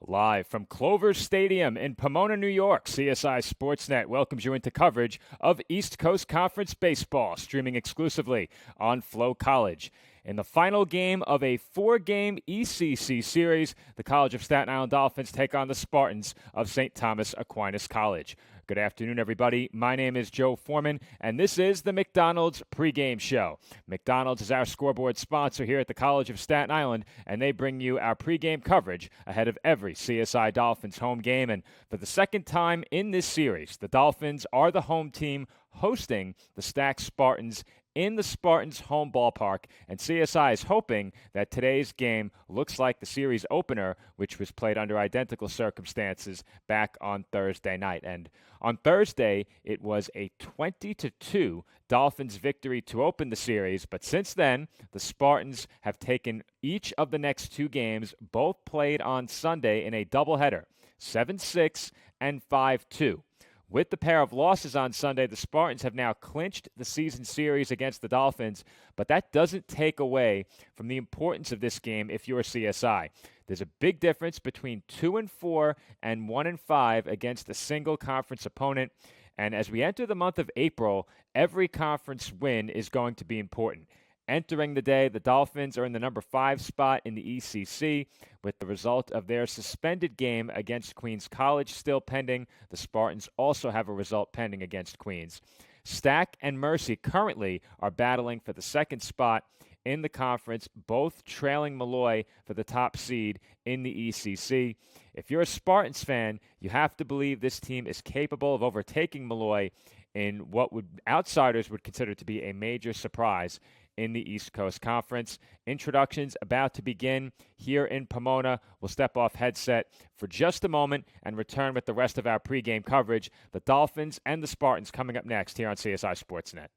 Live from Clover Stadium in Pomona, New York, CSI Sportsnet welcomes you into coverage of East Coast Conference baseball, streaming exclusively on Flow College. In the final game of a four-game ECC series, the College of Staten Island Dolphins take on the Spartans of St. Thomas Aquinas College. Good afternoon, everybody. My name is Joe Foreman, and this is the McDonald's pregame show. McDonald's is our scoreboard sponsor here at the College of Staten Island, and they bring you our pregame coverage ahead of every CSI Dolphins home game. And for the second time in this series, the Dolphins are the home team hosting the Stack Spartans in the Spartans' home ballpark, and CSI is hoping that today's game looks like the series opener, which was played under identical circumstances back on Thursday night. And on Thursday, it was a 20-2 Dolphins victory to open the series, but since then, the Spartans have taken each of the next two games, both played on Sunday in a doubleheader, 7-6 and 5-2. With the pair of losses on Sunday, the Spartans have now clinched the season series against the Dolphins, but that doesn't take away from the importance of this game if you're CSI. There's a big difference between 2-4 and 1-5 against a single conference opponent, and as we enter the month of April, every conference win is going to be important. Entering the day, the Dolphins are in the number 5 spot in the ECC with the result of their suspended game against Queens College still pending. The Spartans also have a result pending against Queens. Stack and Mercy currently are battling for the second spot in the conference, both trailing Malloy for the top seed in the ECC. If you're a Spartans fan, you have to believe this team is capable of overtaking Malloy in what outsiders would consider to be a major surprise in the East Coast Conference. Introductions about to begin here in Pomona. We'll step off headset for just a moment and return with the rest of our pregame coverage. The Dolphins and the Spartans coming up next here on CSI Sportsnet.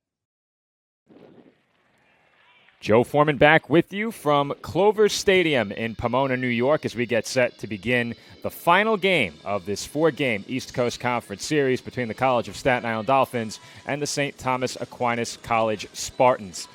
Joe Foreman back with you from Clover Stadium in Pomona, New York, as we get set to begin the final game of this four-game East Coast Conference series between the College of Staten Island Dolphins and the St. Thomas Aquinas College Spartans.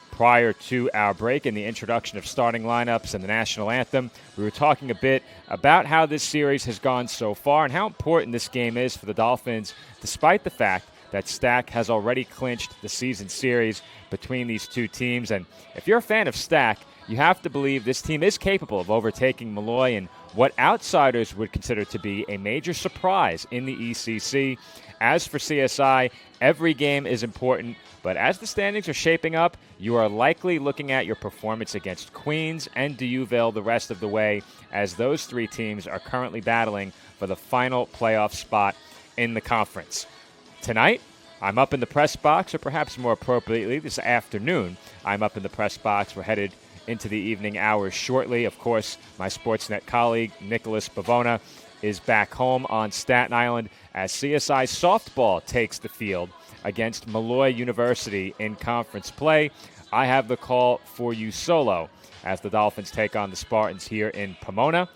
Prior to our break and the introduction of starting lineups and the national anthem, we were talking a bit about how this series has gone so far and how important this game is for the Dolphins, despite the fact that Stack has already clinched the season series between these two teams. And if you're a fan of Stack, you have to believe this team is capable of overtaking Malloy in what outsiders would consider to be a major surprise in the ECC. As for CSI, every game is important, but as the standings are shaping up, you are likely looking at your performance against Queens and D'Youville the rest of the way, as those three teams are currently battling for the final playoff spot in the conference. Tonight, I'm up in the press box, or perhaps more appropriately, this afternoon, I'm up in the press box. We're headed into the evening hours shortly. Of course, my Sportsnet colleague, Nicholas Bavona, is back home on Staten Island as CSI softball takes the field against Malloy University in conference play. I have the call for you solo as the Dolphins take on the Spartans here in Pomona.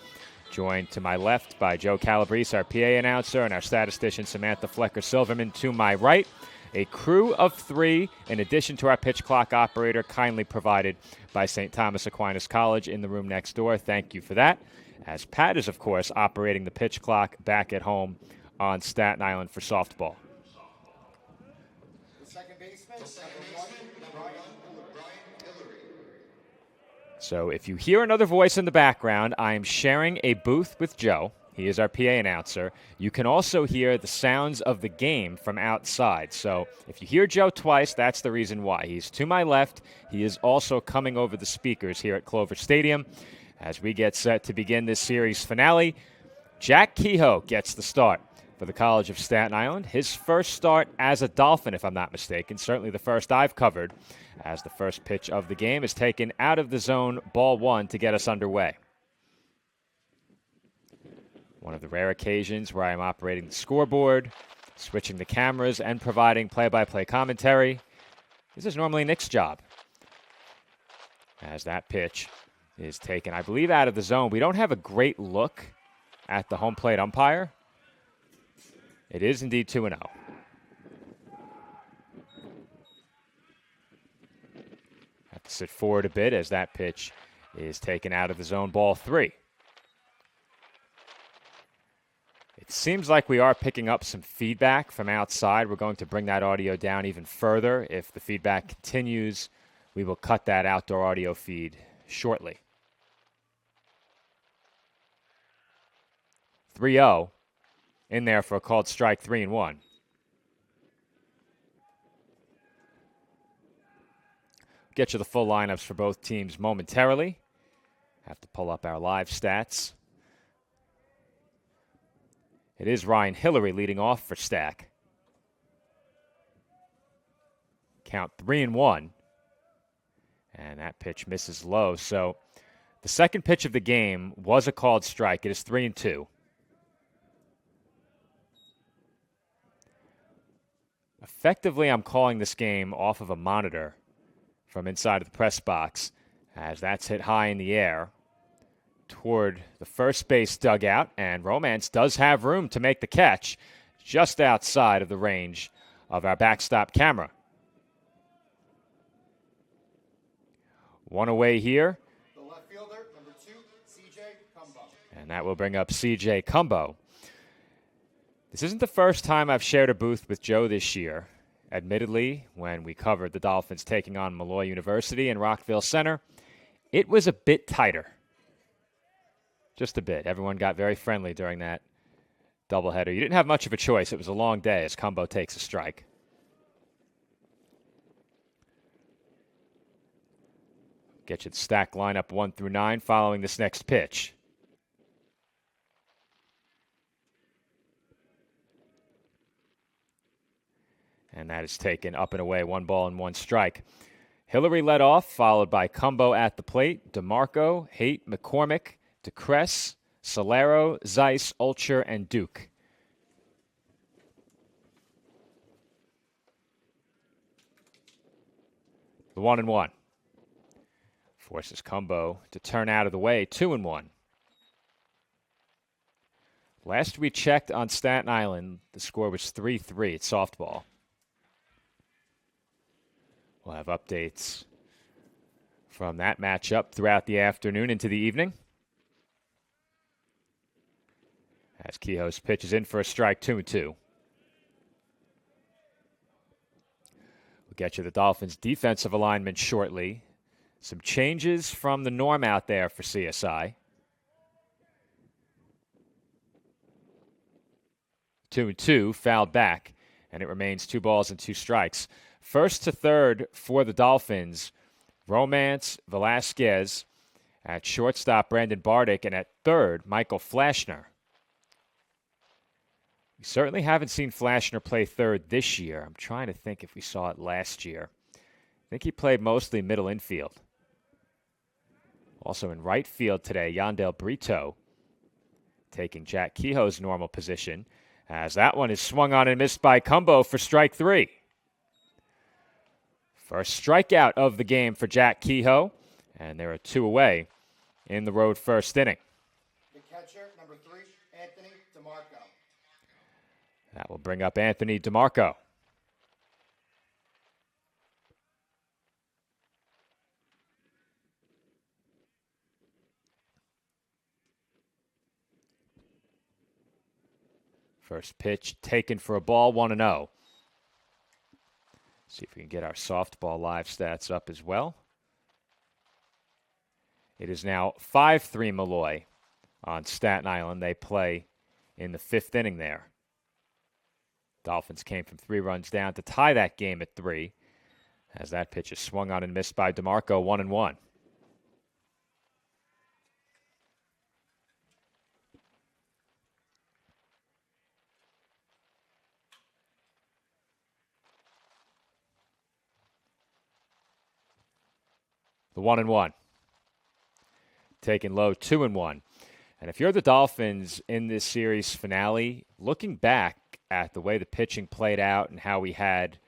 Joined to my left by Joe Calabrese, our PA announcer, and our statistician Samantha Flecker-Silverman to my right. A crew of three, in addition to our pitch clock operator, kindly provided by St. Thomas Aquinas College in the room next door. Thank you for that. As Pat is, of course, operating the pitch clock back at home on Staten Island for softball. So if you hear another voice in the background, I am sharing a booth with Joe. He is our PA announcer. You can also hear the sounds of the game from outside. So if you hear Joe twice, that's the reason why. He's to my left. He is also coming over the speakers here at Clover Stadium. As we get set to begin this series finale, Jack Kehoe gets the start for the College of Staten Island. His first start as a Dolphin, if I'm not mistaken, certainly the first I've covered, as the first pitch of the game is taken out of the zone, ball one, to get us underway. One of the rare occasions where I'm operating the scoreboard, switching the cameras, and providing play-by-play commentary. This is normally Nick's job, as that pitch is taken, I believe, out of the zone. We don't have a great look at the home plate umpire. It is indeed 2-0. Have to sit forward a bit as that pitch is taken out of the zone, ball three. It seems like we are picking up some feedback from outside. We're going to bring that audio down even further. If the feedback continues, we will cut that outdoor audio feed shortly. 3-0 in there for a called strike, 3-1. Get you the full lineups for both teams momentarily. Have to pull up our live stats. It is Ryan Hillary leading off for Stack. Count 3-1. And that pitch misses low. So the second pitch of the game was a called strike. It is 3-2. Effectively, I'm calling this game off of a monitor from inside of the press box as that's hit high in the air toward the first base dugout, and Romance does have room to make the catch just outside of the range of our backstop camera. One away here. The left fielder, number 2, C.J. Cumbo. And that will bring up C.J. Cumbo. This isn't the first time I've shared a booth with Joe this year. Admittedly, when we covered the Dolphins taking on Malloy University in Rockville Center, it was a bit tighter. Just a bit. Everyone got very friendly during that doubleheader. You didn't have much of a choice. It was a long day as Cumbo takes a strike. Get you the stack lineup 1 through 9 following this next pitch. And that is taken up and away, 1 ball and 1 strike. Hillary led off, followed by Cumbo at the plate, DeMarco, Haight, McCormick, DeCress, Solero, Zeiss, Ulcher, and Duke. The 1-1. Forces Cumbo to turn out of the way, 2-1. Last we checked on Staten Island, the score was 3-3 at softball. We'll have updates from that matchup throughout the afternoon into the evening. As Kehoe's pitch is in for a strike, 2-2. We'll get you the Dolphins' defensive alignment shortly. Some changes from the norm out there for CSI. 2-2, fouled back, and it remains 2 balls and 2 strikes. First to third for the Dolphins, Romance, Velasquez. At shortstop, Brandon Bardick. And at third, Michael Flashner. We certainly haven't seen Flashner play third this year. I'm trying to think if we saw it last year. I think he played mostly middle infield. Also in right field today, Yandel Brito taking Jack Kehoe's normal position, as that one is swung on and missed by Cumbo for strike 3. First strikeout of the game for Jack Kehoe, and there are 2 away in the road first inning. The catcher, number 3, Anthony DeMarco. That will bring up Anthony DeMarco. First pitch taken for a ball, 1-0. See if we can get our softball live stats up as well. It is now 5-3 Malloy on Staten Island. They play in the 5th inning there. Dolphins came from 3 runs down to tie that game at 3, as that pitch is swung on and missed by DeMarco, 1-1. The 1-1. Taken low, 2-1. And if you're the Dolphins in this series finale, looking back at the way the pitching played out and how we had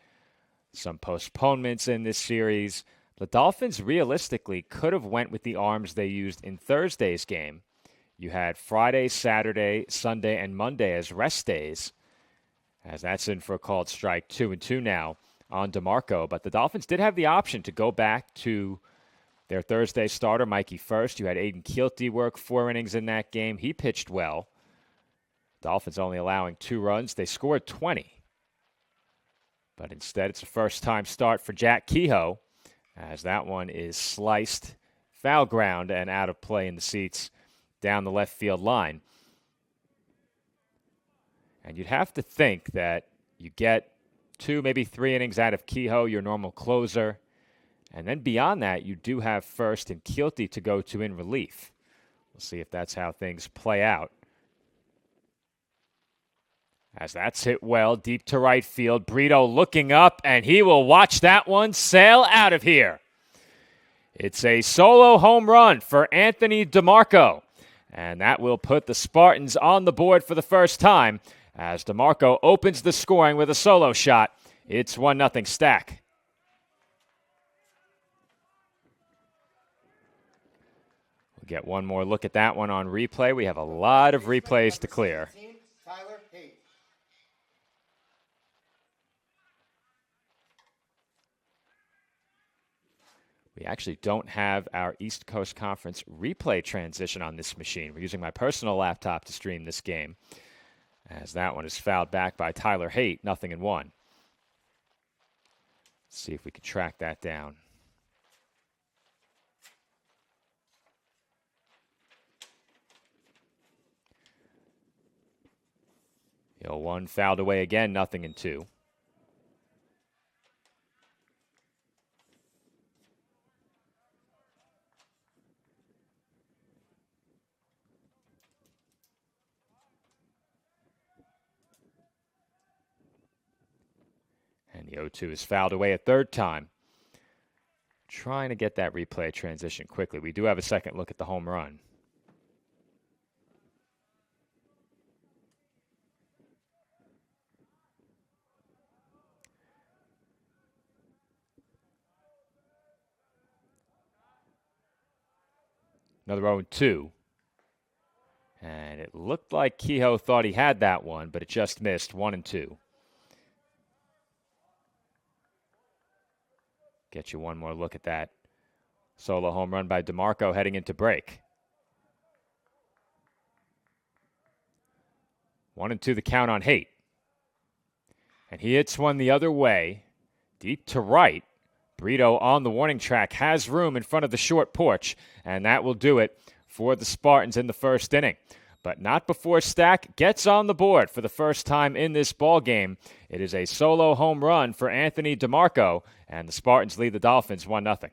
some postponements in this series, the Dolphins realistically could have went with the arms they used in Thursday's game. You had Friday, Saturday, Sunday, and Monday as rest days, as that's in for a called strike, 2-2 now on DeMarco. But the Dolphins did have the option to go back to their Thursday starter, Mikey First. You had Aiden Keelty work 4 innings in that game. He pitched well. Dolphins only allowing 2 runs. They scored 20. But instead, it's a first-time start for Jack Kehoe, as that one is sliced foul ground and out of play in the seats down the left field line. And you'd have to think that you get 2, maybe 3 innings out of Kehoe, your normal closer. And then beyond that, you do have First and Keelty to go to in relief. We'll see if that's how things play out. As that's hit well, deep to right field. Brito looking up, and he will watch that one sail out of here. It's a solo home run for Anthony DeMarco, and that will put the Spartans on the board for the first time as DeMarco opens the scoring with a solo shot. It's 1-0 Stack. We'll get one more look at that one on replay. We have a lot of replays to clear. Tyler Haight. We actually don't have our East Coast Conference replay transition on this machine. We're using my personal laptop to stream this game, as that one is fouled back by Tyler Haight, 0-1. Let's see if we can track that down. The 0-1 fouled away again, 0-2. And the 0-2 is fouled away a third time. Trying to get that replay transition quickly. We do have a second look at the home run. Another 0-2. And it looked like Kehoe thought he had that one, but it just missed. 1-2. Get you one more look at that solo home run by DeMarco heading into break. 1-2 the count on Haight. And he hits one the other way, deep to right. Brito on the warning track has room in front of the short porch, and that will do it for the Spartans in the first inning. But not before Stack gets on the board for the first time in this ball game. It is a solo home run for Anthony DeMarco, and the Spartans lead the Dolphins 1-0.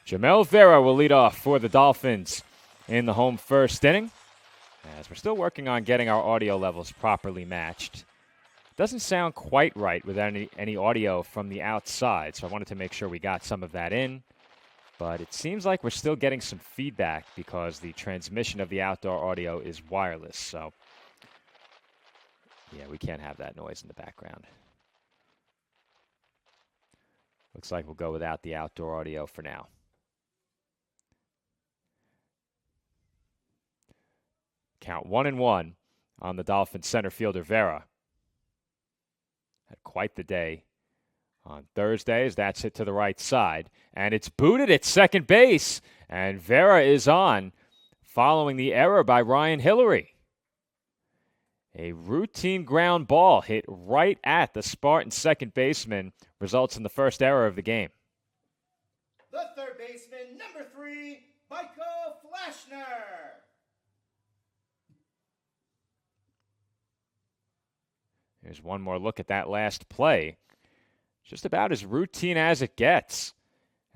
Jamel Vera will lead off for the Dolphins in the home first inning, as we're still working on getting our audio levels properly matched. Doesn't sound quite right without any audio from the outside, so I wanted to make sure we got some of that in. But it seems like we're still getting some feedback because the transmission of the outdoor audio is wireless. So, yeah, we can't have that noise in the background. Looks like we'll go without the outdoor audio for now. Count 1-1 on the Dolphins center fielder Vera. Had quite the day on Thursday as that's hit to the right side. And it's booted at second base. And Vera is on following the error by Ryan Hillary. A routine ground ball hit right at the Spartan second baseman results in the first error of the game. The third baseman, number 3, Michael Flashner. Here's one more look at that last play. Just about as routine as it gets.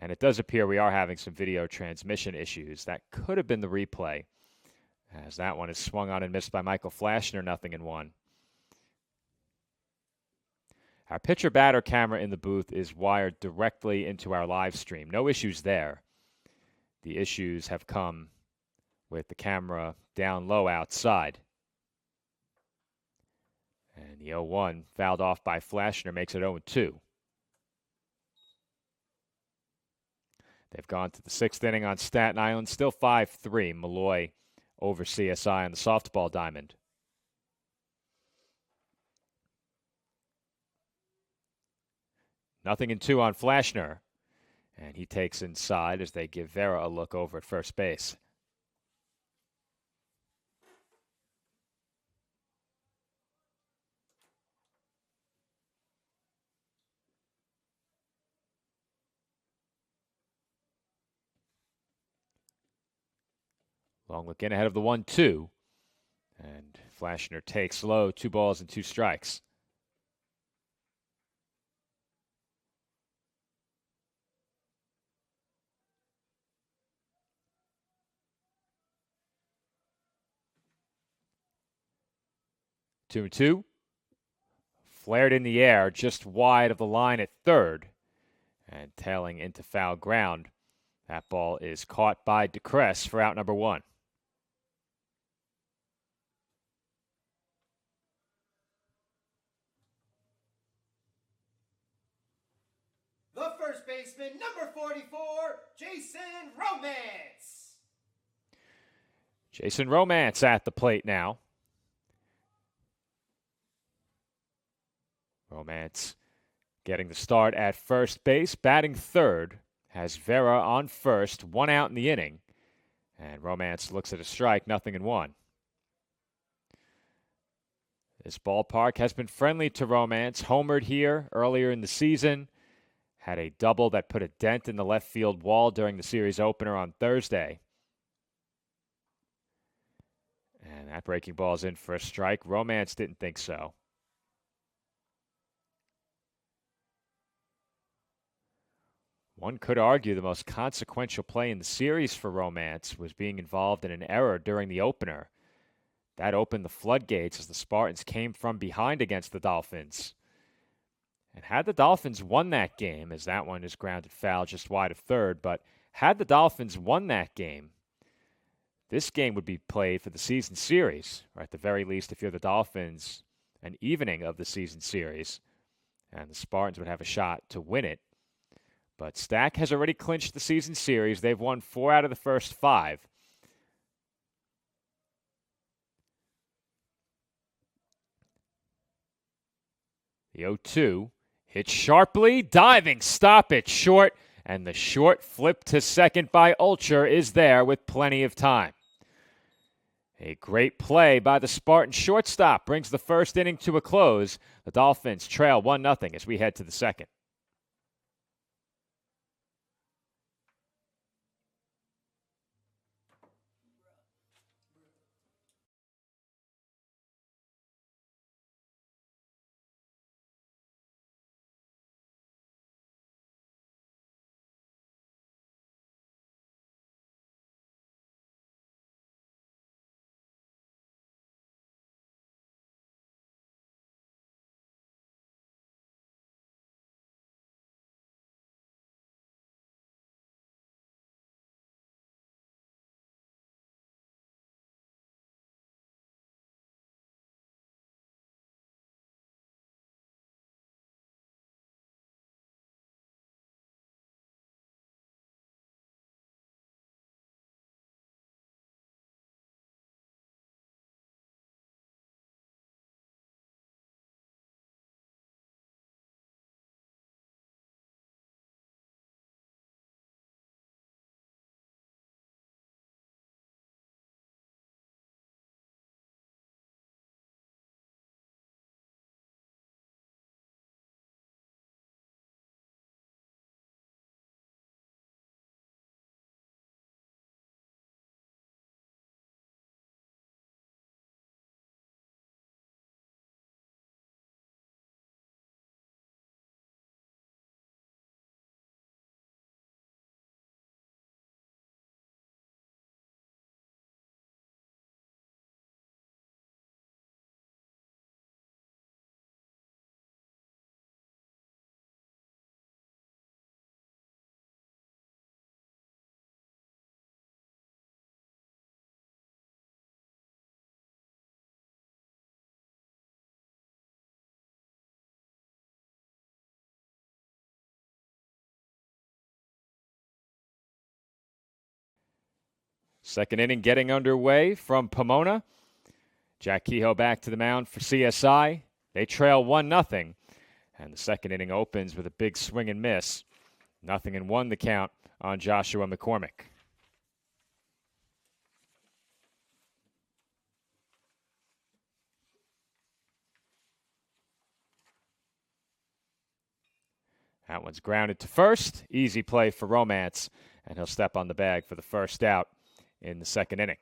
And it does appear we are having some video transmission issues. That could have been the replay, as that one is swung on and missed by Michael Flashner, 0-1. Our pitcher-batter camera in the booth is wired directly into our live stream. No issues there. The issues have come with the camera down low outside. And the 0-1 fouled off by Flashner makes it 0-2. They've gone to the 6th inning on Staten Island. Still 5-3. Malloy over CSI on the softball diamond. Nothing in 2 on Flashner. And he takes inside as they give Vera a look over at first base. Long look in ahead of the 1-2. And Flashner takes low, 2 balls and 2 strikes. Two and 2. Flared in the air just wide of the line at third. And tailing into foul ground. That ball is caught by DeCrest for out number 1. The first baseman, number 44, Jason Romance. Jason Romance at the plate now. Romance getting the start at first base, batting third. Has Vera on first, 1 out in the inning. And Romance looks at a strike, 0-1. This ballpark has been friendly to Romance. Homered here earlier in the season. Had a double that put a dent in the left field wall during the series opener on Thursday. And that breaking ball is in for a strike. Romance didn't think so. One could argue the most consequential play in the series for Romance was being involved in an error during the opener. That opened the floodgates as the Spartans came from behind against the Dolphins. And had the Dolphins won that game, as that one is grounded foul just wide of third, but had the Dolphins won that game, this game would be played for the season series, or at the very least, if you're the Dolphins, an evening of the season series, and the Spartans would have a shot to win it. But Stack has already clinched the season series. They've won 4 out of the first 5. The 0-2 hit sharply, diving, stop it short, and the short flip to second by Ulcher is there with plenty of time. A great play by the Spartan shortstop brings the first inning to a close. The Dolphins trail 1-0 as we head to the second. Second inning getting underway from Pomona. Jack Kehoe back to the mound for CSI. They trail 1-0. And the second inning opens with a big swing and miss. 0-1 the count on Joshua McCormick. That one's grounded to first. Easy play for Romance, and he'll step on the bag for the first out in the second inning.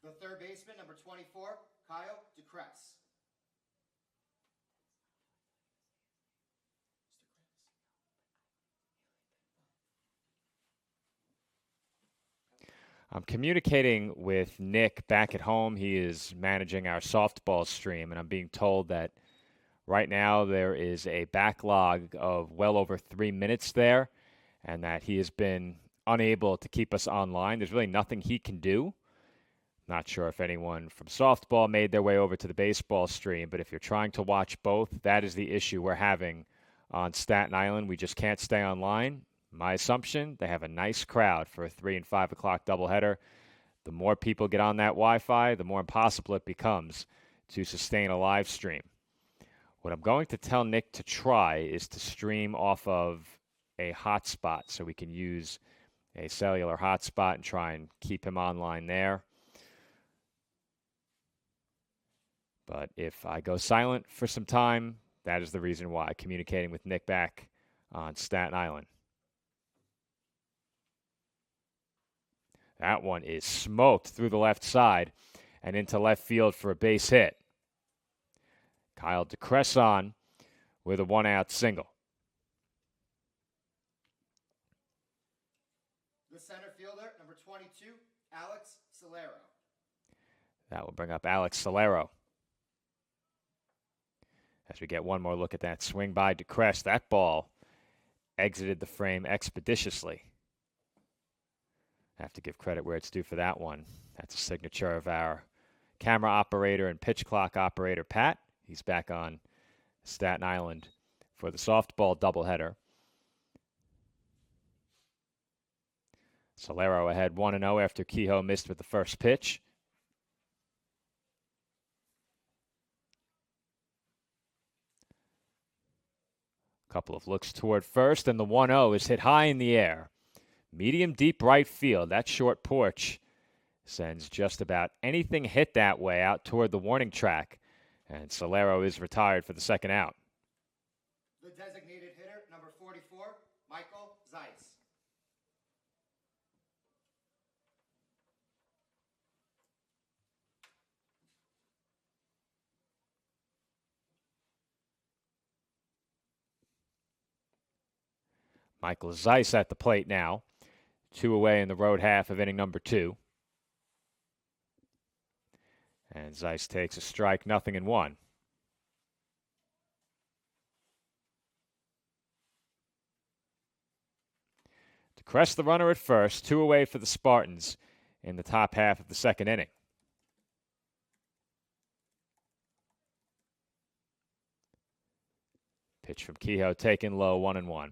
The third baseman, number 24, Kyle DeCrest. I'm communicating with Nick back at home. He is managing our softball stream, and I'm being told that right now there is a backlog of well over 3 minutes there, and that he has been unable to keep us online. There's really nothing he can do. Not sure if anyone from softball made their way over to the baseball stream, but if you're trying to watch both, that is the issue we're having on Staten Island. We just can't stay online. My assumption, they have a nice crowd for a 3 and 5 o'clock doubleheader. The more people get on that Wi-Fi, the more impossible it becomes to sustain a live stream. What I'm going to tell Nick to try is to stream off of a hotspot so we can use a cellular hotspot and try and keep him online there. But if I go silent for some time, that is the reason why. Communicating with Nick back on Staten Island. That one is smoked through the left side and into left field for a base hit. Kyle DeCrest on with a 1-out single. The center fielder, number 22, Alex Solero. That will bring up Alex Solero. As we get one more look at that swing by DeCrest, that ball exited the frame expeditiously. I have to give credit where it's due for that one. That's a signature of our camera operator and pitch clock operator, Pat. He's back on Staten Island for the softball doubleheader. Solero ahead 1-0 after Kehoe missed with the first pitch. Couple of looks toward first, and the 1-0 is hit high in the air. Medium deep right field. That short porch sends just about anything hit that way out toward the warning track. And Solero is retired for the second out. The designated hitter, number 44, Michael Zeiss. Michael Zeiss at the plate now. 2 away in the road half of inning number 2. And Zeiss takes a strike, 0-1. DeCrest the runner at first, 2 away for the Spartans in the top half of the second inning. Pitch from Kehoe taken low, 1-1.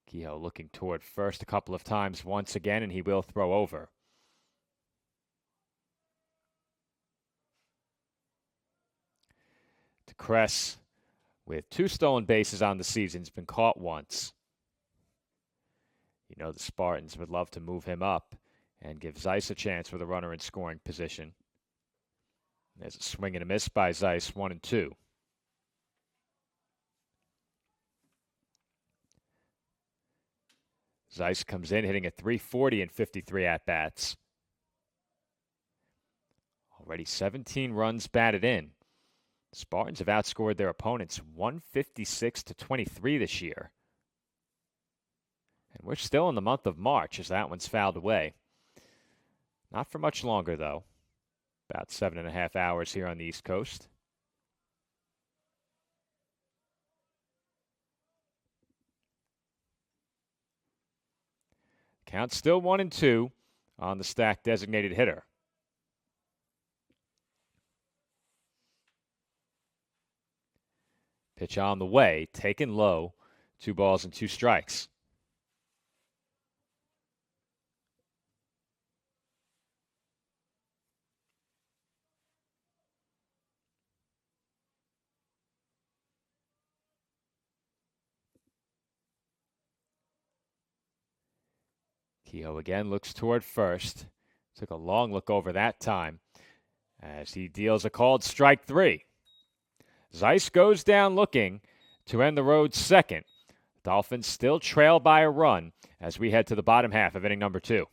Kehoe looking toward first a couple of times once again, and he will throw over. DeCrest, with 2 stolen bases on the season, has been caught once. You know the Spartans would love to move him up and give Zeiss a chance with a runner in scoring position. There's a swing and a miss by Zeiss, 1-2. Zeiss comes in hitting at .340 in 53 at-bats. Already 17 runs batted in. The Spartans have outscored their opponents 156-23 this year. And we're still in the month of March as that one's fouled away. Not for much longer, though. About 7.5 hours here on the East Coast. Count still 1-2 on the stacked designated hitter. Pitch on the way, taken low, 2 balls and 2 strikes. Kehoe again looks toward first. Took a long look over that time as he deals a called strike 3. Zeiss goes down looking to end the road second. Dolphins still trail by a run as we head to the bottom half of inning number 2.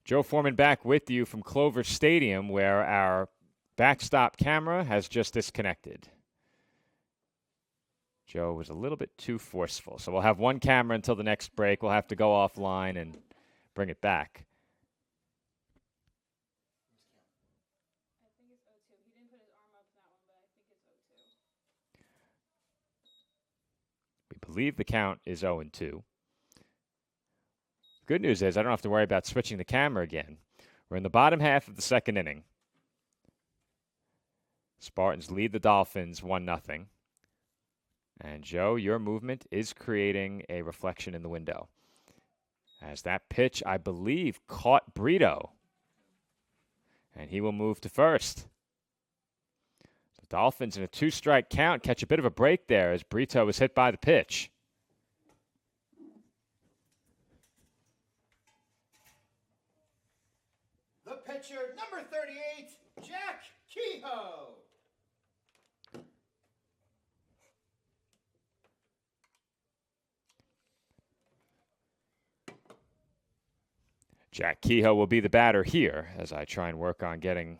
Joe Foreman back with you from Clover Stadium, where our backstop camera has just disconnected. Joe was a little bit too forceful. So we'll have one camera until the next break. We'll have to go offline and bring it back. I think it's 0-2. He didn't put his arm up in that one, but I think it's 0-2. We believe the count is 0-2. Good news is I don't have to worry about switching the camera again. We're in the bottom half of the second inning. Spartans lead the Dolphins 1-0. And Joe, your movement is creating a reflection in the window. As that pitch, I believe, caught Brito. And he will move to first. The Dolphins in a 2-strike count catch a bit of a break there as Brito was hit by the pitch. The pitcher, number 38, Jack Kehoe. Jack Kehoe will be the batter here as I try and work on getting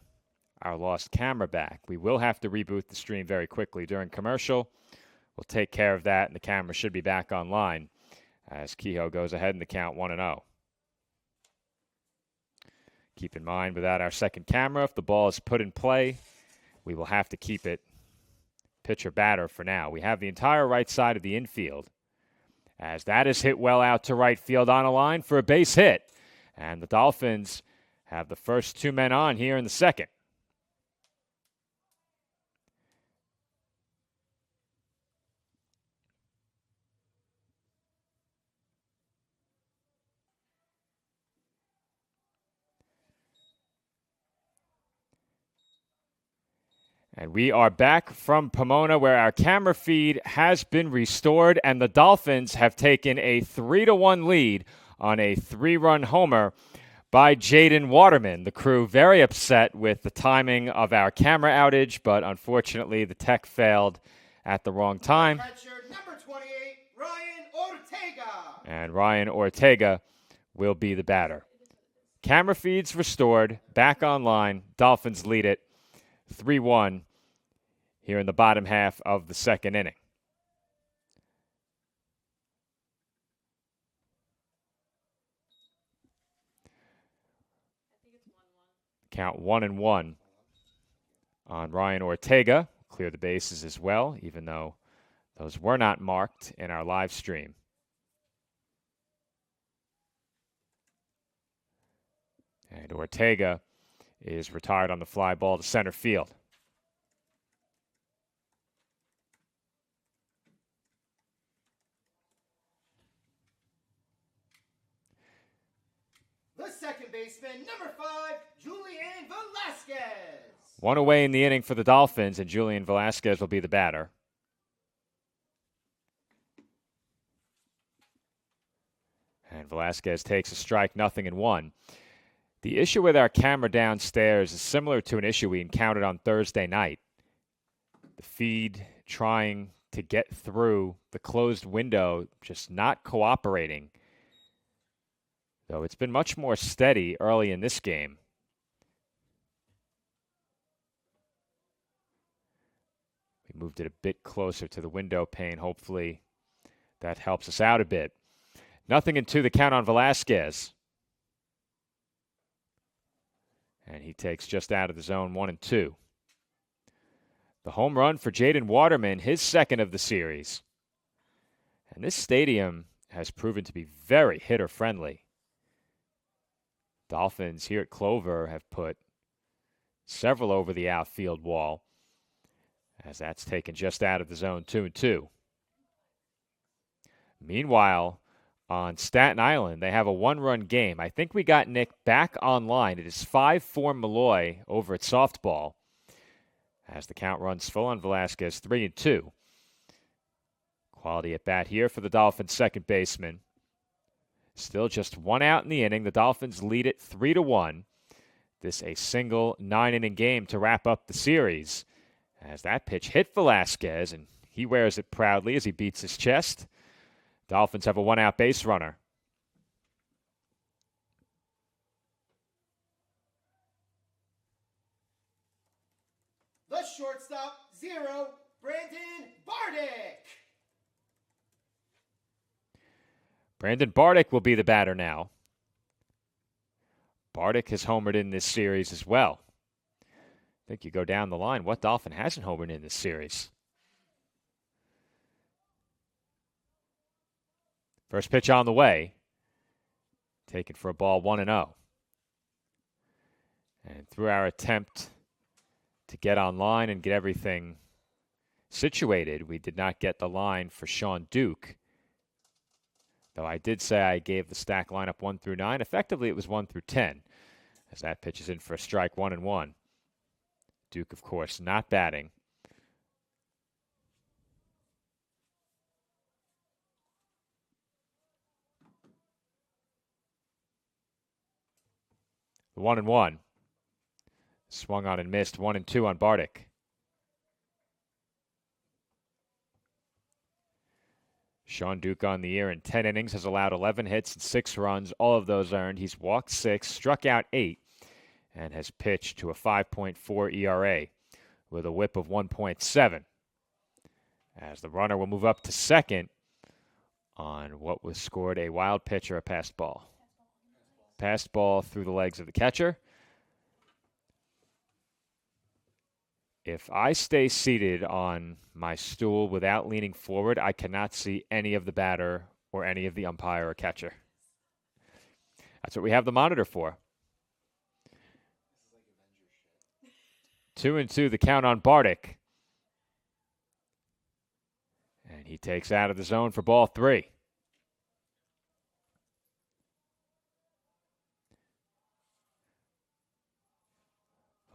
our lost camera back. We will have to reboot the stream very quickly during commercial. We'll take care of that, and the camera should be back online as Kehoe goes ahead in the count 1-0. Keep in mind, without our second camera, if the ball is put in play, we will have to keep it pitcher-batter for now. We have the entire right side of the infield as that is hit well out to right field on a line for a base hit. And the Dolphins have the first 2 men on here in the second. And we are back from Pomona, where our camera feed has been restored, and the Dolphins have taken a 3-1 lead on a 3-run homer by Jaden Waterman. The crew very upset with the timing of our camera outage, but unfortunately the tech failed at the wrong time. Catcher number 28, Ryan Ortega. And Ryan Ortega will be the batter. Camera feeds restored, back online. Dolphins lead it 3-1 here in the bottom half of the second inning. Count 1-1 on Ryan Ortega. Clear the bases as well, even though those were not marked in our live stream. And Ortega is retired on the fly ball to center field. The second baseman, number 5, Julian Velasquez. One away in the inning for the Dolphins, and Julian Velasquez will be the batter. And Velasquez takes a strike, 0-1. The issue with our camera downstairs is similar to an issue we encountered on Thursday night. The feed trying to get through the closed window, just not cooperating. Though it's been much more steady early in this game. We moved it a bit closer to the window pane. Hopefully that helps us out a bit. 0-2 the count on Velasquez. And he takes just out of the zone, 1-2. The home run for Jaden Waterman, his second of the series. And this stadium has proven to be very hitter-friendly. Dolphins here at Clover have put several over the outfield wall, as that's taken just out of the zone, 2-2. Meanwhile, on Staten Island, they have a one-run game. I think we got Nick back online. It is 5-4 Malloy over at softball, as the count runs full on Velasquez, 3-2. Quality at bat here for the Dolphins' second baseman. Still just one out in the inning. The Dolphins lead it 3-1. This a single 9-inning game to wrap up the series. As that pitch hit Velasquez, and he wears it proudly as he beats his chest. Dolphins have a one-out base runner. The shortstop, 0, Brandon Bardick. Brandon Bardick will be the batter now. Bardick has homered in this series as well. I think you go down the line. What Dolphin hasn't homered in this series? First pitch on the way. Taken for a ball, 1-0. And through our attempt to get online and get everything situated, we did not get the line for Sean Duke. Though I did say I gave the stack lineup 1 through 9. Effectively, it was 1 through 10, as that pitch is in for a strike, 1-1. Duke, of course, not batting. The 1-1. Swung on and missed, 1-2 on Bardick. Sean Duke on the year in 10 innings has allowed 11 hits and 6 runs, all of those earned. He's walked 6, struck out 8, and has pitched to a 5.4 ERA with a whip of 1.7. As the runner will move up to second on what was scored a wild pitch or a passed ball. Passed ball through the legs of the catcher. If I stay seated on my stool without leaning forward, I cannot see any of the batter or any of the umpire or catcher. That's what we have the monitor for. 2-2 the count on Bardick. And he takes out of the zone for ball 3.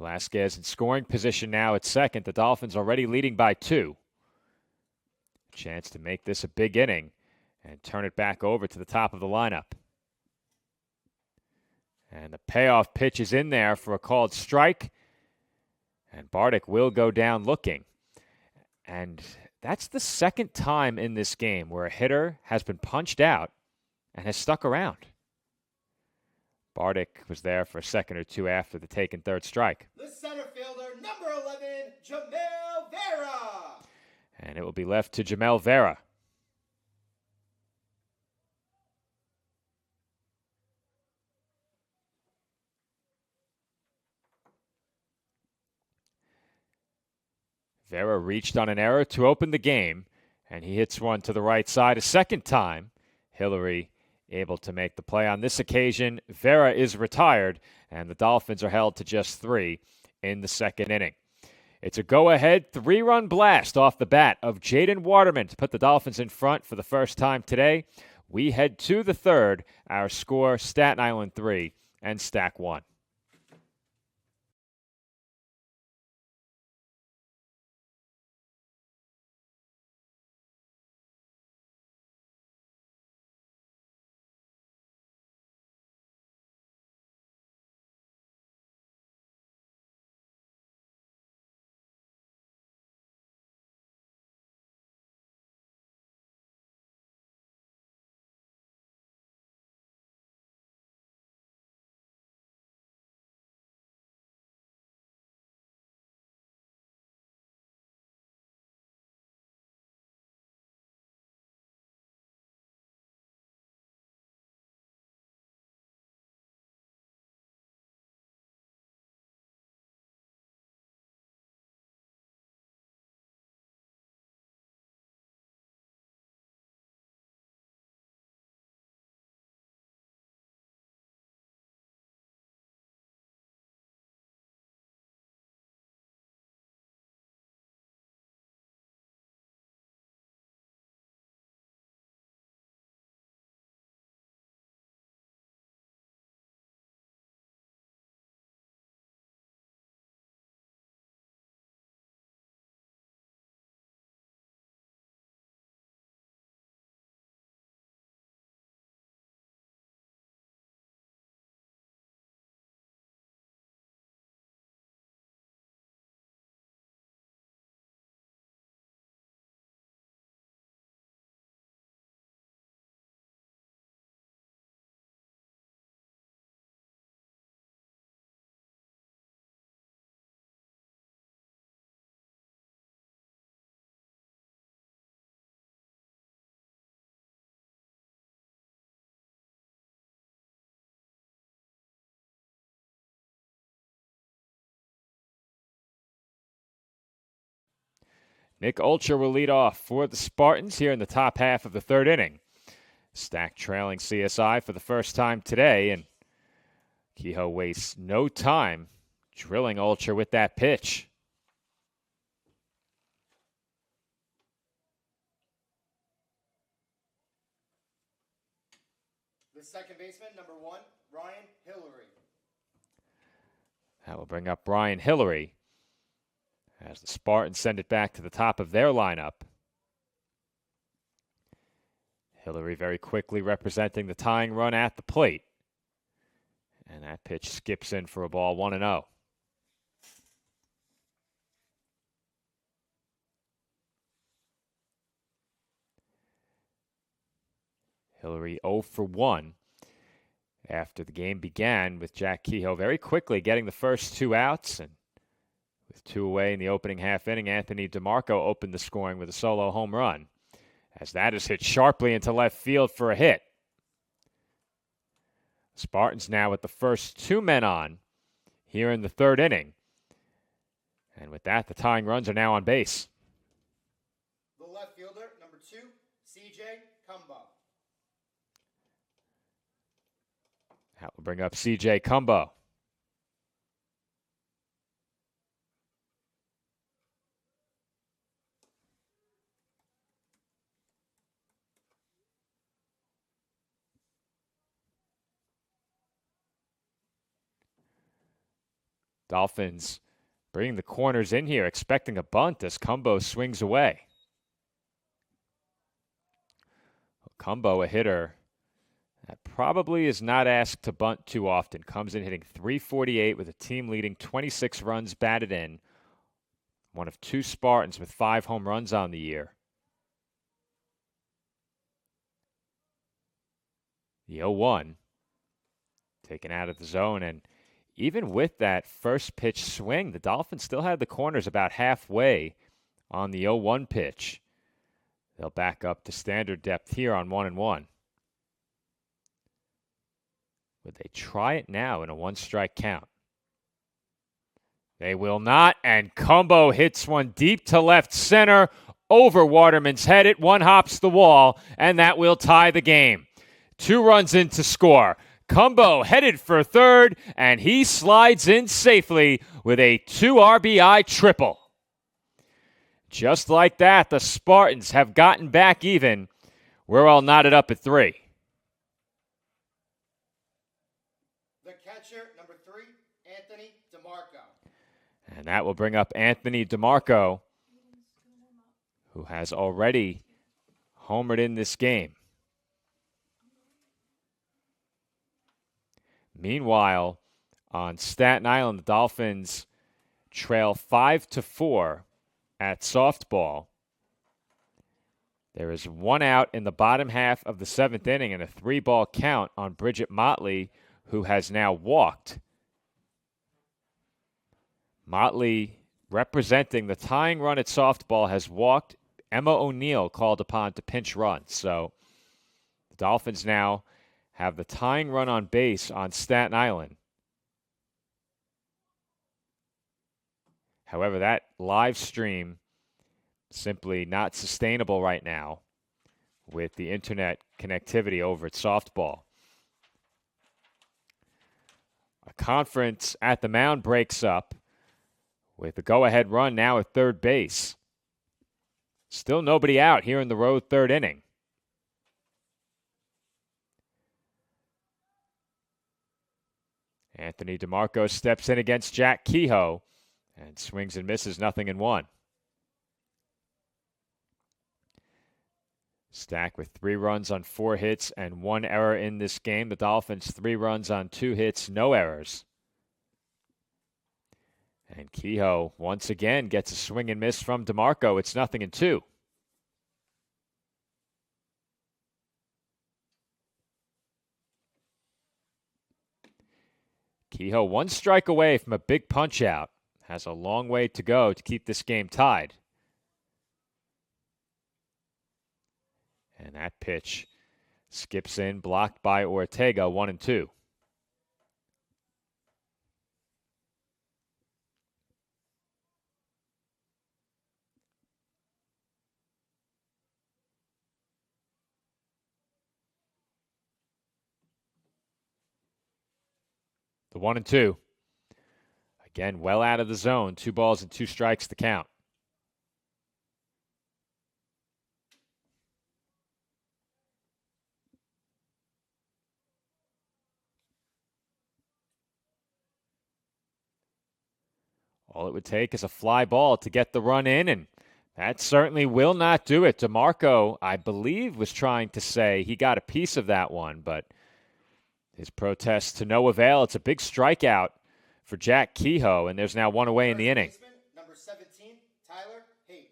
Velasquez in scoring position now at second. The Dolphins already leading by 2. Chance to make this a big inning and turn it back over to the top of the lineup. And the payoff pitch is in there for a called strike. And Bardick will go down looking. And that's the second time in this game where a hitter has been punched out and has stuck around. Bardick was there for a second or two after the taken third strike. The center fielder, number 11, Jamel Vera. And it will be left to Jamel Vera. Vera reached on an error to open the game, and he hits one to the right side a second time. Hillary able to make the play on this occasion. Vera is retired, and the Dolphins are held to just 3 in the second inning. It's a go-ahead 3-run blast off the bat of Jaden Waterman to put the Dolphins in front for the first time today. We head to the third. Our score, Staten Island 3 and Stack 1. Nick Ulcher will lead off for the Spartans here in the top half of the third inning. Stack trailing CSI for the first time today, and Kehoe wastes no time drilling Ulcher with that pitch. The second baseman, number 1, Ryan Hillary. That will bring up Brian Hillary as the Spartans send it back to the top of their lineup. Hillary very quickly representing the tying run at the plate. And that pitch skips in for a ball 1-0. Hillary 0 for 1 after the game began with Jack Kehoe very quickly getting the first 2 outs. And with 2 away in the opening half inning, Anthony DeMarco opened the scoring with a solo home run, as that is hit sharply into left field for a hit. Spartans now with the first 2 men on here in the third inning. And with that, the tying runs are now on base. The left fielder, number 2, CJ Cumbo. That will bring up CJ Cumbo. Dolphins bringing the corners in here, expecting a bunt as Cumbo swings away. Cumbo, a hitter that probably is not asked to bunt too often. Comes in hitting .348 with a team-leading 26 runs batted in. One of two Spartans with 5 home runs on the year. The 0-1 taken out of the zone, and even with that first pitch swing, the Dolphins still had the corners about halfway on the 0-1 pitch. They'll back up to standard depth here on 1-1. Would they try it now in a one-strike count? They will not, and Cumbo hits one deep to left center over Waterman's head. It one-hops the wall, and that will tie the game. 2 runs in to score. Cumbo headed for third, and he slides in safely with a 2 RBI triple. Just like that, the Spartans have gotten back even. We're all knotted up at 3. The catcher, number 3, Anthony DeMarco. And that will bring up Anthony DeMarco, who has already homered in this game. Meanwhile, on Staten Island, the Dolphins trail 5-4 at softball. There is 1 out in the bottom half of the 7th inning and a 3-ball count on Bridget Motley, who has now walked. Motley, representing the tying run at softball, has walked. Emma O'Neill called upon to pinch run. So the Dolphins now have the tying run on base on Staten Island. However, that live stream simply not sustainable right now with the internet connectivity over at softball. A conference at the mound breaks up with a go-ahead run now at third base. Still nobody out here in the road 3rd inning. Anthony DeMarco steps in against Jack Kehoe and swings and misses, 0-1. Stack with 3 runs on 4 hits and 1 error in this game. The Dolphins 3 runs on 2 hits, no errors. And Kehoe once again gets a swing and miss from DeMarco. It's 0-2. Kehoe 1 strike away from a big punch out. Has a long way to go to keep this game tied. And that pitch skips in, blocked by Ortega, 1-2. The 1-2. Again, well out of the zone. 2 balls and 2 strikes to count. All it would take is a fly ball to get the run in, and that certainly will not do it. DeMarco, I believe, was trying to say he got a piece of that one, but his protest to no avail. It's a big strikeout for Jack Kehoe, and there's now 1 away in the inning. Number 17, Tyler Haight.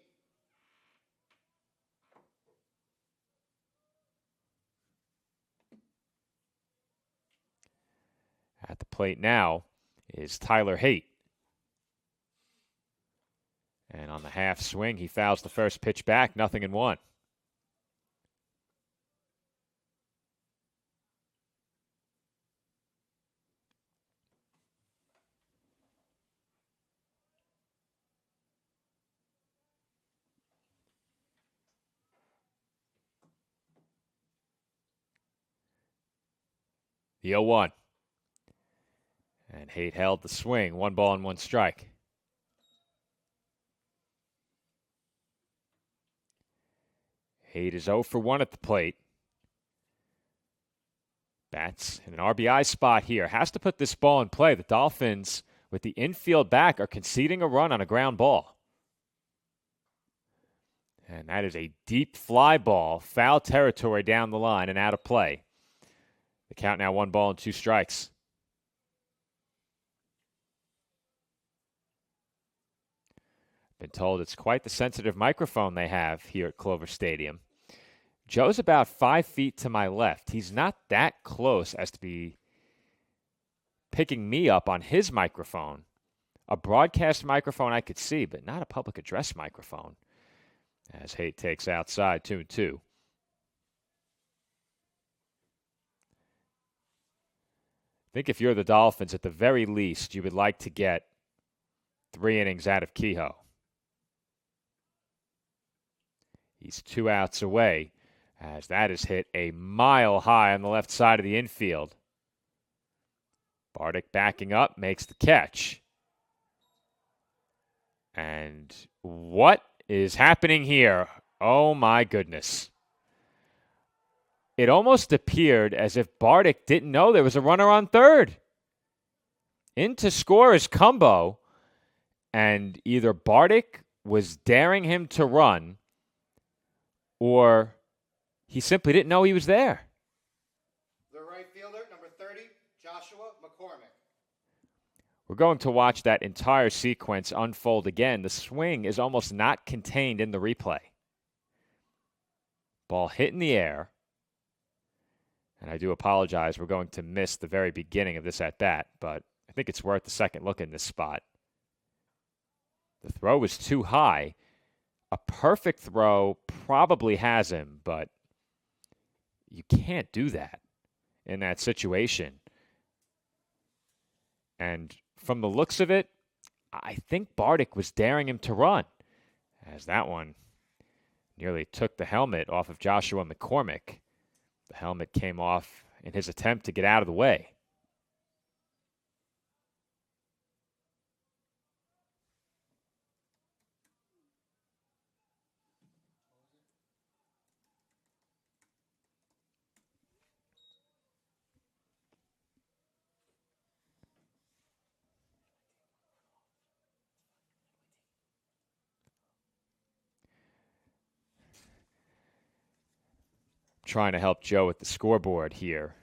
At the plate now is Tyler Haight. And on the half swing, he fouls the first pitch back, 0-1. The 0-1. And Haight held the swing. 1 ball and 1 strike. Haight is 0 for 1 at the plate. Bats in an RBI spot here. Has to put this ball in play. The Dolphins with the infield back are conceding a run on a ground ball. And that is a deep fly ball, foul territory down the line and out of play. The count now 1 ball and 2 strikes. Been told it's quite the sensitive microphone they have here at Clover Stadium. Joe's about 5 feet to my left. He's not that close as to be picking me up on his microphone. A broadcast microphone I could see, but not a public address microphone. As Haight takes outside 2-2. I think if you're the Dolphins, at the very least, you would like to get 3 innings out of Kehoe. He's 2 outs away as that is hit a mile high on the left side of the infield. Bardick backing up, makes the catch. And what is happening here? Oh my goodness. It almost appeared as if Bardick didn't know there was a runner on third. In to score is Cumbo, and either Bardick was daring him to run or he simply didn't know he was there. The right fielder, number 30, Joshua McCormick. We're going to watch that entire sequence unfold again. The swing is almost not contained in the replay. Ball hit in the air. And I do apologize. We're going to miss the very beginning of this at-bat, but I think it's worth a second look in this spot. The throw was too high. A perfect throw probably has him, but you can't do that in that situation. And from the looks of it, I think Bardick was daring him to run, as that one nearly took the helmet off of Joshua McCormick. The helmet came off in his attempt to get out of the way. Trying to help Joe with the scoreboard here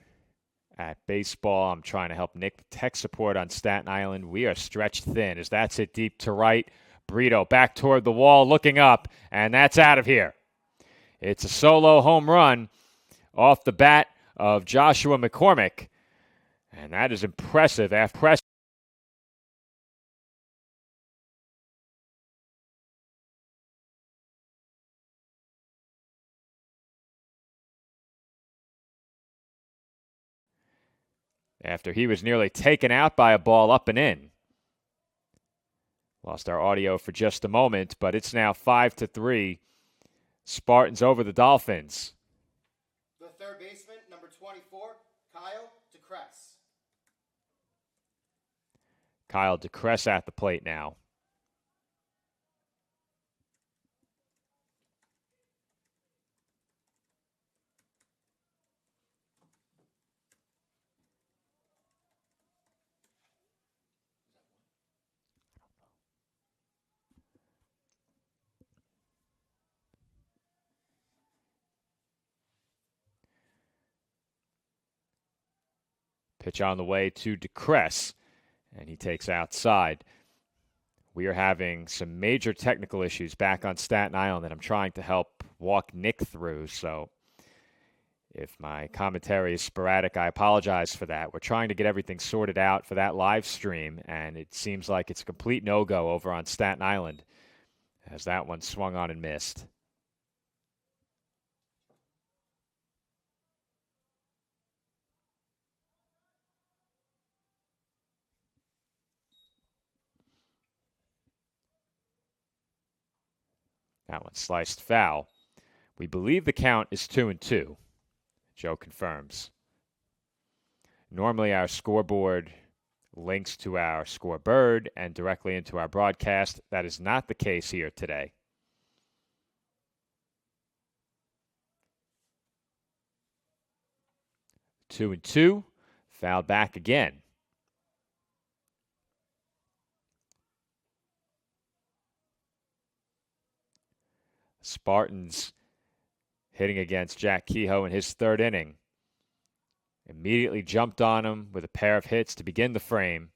at baseball. I'm trying to help Nick with tech support on Staten Island. We are stretched thin as that's hit deep to right. Brito back toward the wall, looking up, and that's out of here. It's a solo home run off the bat of Joshua McCormick, and that is impressive. After he was nearly taken out by a ball up and in. Lost our audio for just a moment, but it's now 5-3. Spartans over the Dolphins. The third baseman, number 24, Kyle DeCress. Kyle DeCress at the plate now. Pitch on the way to DeCress, and he takes outside. We are having some major technical issues back on Staten Island that I'm trying to help walk Nick through. So if my commentary is sporadic, I apologize for that. We're trying to get everything sorted out for that live stream, and it seems like it's a complete no-go over on Staten Island as that one swung on and missed. That one sliced foul. We believe the count is 2-2. Joe confirms. Normally our scoreboard links to our scorebird and directly into our broadcast. That is not the case here today. Two and two. Fouled back again. Spartans hitting against Jack Kehoe in his third inning. Immediately jumped on him with a pair of hits to begin the frame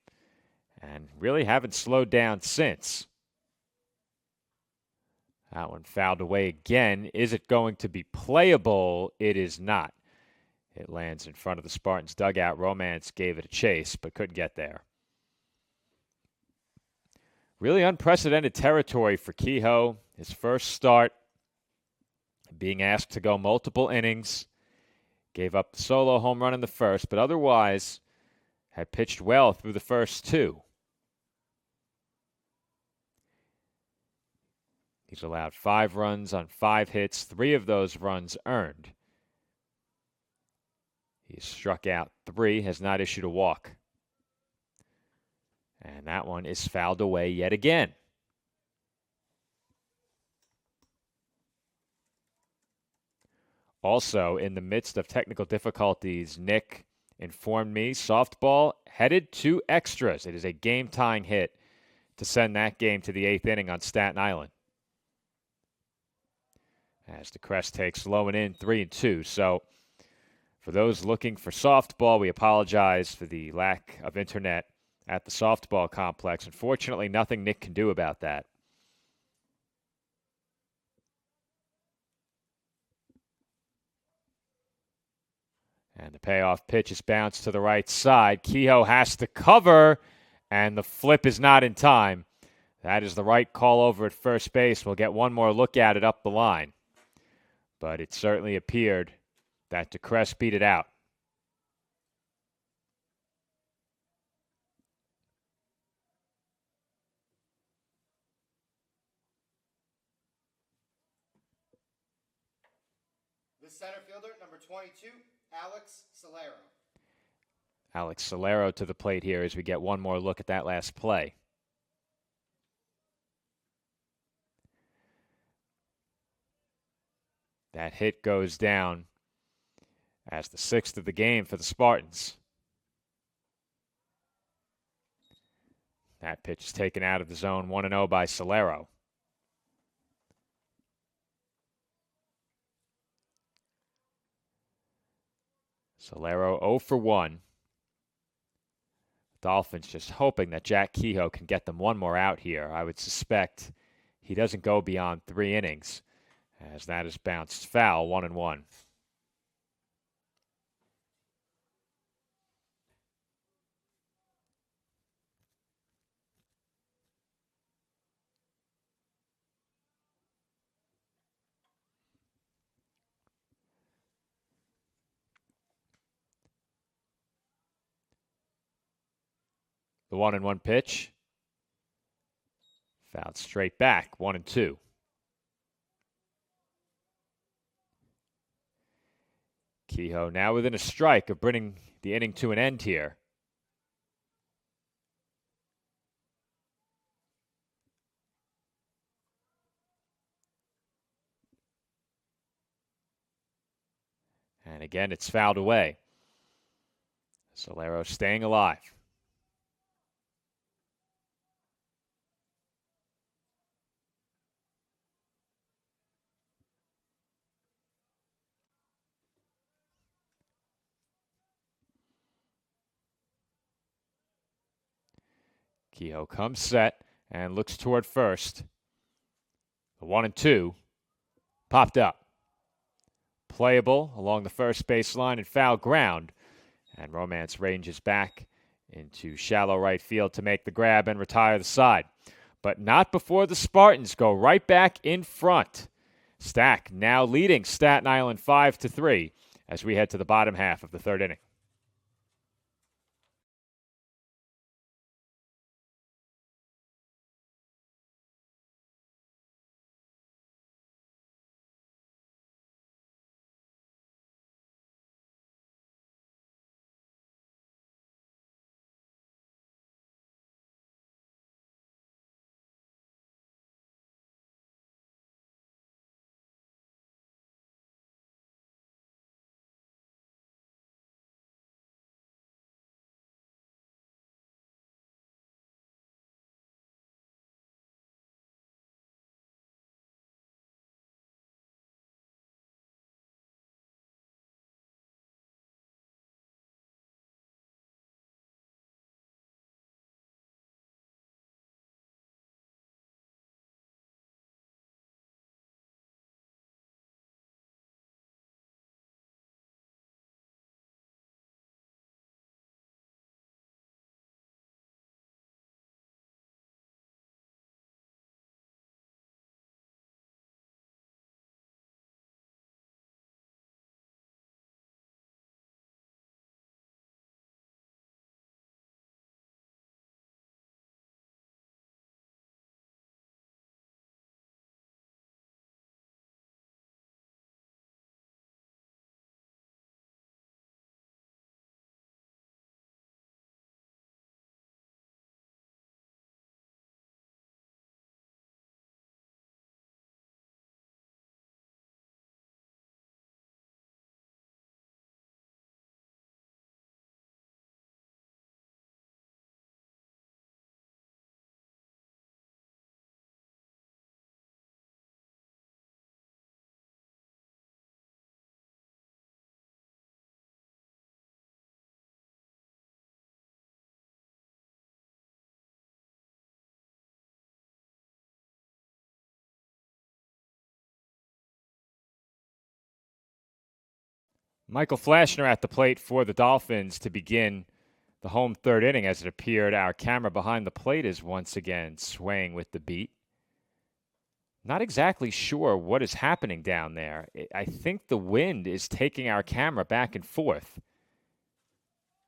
and really haven't slowed down since. That one fouled away again. Is it going to be playable? It is not. It lands in front of the Spartans' dugout. Romance gave it a chase, but couldn't get there. Really unprecedented territory for Kehoe. His first start, being asked to go multiple innings. Gave up the solo home run in the first, but otherwise had pitched well through the first two. He's allowed 5 runs on 5 hits, 3 of those runs earned. He's struck out 3, has not issued a walk. And that one is fouled away yet again. Also, in the midst of technical difficulties, Nick informed me softball headed to extras. It is a game-tying hit to send that game to the 8th inning on Staten Island. As DeCrest takes low and in, 3-2. So for those looking for softball, we apologize for the lack of internet at the softball complex. Unfortunately, nothing Nick can do about that. And the payoff pitch is bounced to the right side. Kehoe has to cover, and the flip is not in time. That is the right call over at first base. We'll get one more look at it up the line. But it certainly appeared that DeCrest beat it out. The center fielder, number 22, Alex Solero. Alex Solero to the plate here as we get one more look at that last play. That hit goes down as the 6th of the game for the Spartans. That pitch is taken out of the zone, 1-0 by Solero. Solero 0 for 1. Dolphins just hoping that Jack Kehoe can get them one more out here. I would suspect he doesn't go beyond 3 innings, as that is bounced foul, 1-1. The 1-1 pitch. Fouled straight back, 1-2. Kehoe now within a strike of bringing the inning to an end here. And again, it's fouled away. Solero staying alive. Kehoe comes set and looks toward first. The 1-2 popped up. Playable along the first baseline and foul ground. And Romance ranges back into shallow right field to make the grab and retire the side. But not before the Spartans go right back in front. Stack now leading Staten Island 5-3 as we head to the bottom half of the 3rd inning. Michael Flashner at the plate for the Dolphins to begin the home third inning. As it appeared, our camera behind the plate is once again swaying with the beat. Not exactly sure what is happening down there. I think the wind is taking our camera back and forth.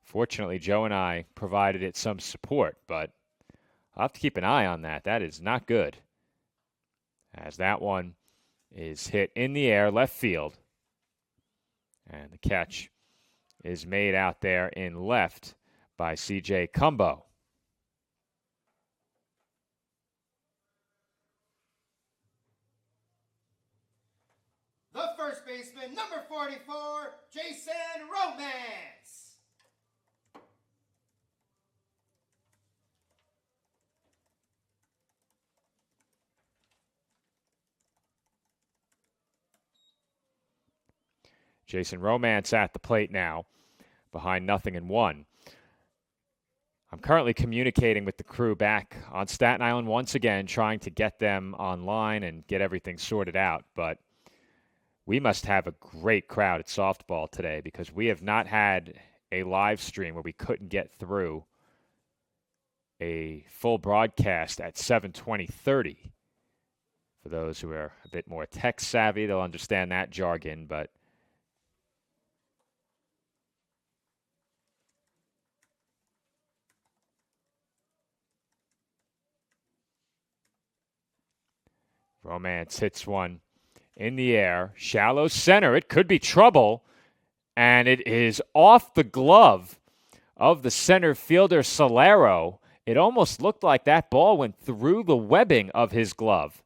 Fortunately, Joe and I provided it some support, but I'll have to keep an eye on that. That is not good. As that one is hit in the air, left field. And the catch is made out there in left by C.J. Cumbo. The first baseman, number 44, Jason Romance. Jason Romance at the plate now, behind 0-1. I'm currently communicating with the crew back on Staten Island once again, trying to get them online and get everything sorted out. But we must have a great crowd at softball today because we have not had a live stream where we couldn't get through a full broadcast at 7:20:30. For those who are a bit more tech savvy, they'll understand that jargon, but Romance hits one in the air, shallow center. It could be trouble, and it is off the glove of the center fielder Solero. It almost looked like that ball went through the webbing of his glove.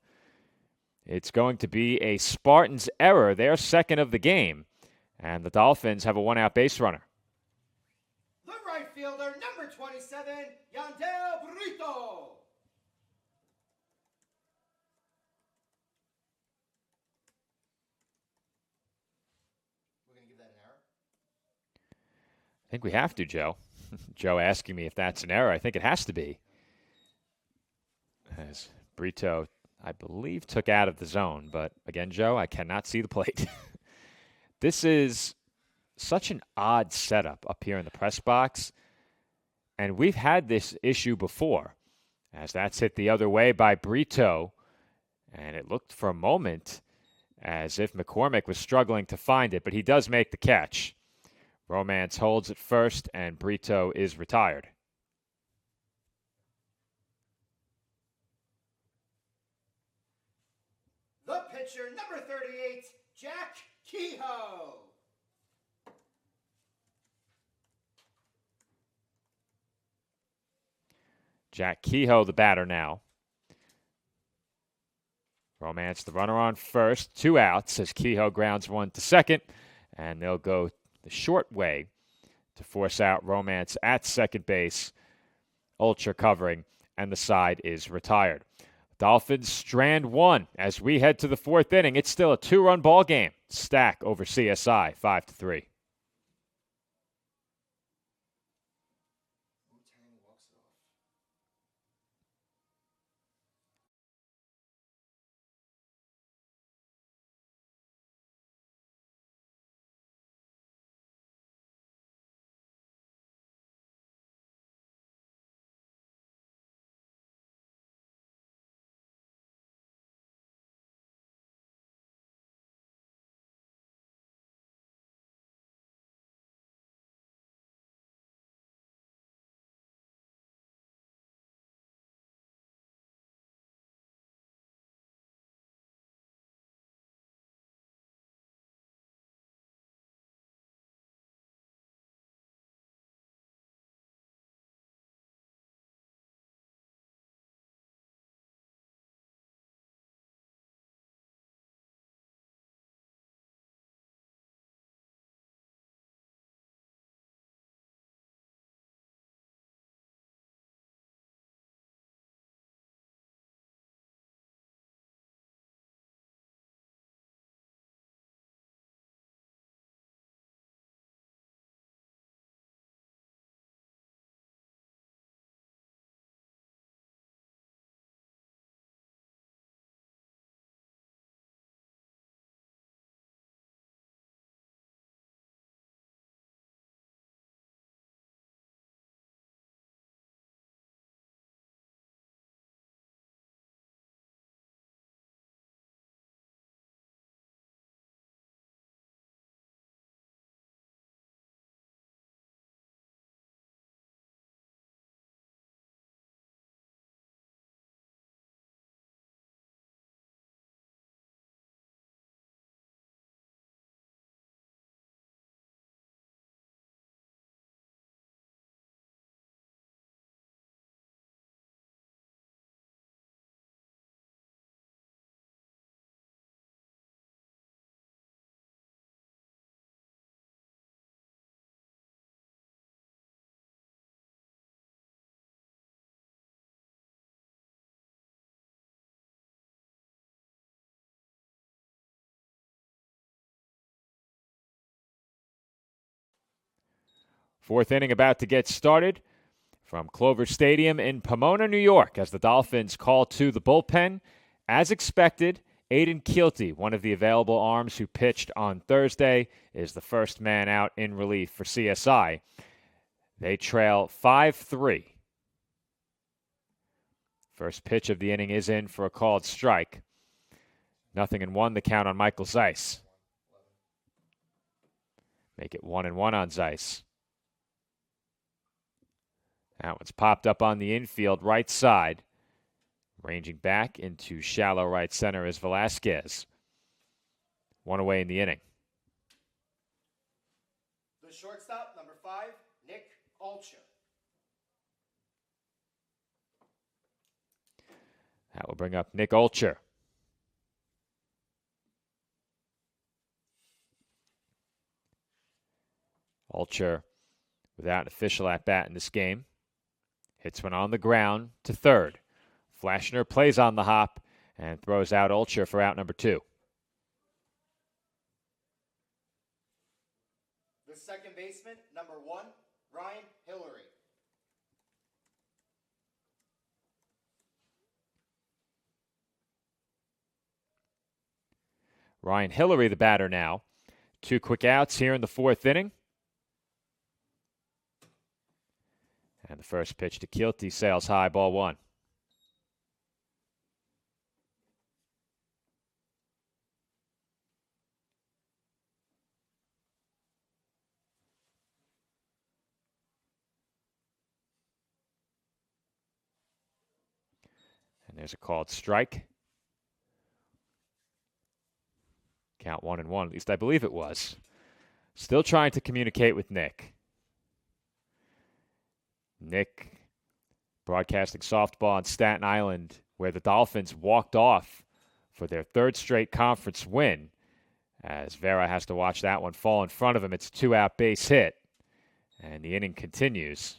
It's going to be a Spartans error, their second of the game, and the Dolphins have a one-out base runner. The right fielder, number 27, Yandel Brito. We're going to give that an error? I think we have to, Joe. Joe asking me if that's an error. I think it has to be. As Brito, I believe, took out of the zone. But again, Joe, I cannot see the plate. This is such an odd setup up here in the press box. And we've had this issue before, as that's hit the other way by Brito. And it looked for a moment as if McCormick was struggling to find it, but he does make the catch. Romance holds at first, and Brito is retired. The pitcher, number 38, Jack Kehoe. Jack Kehoe, the batter now. Romance, the runner on first, 2 outs as Kehoe grounds one to second, and they'll go the short way to force out Romance at second base. Ultra covering, and the side is retired. Dolphins strand one as we head to the fourth inning. It's still a 2-run ball game. Stack over CSI, 5-3. Fourth inning about to get started from Clover Stadium in Pomona, New York, as the Dolphins call to the bullpen. As expected, Aiden Keelty, one of the available arms who pitched on Thursday, is the first man out in relief for CSI. They trail 5-3. First pitch of the inning is in for a called strike. 0-1, the count on Michael Zeiss. Make it 1-1 on Zeiss. That one's popped up on the infield right side. Ranging back into shallow right center is Velasquez. One away in the inning. The shortstop, number 5, Nick Alcher. That will bring up Nick Alcher. Alcher, without an official at-bat in this game, hits one on the ground to third. Flashner plays on the hop and throws out Alcher for out number 2. The second baseman, number 1, Ryan Hillary. Ryan Hillary, the batter now. 2 quick outs here in the fourth inning. And the first pitch to Keelty sails high, ball 1. And there's a called strike. Count 1-1, at least I believe it was. Still trying to communicate with Nick. Nick broadcasting softball on Staten Island, where the Dolphins walked off for their third straight conference win. As Vera has to watch that one fall in front of him. It's a 2-out base hit. And the inning continues.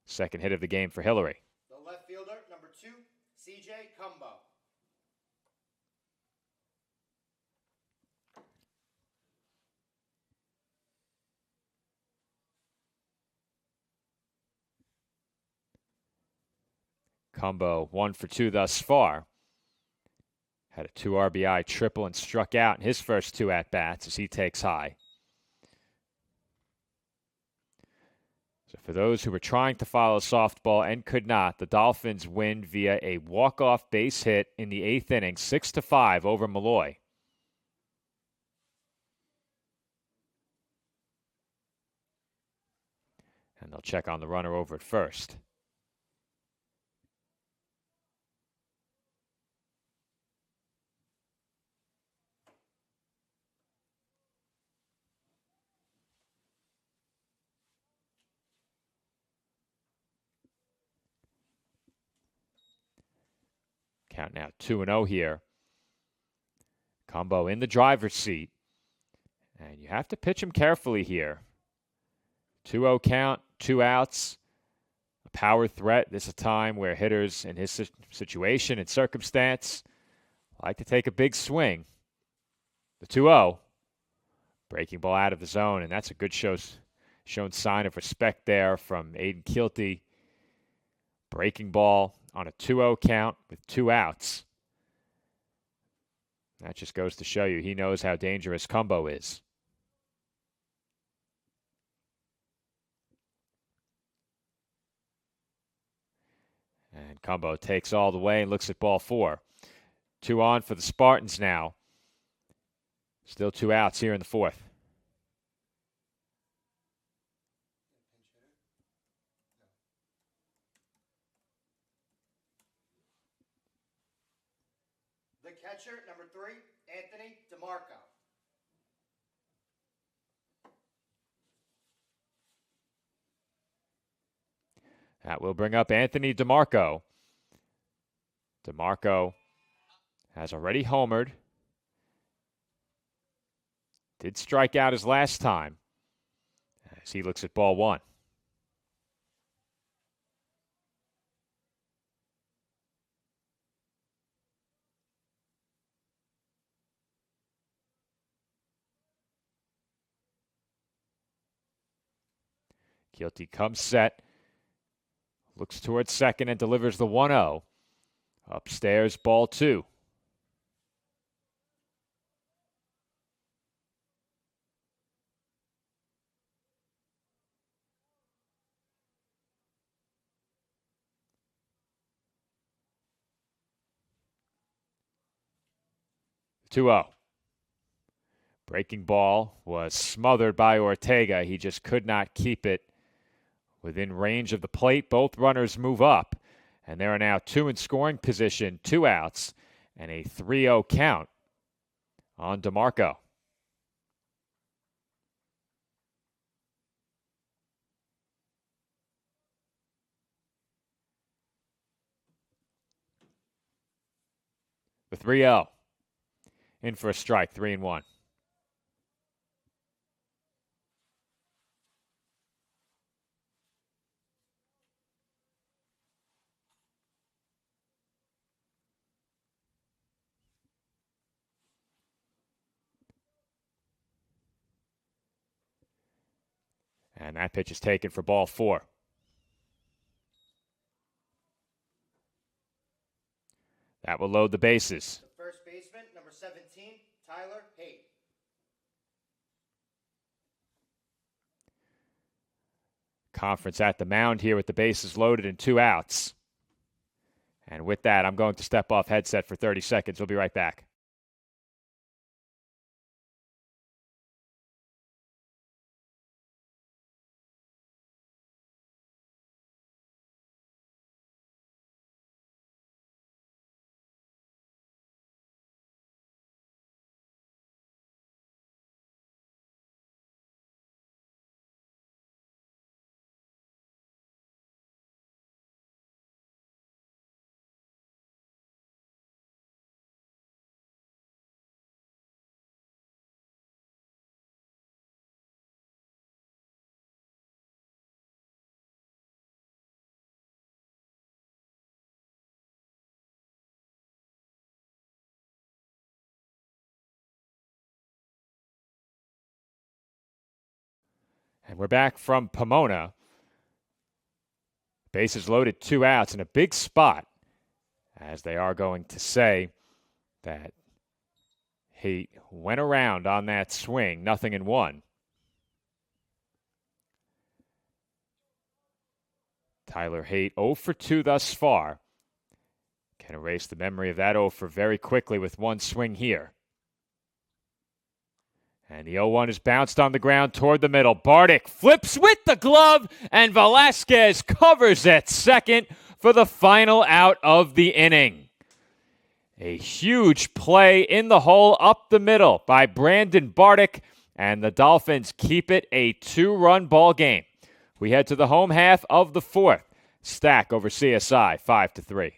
Second hit of the game for Hillary. The left fielder, number 2, C.J. Cumbo. Cumbo 1 for 2 thus far. Had a 2 RBI triple and struck out in his first 2 at-bats as he takes high. So for those who were trying to follow softball and could not, the Dolphins win via a walk-off base hit in the 8th inning, 6-5 over Malloy. And they'll check on the runner over at first. Count now 2-0 here. Cumbo in the driver's seat. And you have to pitch him carefully here. 2-0 count, 2 outs. A power threat. This is a time where hitters in his situation and circumstance like to take a big swing. The 2-0. Breaking ball out of the zone, and that's a good shown sign of respect there from Aiden Keelty. Breaking ball on a 2-0 count with 2 outs. That just goes to show you he knows how dangerous Cumbo is. And Cumbo takes all the way and looks at ball 4. 2 on for the Spartans now. Still 2 outs here in the 4th. The catcher, number 3, Anthony DeMarco. That will bring up Anthony DeMarco. DeMarco has already homered. Did strike out his last time as he looks at ball 1. Keelty comes set, looks towards second and delivers the 1-0. Upstairs, ball 2. The 2-0. Breaking ball was smothered by Ortega. He just could not keep it within range of the plate. Both runners move up, and there are now 2 in scoring position, 2 outs, and a 3-0 count on DeMarco. The 3-0. In for a strike, 3-1. And that pitch is taken for ball 4. That will load the bases. The first baseman, number 17, Tyler Haight. Conference at the mound here with the bases loaded and 2 outs. And with that, I'm going to step off headset for 30 seconds. We'll be right back. And we're back from Pomona. Bases loaded, 2 outs in a big spot, as they are going to say that he went around on that swing, 0-1. Tyler Haight 0 for 2 thus far. Can erase the memory of that 0 for very quickly with one swing here. And the 0-1 is bounced on the ground toward the middle. Bardick flips with the glove, and Velasquez covers at second for the final out of the inning. A huge play in the hole up the middle by Brandon Bardick, and the Dolphins keep it a 2-run ball game. We head to the home half of the 4th. Stack over CSI 5-3.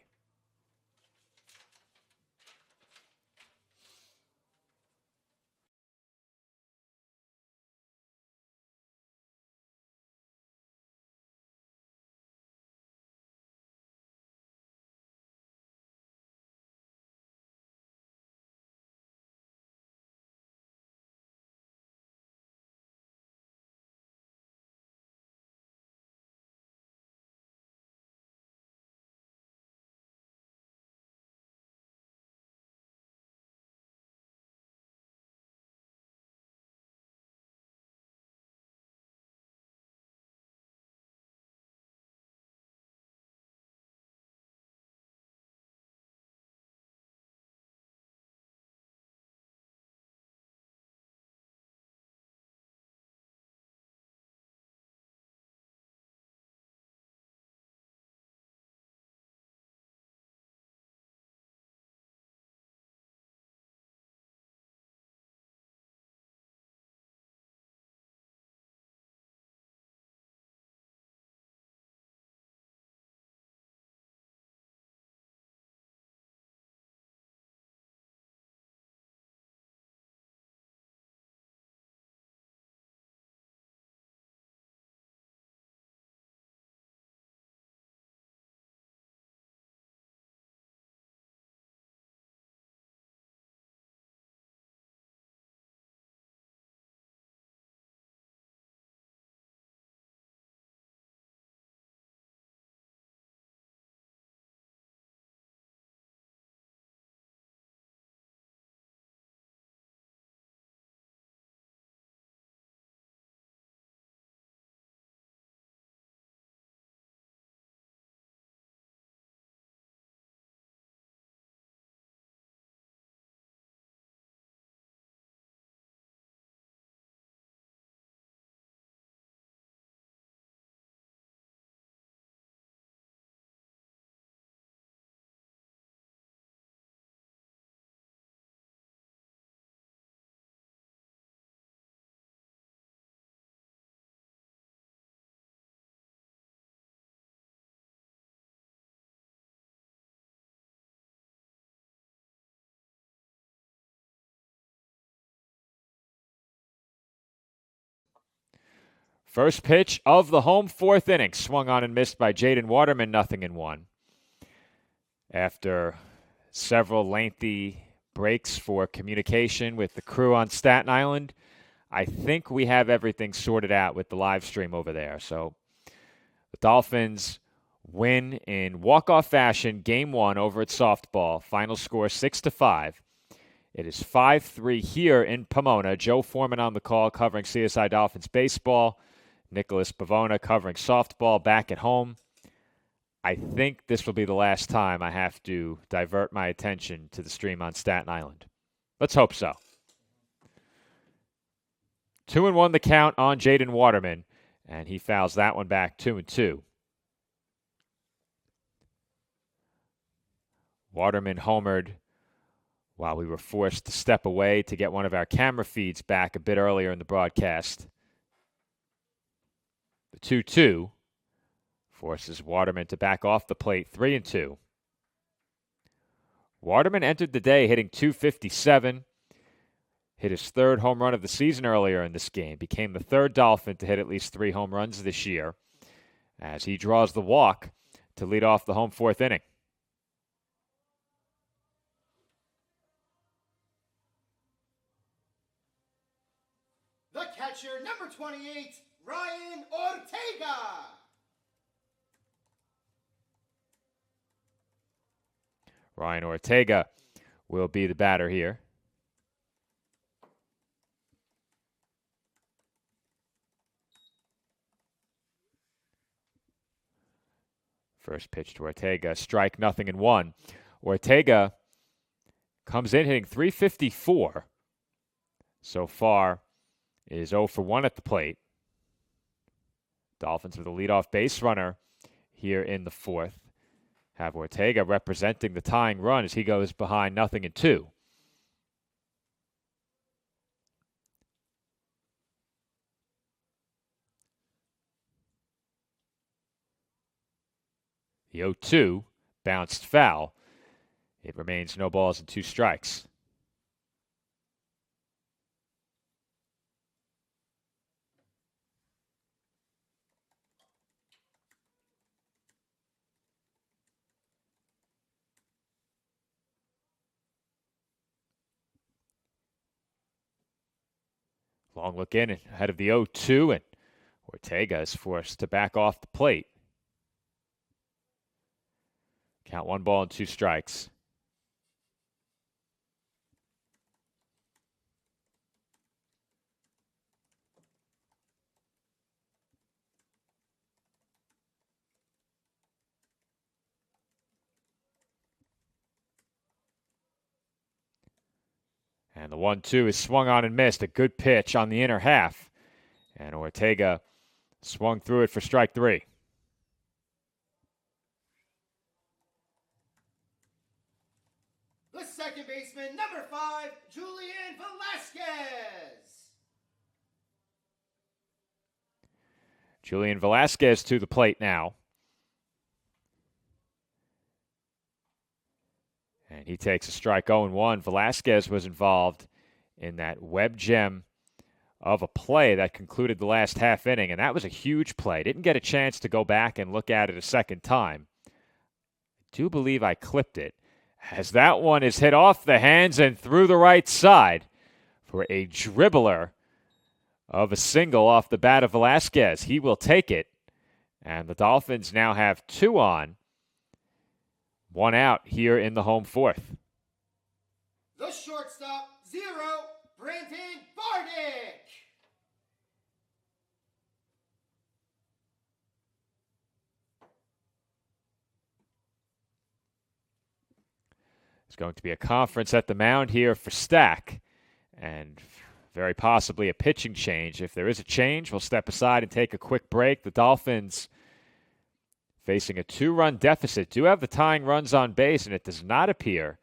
First pitch of the home fourth inning. Swung on and missed by Jaden Waterman, 0-1. After several lengthy breaks for communication with the crew on Staten Island, I think we have everything sorted out with the live stream over there. So the Dolphins win in walk-off fashion, Game 1 over at Softball. Final score 6-5. It is 5-3 here in Pomona. Joe Foreman on the call covering CSI Dolphins baseball. Nicholas Pavona covering softball back at home. I think this will be the last time I have to divert my attention to the stream on Staten Island. Let's hope so. 2-1 the count on Jaden Waterman, and he fouls that one back 2-2. Waterman homered while we were forced to step away to get one of our camera feeds back a bit earlier in the broadcast. The 2-2 forces Waterman to back off the plate 3-2. Waterman entered the day hitting .257. Hit his third home run of the season earlier in this game. Became the third Dolphin to hit at least 3 home runs this year as he draws the walk to lead off the home fourth inning. The catcher, number 28, Ryan Ortega. Ryan Ortega will be the batter here. First pitch to Ortega, strike 0-1. Ortega comes in hitting .354. So far is 0 for 1 at the plate. Dolphins with a leadoff base runner here in the fourth. Have Ortega representing the tying run as he goes behind 0-2. The 0-2 bounced foul. It remains no balls and 2 strikes. Long look in ahead of the 0-2, and Ortega is forced to back off the plate. Count 1 ball and 2 strikes. And the 1-2 is swung on and missed. A good pitch on the inner half. And Ortega swung through it for strike 3. The second baseman, number 5, Julian Velasquez. Julian Velasquez to the plate now. And he takes a strike 0-1. Velasquez was involved in that web gem of a play that concluded the last half inning, and that was a huge play. Didn't get a chance to go back and look at it a second time. I do believe I clipped it, as that one is hit off the hands and through the right side for a dribbler of a single off the bat of Velasquez. He will take it, and the Dolphins now have 2 on. 1 out here in the home fourth. The shortstop, 0, Brandon Barnick. It's going to be a conference at the mound here for Stack, and very possibly a pitching change. If there is a change, we'll step aside and take a quick break. The Dolphins, facing a 2-run deficit, do have the tying runs on base, and it does not appear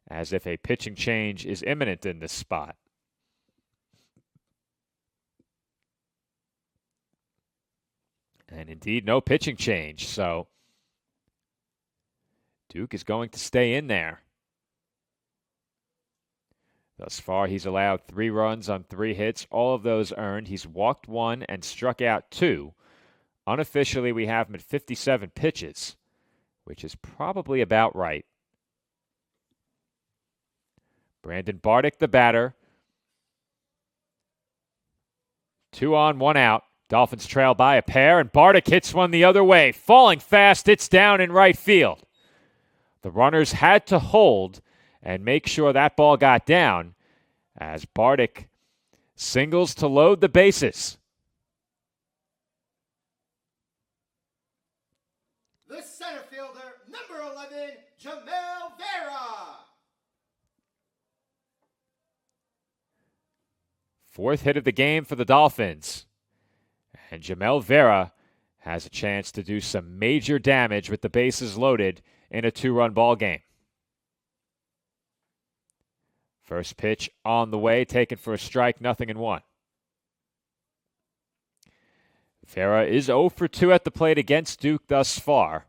as if a pitching change is imminent in this spot. And indeed, no pitching change, so Duke is going to stay in there. Thus far, he's allowed 3 runs on 3 hits, all of those earned. He's walked 1 and struck out 2. Unofficially, we have him at 57 pitches, which is probably about right. Brandon Bardick, the batter. 2 on, 1 out. Dolphins trail by a pair, and Bardick hits one the other way. Falling fast, it's down in right field. The runners had to hold and make sure that ball got down as Bardick singles to load the bases. The center fielder, number 11, Jamel Vera. 4th hit of the game for the Dolphins. And Jamel Vera has a chance to do some major damage with the bases loaded in a 2-run ball game. First pitch on the way, taken for a strike, 0-1. Vera is 0 for 2 at the plate against Duke thus far.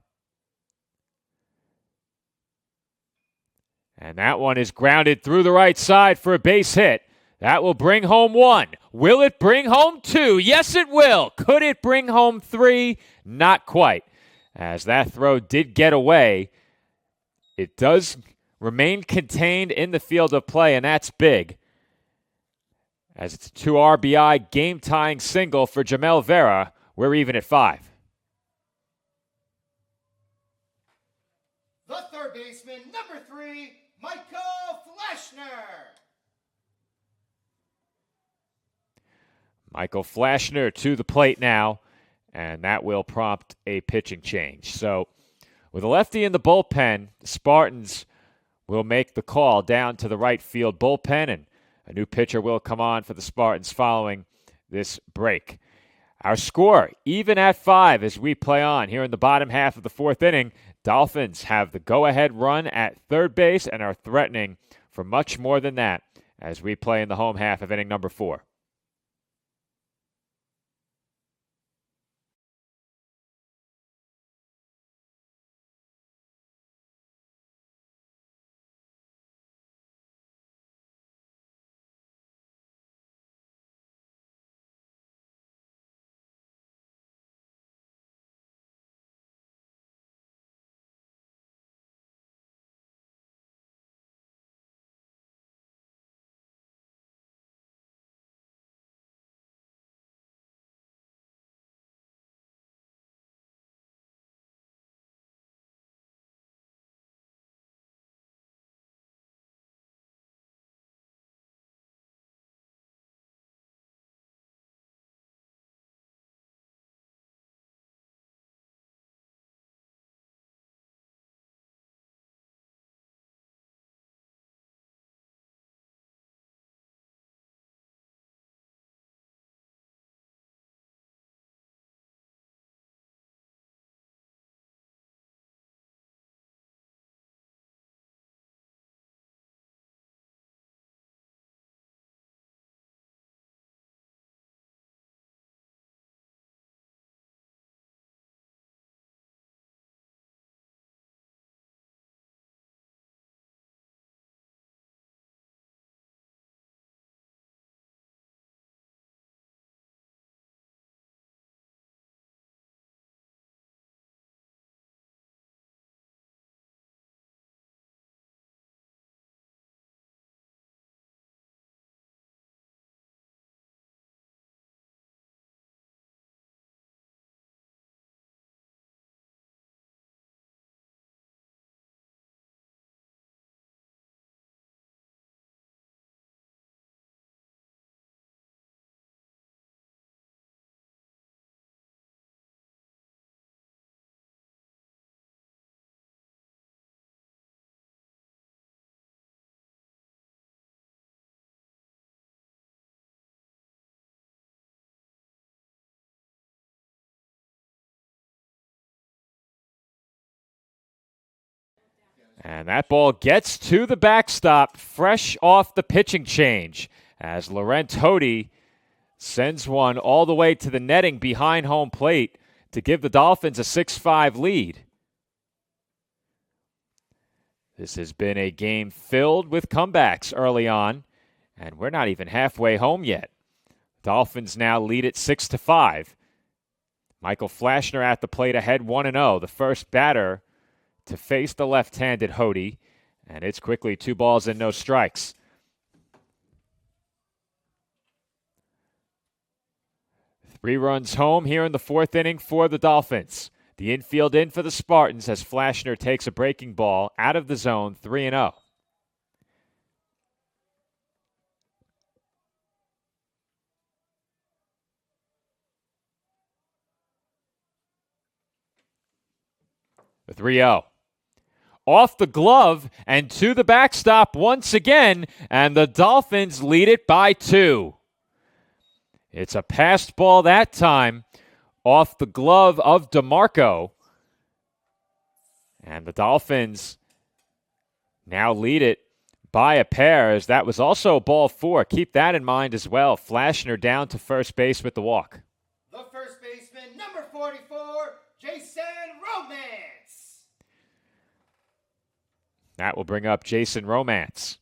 And that one is grounded through the right side for a base hit. That will bring home 1. Will it bring home 2? Yes, it will. Could it bring home 3? Not quite. As that throw did get away, it does remain contained in the field of play, and that's big. As it's a 2 RBI game-tying single for Jamel Vera. We're even at 5. The third baseman, number 3, Michael Flashner. Michael Flashner to the plate now, and that will prompt a pitching change. So with a lefty in the bullpen, the Spartans will make the call down to the right field bullpen, and a new pitcher will come on for the Spartans following this break. Our score, even at 5 as we play on here in the bottom half of the 4th inning. Dolphins have the go-ahead run at third base and are threatening for much more than that as we play in the home half of inning number 4. And that ball gets to the backstop fresh off the pitching change as Laurent Hody sends one all the way to the netting behind home plate to give the Dolphins a 6-5 lead. This has been a game filled with comebacks early on, And we're not even halfway home yet. Dolphins now lead it 6-5. Michael Flashner at the plate ahead 1-0. The first batter to face the left-handed Hody. And it's quickly 2 balls and no strikes. Three runs home here in the 4th inning for the Dolphins. The infield in for the Spartans as Flashner takes a breaking ball out of the zone, 3-0. The 3-0. Off the glove and to the backstop once again, and the Dolphins lead it by 2. It's a passed ball that time off the glove of DeMarco. And the Dolphins now lead it by a pair, as that was also ball 4. Keep that in mind as well. Flashner down to first base with the walk. The first baseman, number 44, Jason Romance. That will bring up Jason Romance.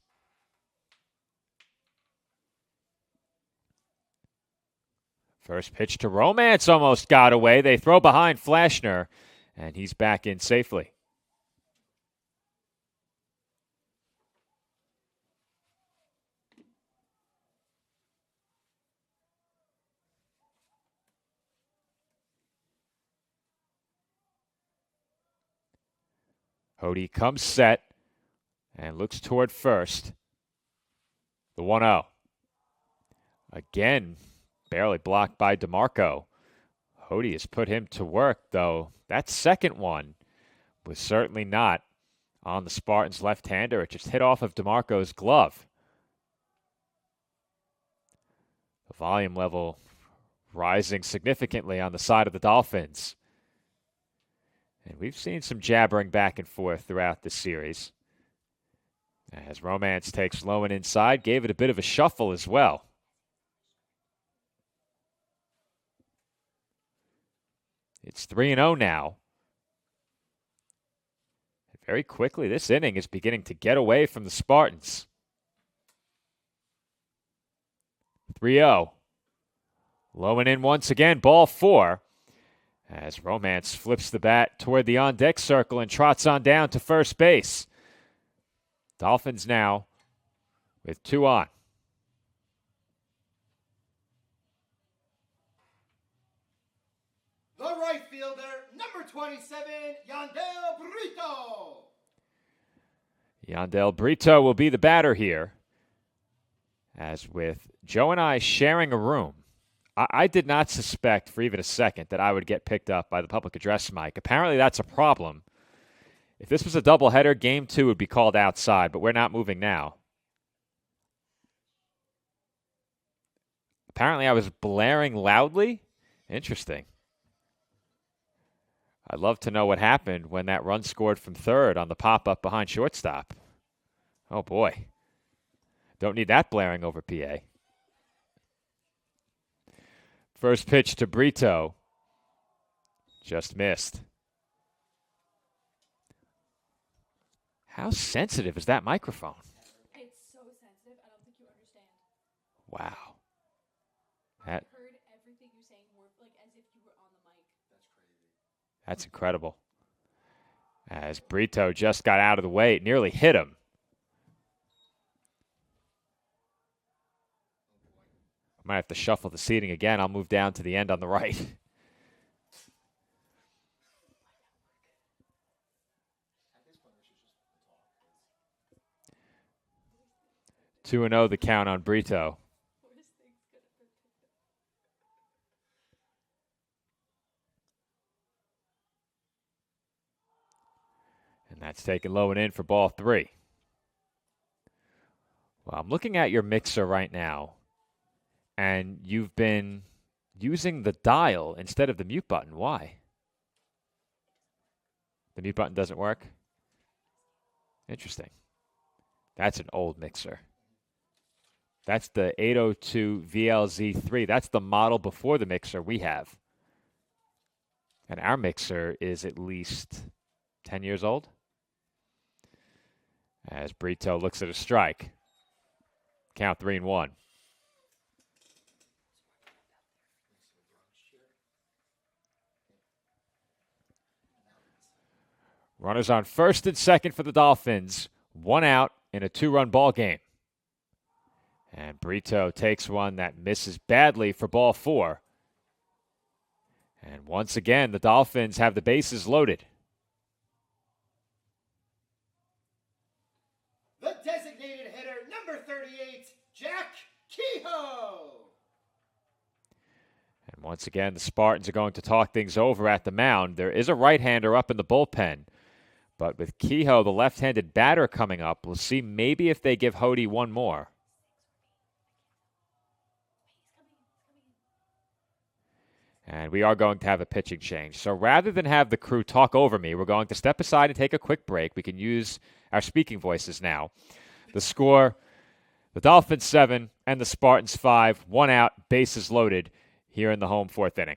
First pitch to Romance almost got away. They throw behind Flashner, and he's back in safely. Hody comes set and looks toward first. The 1-0. Again, barely blocked by DeMarco. Hody has put him to work, though. That second one was certainly not on the Spartans' left-hander. It just hit off of DeMarco's glove. The volume level rising significantly on the side of the Dolphins. And we've seen some jabbering back and forth throughout this series. As Romance takes low and inside, gave it a bit of a shuffle as well. It's 3-0 now. Very quickly, this inning is beginning to get away from the Spartans. 3-0. Low and in once again, ball 4. As Romance flips the bat toward the on-deck circle and trots on down to first base. Dolphins now with 2 on. The right fielder, number 27, Yandel Brito. Yandel Brito will be the batter here. As with Joe and I sharing a room, I did not suspect for even a second that I would get picked up by the public address mic. Apparently that's a problem. If this was a doubleheader, game 2 would be called outside, but we're not moving now. Apparently I was blaring loudly. Interesting. I'd love to know what happened when that run scored from third on the pop-up behind shortstop. Oh, boy. Don't need that blaring over PA. First pitch to Brito. Just missed. How sensitive is that microphone? It's so sensitive. I don't think you understand. Wow. I heard everything you're saying like as if you were on the mic. That's crazy. That's incredible. As Brito just got out of the way, it nearly hit him. I might have to shuffle the seating again. I'll move down to the end on the right. 2-0 the count on Brito. And that's taken low and in for ball 3. Well, I'm looking at your mixer right now, and you've been using the dial instead of the mute button. Why? The mute button doesn't work? Interesting. That's an old mixer. That's the 802 VLZ3. That's the model before the mixer we have. And our mixer is at least 10 years old. As Brito looks at a strike. Count 3-1. Runners on first and second for the Dolphins. 1 out in a 2-run ball game. And Brito takes one that misses badly for ball 4. And once again, the Dolphins have the bases loaded. The designated hitter, number 38, Jack Kehoe. And once again, the Spartans are going to talk things over at the mound. There is a right-hander up in the bullpen. But with Kehoe, the left-handed batter, coming up, we'll see maybe if they give Hody one more. And we are going to have a pitching change. So rather than have the crew talk over me, we're going to step aside and take a quick break. We can use our speaking voices now. The score, the Dolphins 7 and the Spartans 5. 1 out, bases loaded here in the home 4th inning.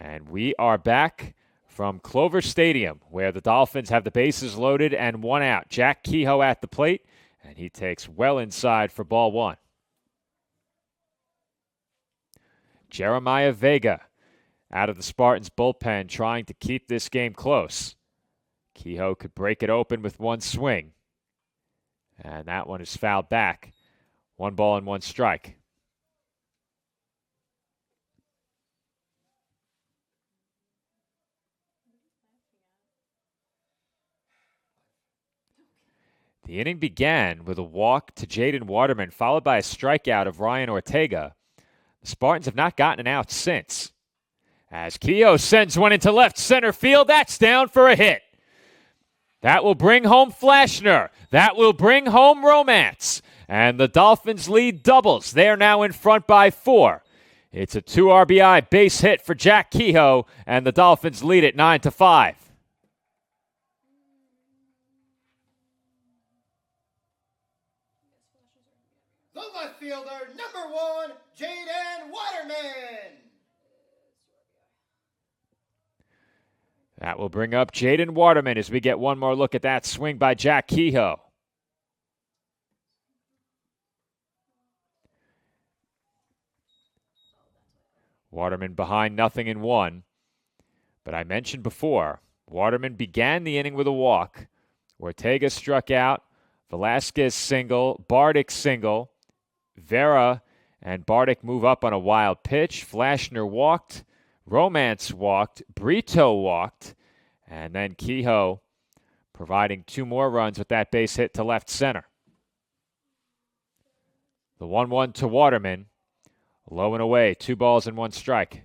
And we are back from Clover Stadium, where the Dolphins have the bases loaded and 1 out. Jack Kehoe at the plate, and he takes well inside for ball 1. Jeremiah Vega out of the Spartans bullpen, trying to keep this game close. Kehoe could break it open with one swing. And that one is fouled back. 1 ball and 1 strike. The inning began with a walk to Jaden Waterman, followed by a strikeout of Ryan Ortega. The Spartans have not gotten an out since. As Kehoe sends one into left center field, that's down for a hit. That will bring home Flashner. That will bring home Romance. And the Dolphins lead doubles. They are now in front by 4. It's a 2 RBI base hit for Jack Kehoe, and the Dolphins lead it 9-5. The left fielder, number 1, Jaden Waterman. That will bring up Jaden Waterman as we get one more look at that swing by Jack Kehoe. Waterman behind 0-1. But I mentioned before, Waterman began the inning with a walk. Ortega struck out, Velasquez single, Bardick single, Vera and Bardick move up on a wild pitch. Flashner walked, Romance walked, Brito walked, and then Kehoe providing 2 more runs with that base hit to left center. The 1-1 to Waterman, low and away, 2 balls and 1 strike.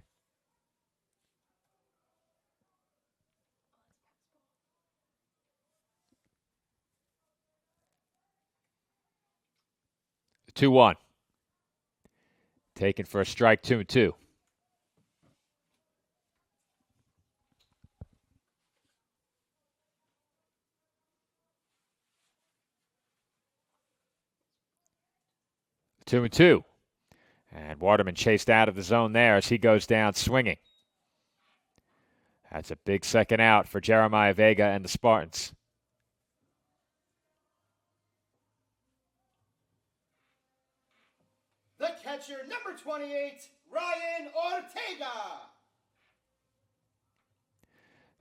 The 2-1. Taken for a strike, 2-2. Two and two. And Waterman chased out of the zone there as he goes down swinging. That's a big second out for Jeremiah Vega and the Spartans. The catcher, number 28, Ryan Ortega.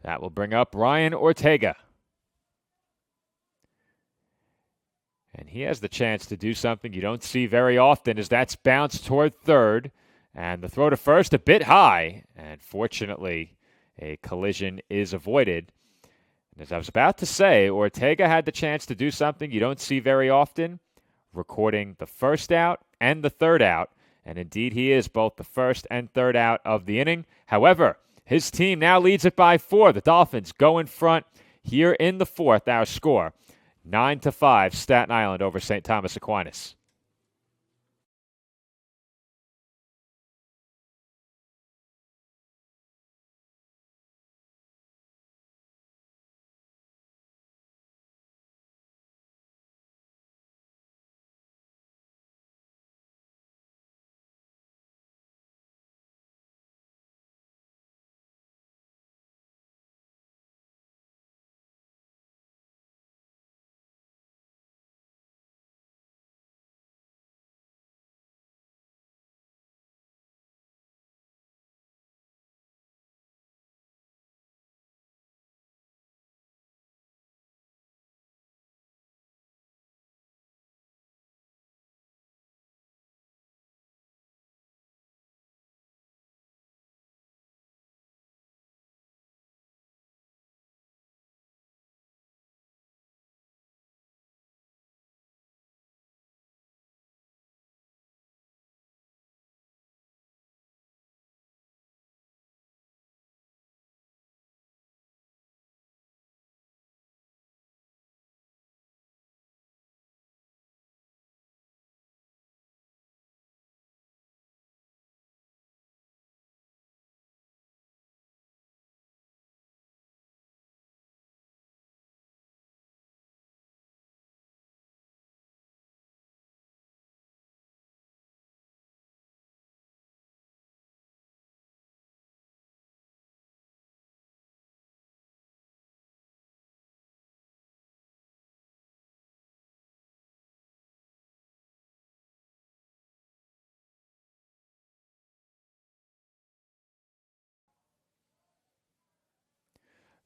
That will bring up Ryan Ortega. And he has the chance to do something you don't see very often as that's bounced toward third. And the throw to first a bit high. And fortunately, a collision is avoided. And as I was about to say, Ortega had the chance to do something you don't see very often, recording the first out and the third out. And indeed, he is both the first and third out of the inning. However, his team now leads it by 4. The Dolphins go in front here in the fourth, our score. 9-5, Staten Island over St. Thomas Aquinas.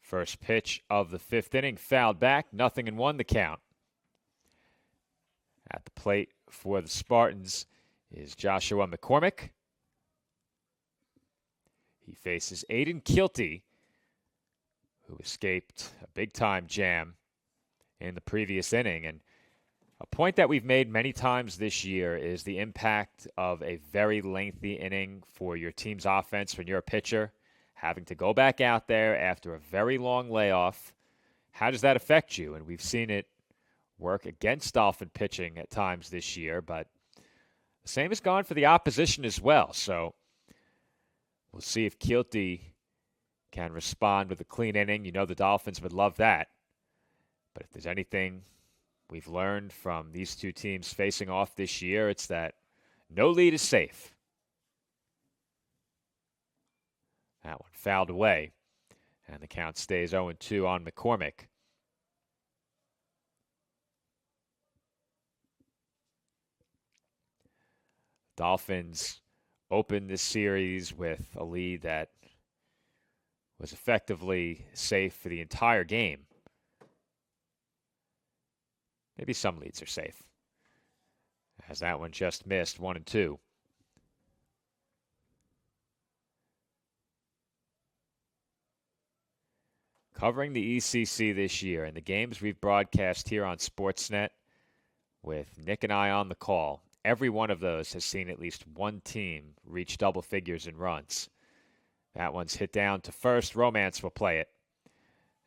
First pitch of the fifth inning, fouled back, 0-1 the count. At the plate for the Spartans is Joshua McCormick. He faces Aiden Kilty, who escaped a big-time jam in the previous inning. And a point that we've made many times this year is the impact of a very lengthy inning for your team's offense when you're a pitcher, having to go back out there after a very long layoff. How does that affect you? And we've seen it work against Dolphin pitching at times this year, but the same has gone for the opposition as well. So we'll see if Kilty can respond with a clean inning. You know the Dolphins would love that. But if there's anything we've learned from these two teams facing off this year, it's that no lead is safe. That one fouled away, and the count stays 0-2 on McCormick. Dolphins opened this series with a lead that was effectively safe for the entire game. Maybe some leads are safe, as that one just missed 1-2. Covering the ECC this year and the games we've broadcast here on Sportsnet with Nick and I on the call, every one of those has seen at least one team reach double figures in runs. That one's hit down to first. Romance will play it.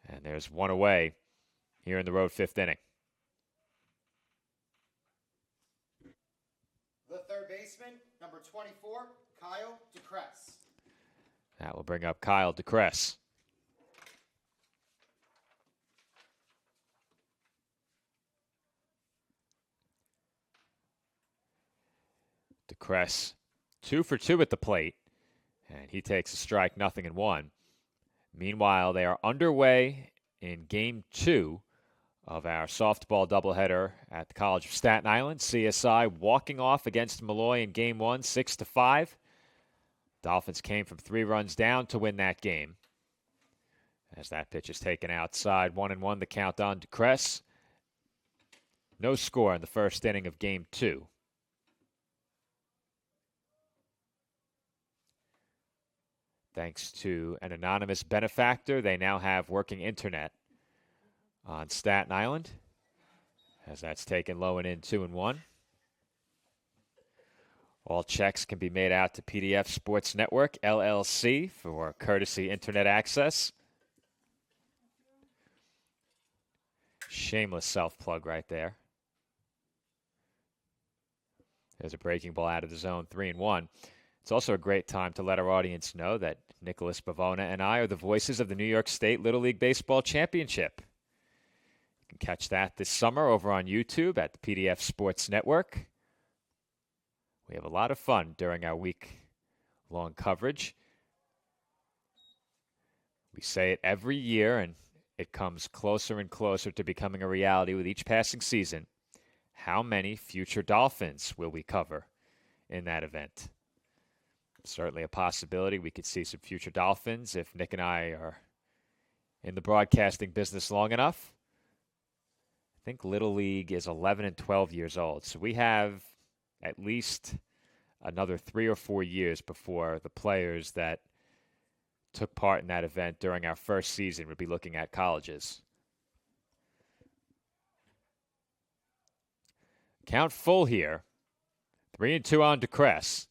And there's one away here in the road fifth inning. The third baseman, number 24, Kyle DeCress. That will bring up Kyle DeCress. DeCress 2 for 2 at the plate, and he takes a strike, 0-1. Meanwhile, they are underway in Game 2 of our softball doubleheader at the College of Staten Island. CSI walking off against Malloy in Game 1, 6-5. Dolphins came from 3 runs down to win that game. As that pitch is taken outside, 1-1 the count on DeCress. No score in the first inning of Game 2. Thanks to an anonymous benefactor, they now have working internet on Staten Island, as that's taken low and in 2-1. All checks can be made out to PDF Sports Network, LLC, for courtesy internet access. Shameless self-plug right there. There's a breaking ball out of the zone, 3-1. It's also a great time to let our audience know that Nicholas Bavona and I are the voices of the New York State Little League Baseball Championship. You can catch that this summer over on YouTube at the PDF Sports Network. We have a lot of fun during our week-long coverage. We say it every year, and it comes closer and closer to becoming a reality with each passing season. How many future Dolphins will we cover in that event? Certainly a possibility. We could see some future Dolphins if Nick and I are in the broadcasting business long enough. I think Little League is 11 and 12 years old, so we have at least another 3 or 4 years before the players that took part in that event during our first season would be looking at colleges. Count full here. 3-2 on DeCress.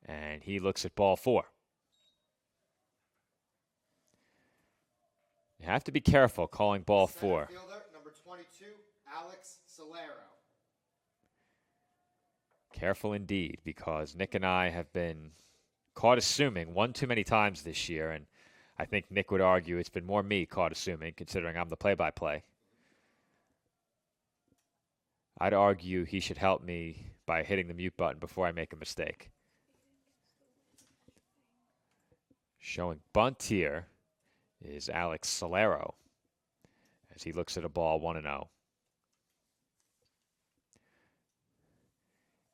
And he looks at ball 4. You have to be careful calling ball 4. Center fielder, number 22, Alex Solero. Careful indeed, because Nick and I have been caught assuming one too many times this year, and I think Nick would argue it's been more me caught assuming, considering I'm the play-by-play. I'd argue he should help me by hitting the mute button before I make a mistake. Showing bunt here is Alex Solero as he looks at a ball 1-0.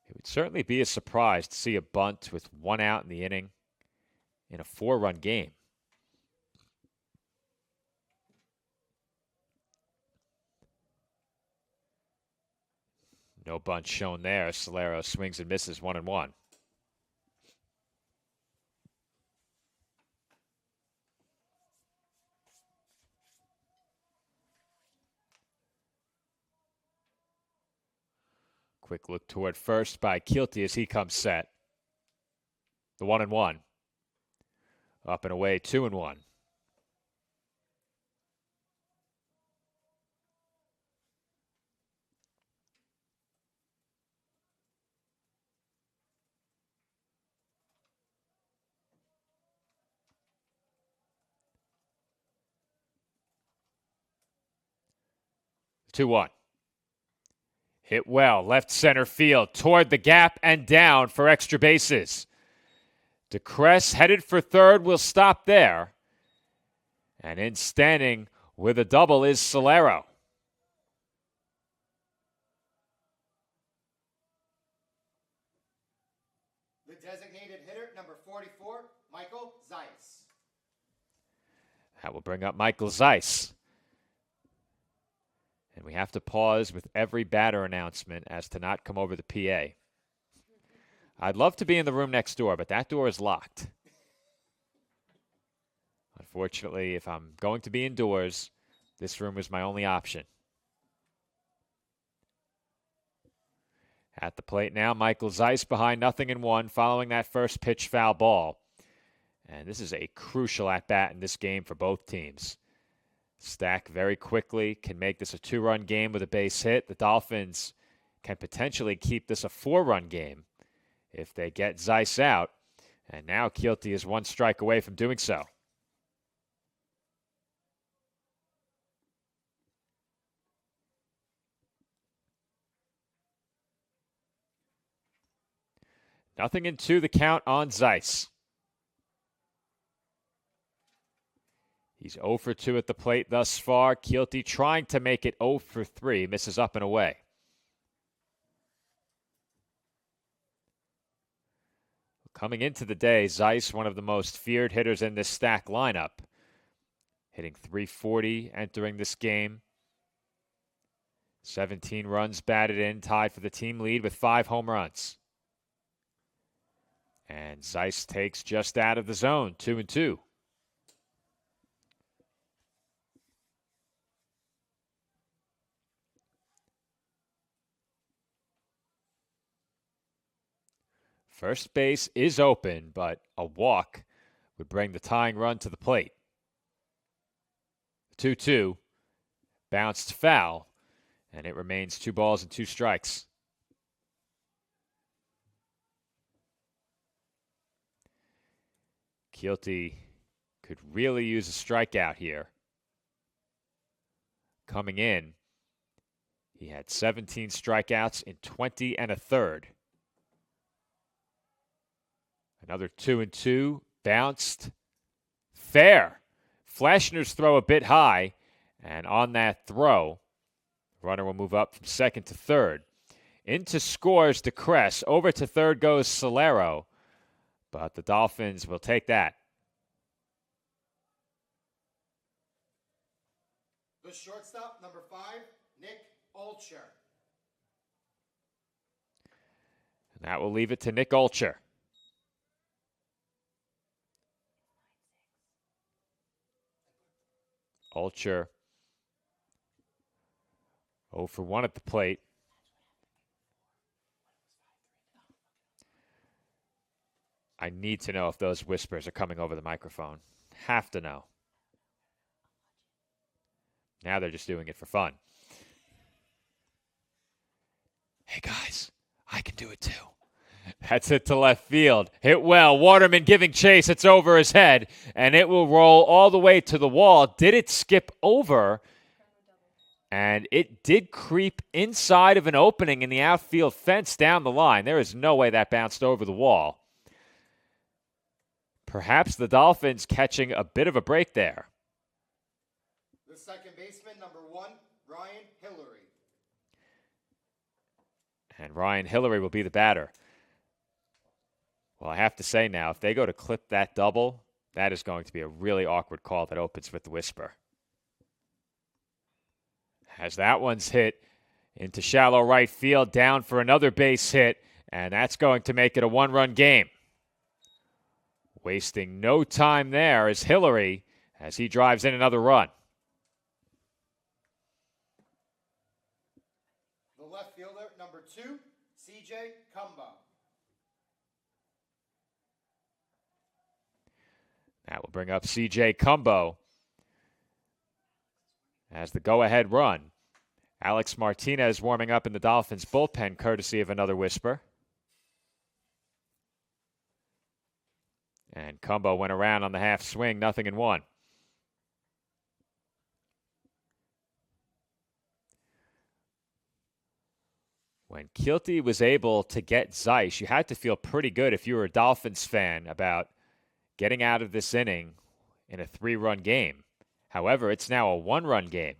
It would certainly be a surprise to see a bunt with 1 out in the inning in a 4-run game. No bunt shown there. Solero swings and misses 1-1. Quick look toward first by Kilty as he comes set. The 1-1. Up and away, 2-1. Two one. Hit well, left center field, toward the gap and down for extra bases. DeCress headed for third, will stop there. And in standing with a double is Solero. The designated hitter, number 44, Michael Zeiss. That will bring up Michael Zeiss. And we have to pause with every batter announcement as to not come over the PA. I'd love to be in the room next door, but that door is locked. Unfortunately, if I'm going to be indoors, this room is my only option. At the plate now, Michael Zeiss behind 0-1 following that first pitch foul ball. And this is a crucial at-bat in this game for both teams. Stack very quickly, can make this a 2-run game with a base hit. The Dolphins can potentially keep this a 4-run game if they get Zeiss out. And now Keelty is 1 strike away from doing so. Nothing in 2, the count on Zeiss. He's 0 for 2 at the plate thus far. Keelty trying to make it 0 for 3, misses up and away. Coming into the day, Zeiss, one of the most feared hitters in this Stack lineup. Hitting .340 entering this game. 17 runs batted in, tied for the team lead with 5 home runs. And Zeiss takes just out of the zone, 2-2. First base is open, but a walk would bring the tying run to the plate. 2-2, bounced foul, and it remains 2 balls and 2 strikes. Keelty could really use a strikeout here. Coming in, he had 17 strikeouts in 20 1/3. Another 2-2, bounced, fair. Flashner's throw a bit high, and on that throw, runner will move up from second to third. Into scores DeCrest, over to third goes Solero, but the Dolphins will take that. The shortstop, number 5, Nick Olcher. And that will leave it to Nick Olcher. Olcher 0 for 1 at the plate. I need to know if those whispers are coming over the microphone. Have to know. Now they're just doing it for fun. Hey guys, I can do it too. That's it to left field. Hit well. Waterman giving chase. It's over his head, and it will roll all the way to the wall. Did it skip over? And it did creep inside of an opening in the outfield fence down the line. There is no way that bounced over the wall. Perhaps the Dolphins catching a bit of a break there. The second baseman, number 1, Ryan Hillary. And Ryan Hillary will be the batter. Well, I have to say now, if they go to clip that double, that is going to be a really awkward call that opens with the whisper. As that one's hit into shallow right field, down for another base hit, and that's going to make it a 1-run game. Wasting no time there is Hillary as he drives in another run. The left fielder, number 2, C.J. Cumbo. That will bring up C.J. Cumbo as the go-ahead run. Alex Martinez warming up in the Dolphins bullpen, courtesy of another whisper. And Cumbo went around on the half swing, 0-1. When Keelty was able to get Zeiss, you had to feel pretty good if you were a Dolphins fan about getting out of this inning in a 3-run game. However, it's now a 1-run game.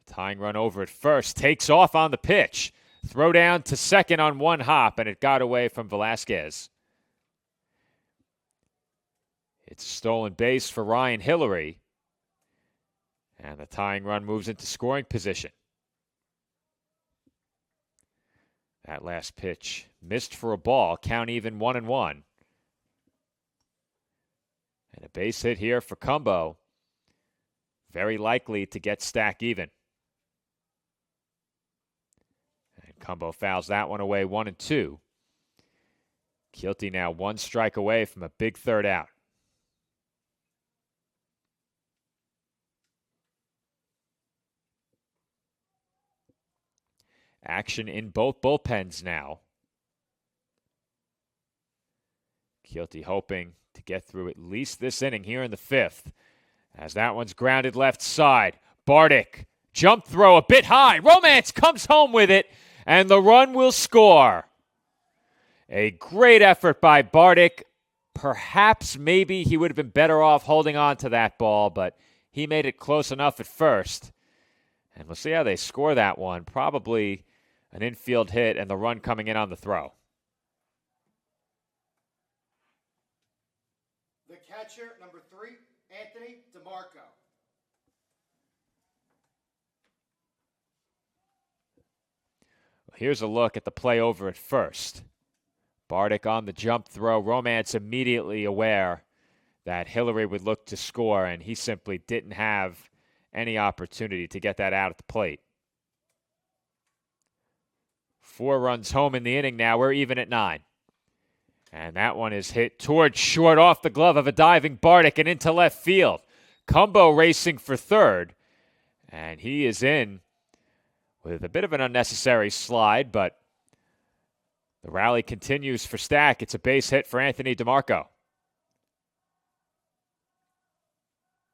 The tying run over at first takes off on the pitch. Throw down to second on one hop, and it got away from Velasquez. It's a stolen base for Ryan Hillary. And the tying run moves into scoring position. That last pitch missed for a ball. Count even 1-1. And a base hit here for Cumbo. Very likely to get Stack even. And Cumbo fouls that one away 1-2. Keelty now one strike away from a big third out. Action in both bullpens now. Keelty hoping to get through at least this inning here in the fifth. As that one's grounded left side. Bardick, jump throw a bit high. Romance comes home with it, and the run will score. A great effort by Bardick. Perhaps maybe he would have been better off holding on to that ball, but he made it close enough at first. And we'll see how they score that one. Probably an infield hit and the run coming in on the throw. The catcher, number 3, Anthony DeMarco. Here's a look at the play over at first. Bardick on the jump throw. Romance immediately aware that Hillary would look to score, and he simply didn't have any opportunity to get that out at the plate. 4 runs home in the inning now. We're even at 9. And that one is hit towards short off the glove of a diving Bardick and into left field. Cumbo racing for third. And he is in with a bit of an unnecessary slide, but the rally continues for Stack. It's a base hit for Anthony DeMarco.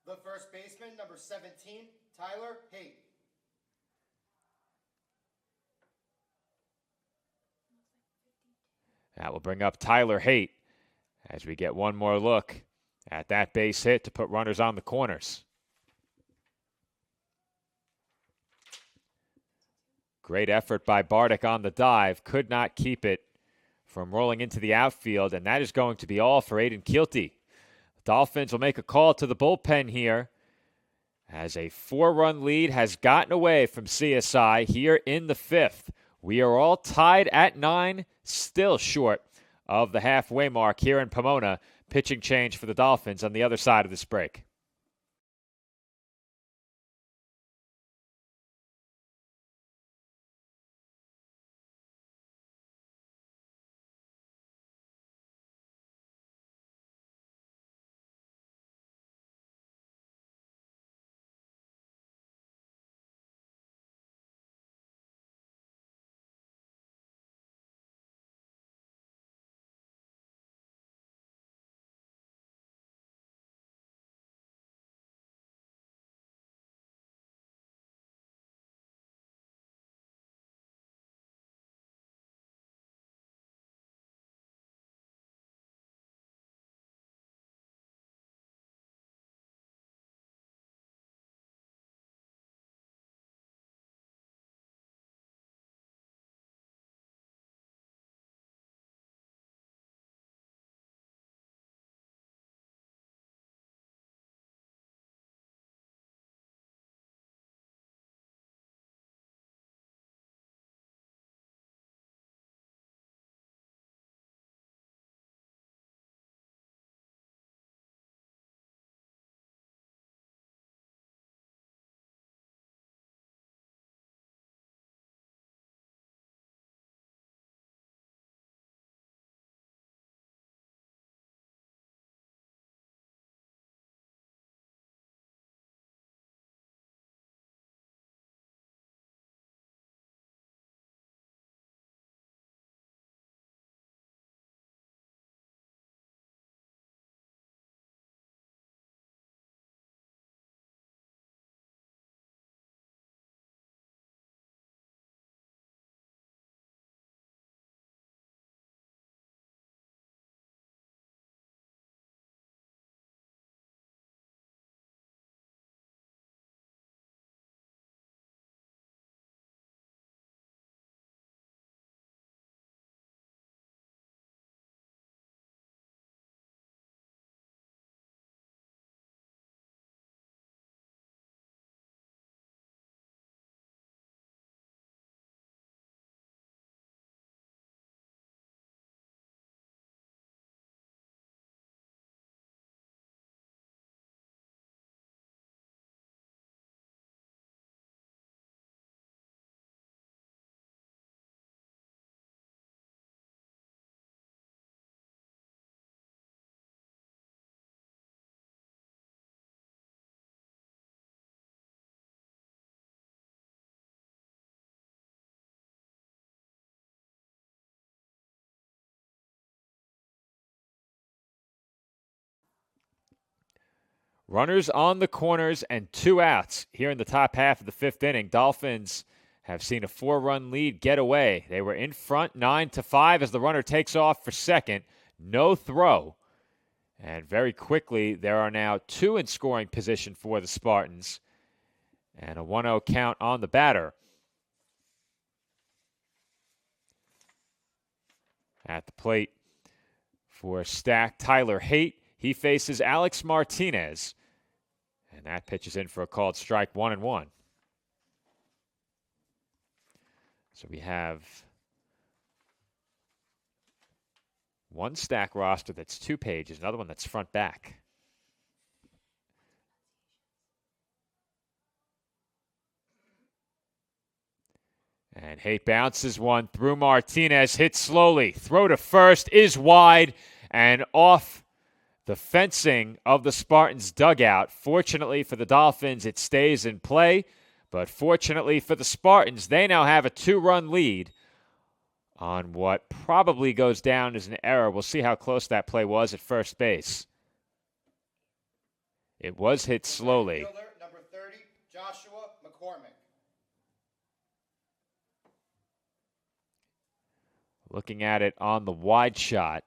The first baseman, number 17, Tyler Haight. That will bring up Tyler Haight as we get one more look at that base hit to put runners on the corners. Great effort by Bardick on the dive. Could not keep it from rolling into the outfield, and that is going to be all for Aiden Keelty. The Dolphins will make a call to the bullpen here as a 4-run lead has gotten away from CSI here in the 5th. We are all tied at 9, still short of the halfway mark here in Pomona. Pitching change for the Dolphins on the other side of this break. Runners on the corners and 2 outs here in the top half of the 5th inning. Dolphins have seen a 4-run lead get away. They were in front 9-5 as the runner takes off for second. No throw. And very quickly, there are now 2 in scoring position for the Spartans. And a 1-0 count on the batter. At the plate for Stack, Tyler Haight. He faces Alex Martinez. And that pitch is in for a called strike, 1-1. So we have one Stack roster that's 2 pages, another one that's front back. And Haight bounces one through Martinez, hits slowly. Throw to first is wide and off the fencing of the Spartans' dugout. Fortunately for the Dolphins, it stays in play. But fortunately for the Spartans, they now have a 2-run lead on what probably goes down as an error. We'll see how close that play was at first base. It was hit slowly. Fielder, number 30, Joshua McCormick. Looking at it on the wide shot,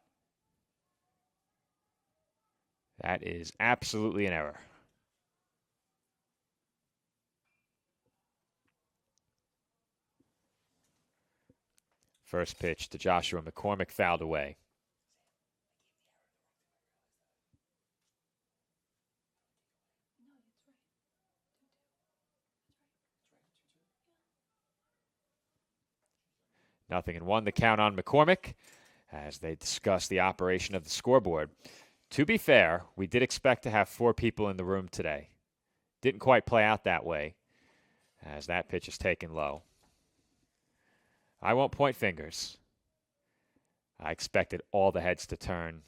that is absolutely an error. First pitch to Joshua McCormick, fouled away. Nothing in 1, the count on McCormick as they discuss the operation of the scoreboard. To be fair, we did expect to have 4 people in the room today. Didn't quite play out that way as that pitch is taken low. I won't point fingers. I expected all the heads to turn.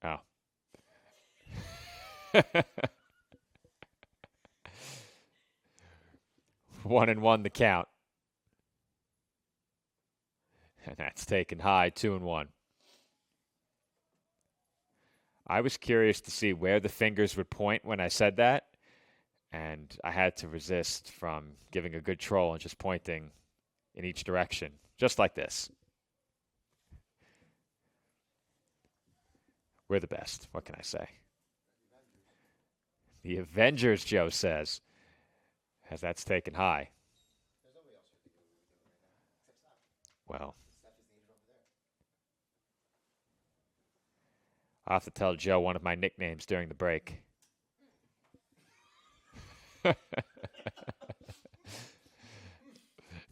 Oh. 1-1 the count. And that's taken high, 2-1. I was curious to see where the fingers would point when I said that, and I had to resist from giving a good troll and just pointing in each direction, just like this. We're the best. What can I say? The Avengers, Joe says, as that's taken high. Well, I'll have to tell Joe one of my nicknames during the break.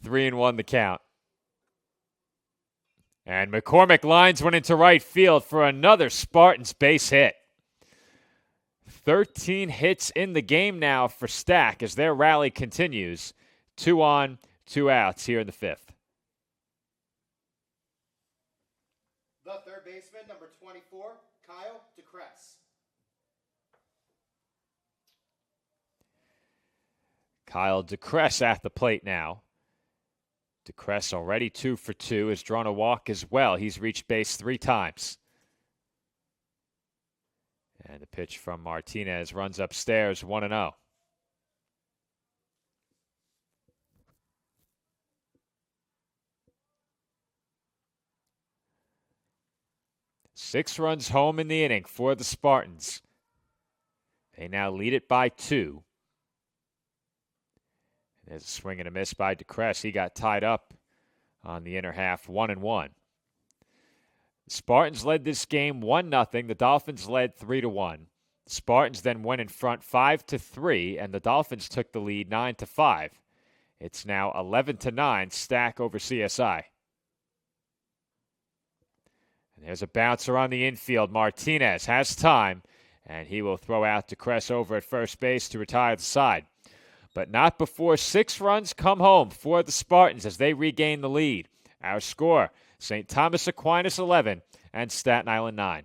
3-1 the count. And McCormick lines one into right field for another Spartans base hit. 13 hits in the game now for Stack as their rally continues. 2 on, 2 outs here in the 5th. The third baseman, number 24, Kyle DeCress. Kyle DeCress at the plate now. DeCress already 2 for 2, has drawn a walk as well. He's reached base 3 times. And the pitch from Martinez runs upstairs, 1-0. Six runs home in the inning for the Spartans. They now lead it by 2. There's a swing and a miss by DeCress. He got tied up on the inner half, 1-1. The Spartans led this game 1-0. The Dolphins led 3-1. The Spartans then went in front 5-3, and the Dolphins took the lead 9-5. It's now 11-9, Stack over CSI. And there's a bouncer on the infield. Martinez has time, and he will throw out DeCress over at first base to retire the side. But not before 6 runs come home for the Spartans as they regain the lead. Our score, St. Thomas Aquinas 11 and Staten Island 9.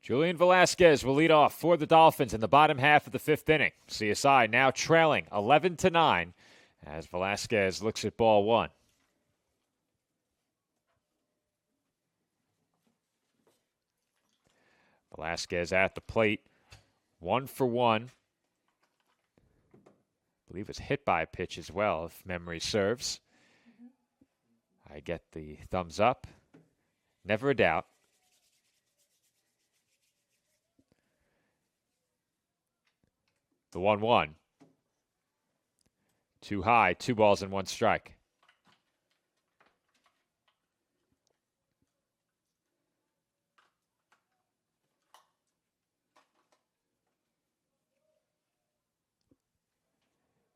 Julian Velasquez will lead off for the Dolphins in the bottom half of the fifth inning. CSI now trailing 11-9 as Velasquez looks at ball one. Velasquez at the plate, 1 for 1. I believe was hit by a pitch as well, if memory serves. I get the thumbs up. Never a doubt. The 1-1. Too high, 2 balls and 1 strike.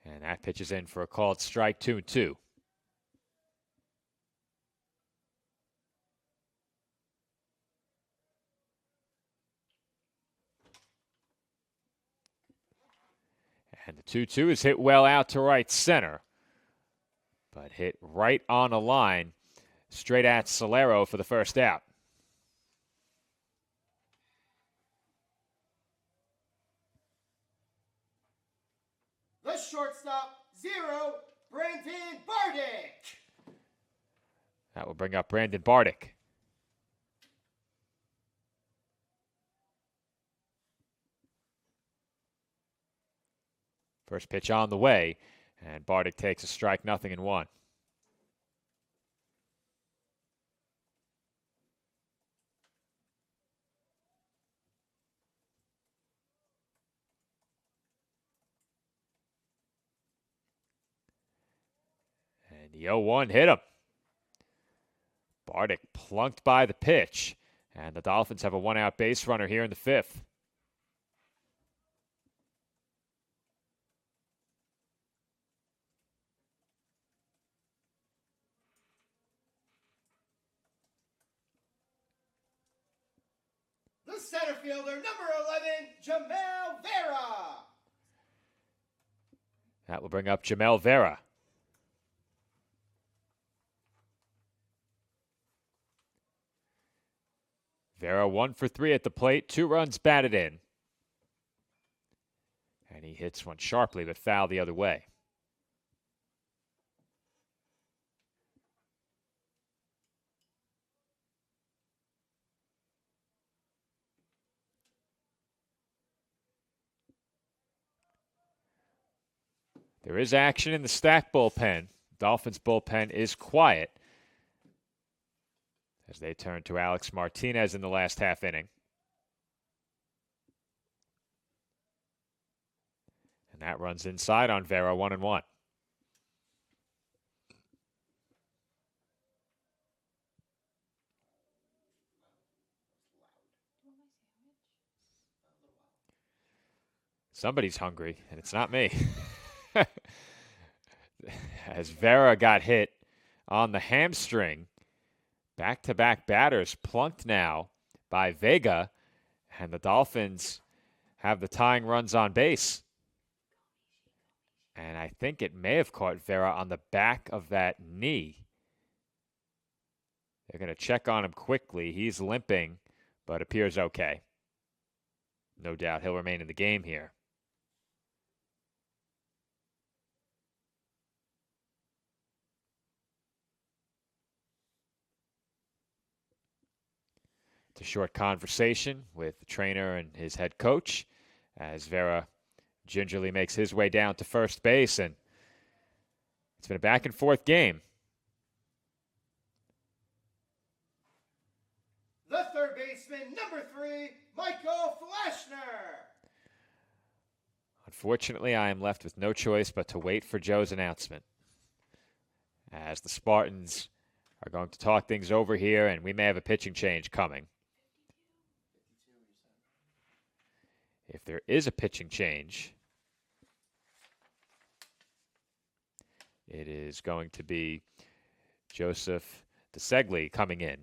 And that pitch is in for a called strike, 2-2. And the 2-2 is hit well out to right center, but hit right on a line, straight at Solero for the first out. The shortstop, 0, Brandon Bardick. That will bring up Brandon Bardick. First pitch on the way, and Bardick takes a strike, 0-1. And the 0-1 hit him. Bardick plunked by the pitch, and the Dolphins have a one-out base runner here in the fifth. The center fielder, number 11, Jamel Vera. That will bring up Jamel Vera. Vera 1 for 3 at the plate, 2 runs batted in. And he hits one sharply but foul the other way. There is action in the Stack bullpen. Dolphins bullpen is quiet as they turn to Alex Martinez in the last half inning. And that runs inside on Vera, 1-1. Somebody's hungry, and it's not me. As Vera got hit on the hamstring, back-to-back batters plunked now by Vega, and the Dolphins have the tying runs on base. And I think it may have caught Vera on the back of that knee. They're going to check on him quickly. He's limping, but appears okay. No doubt he'll remain in the game here. It's a short conversation with the trainer and his head coach as Vera gingerly makes his way down to first base, and it's been a back-and-forth game. The third baseman, number 3, Michael Flashner. Unfortunately, I am left with no choice but to wait for Joe's announcement, as the Spartans are going to talk things over here, and we may have a pitching change coming. If there is a pitching change, it is going to be Joseph DeSegli coming in.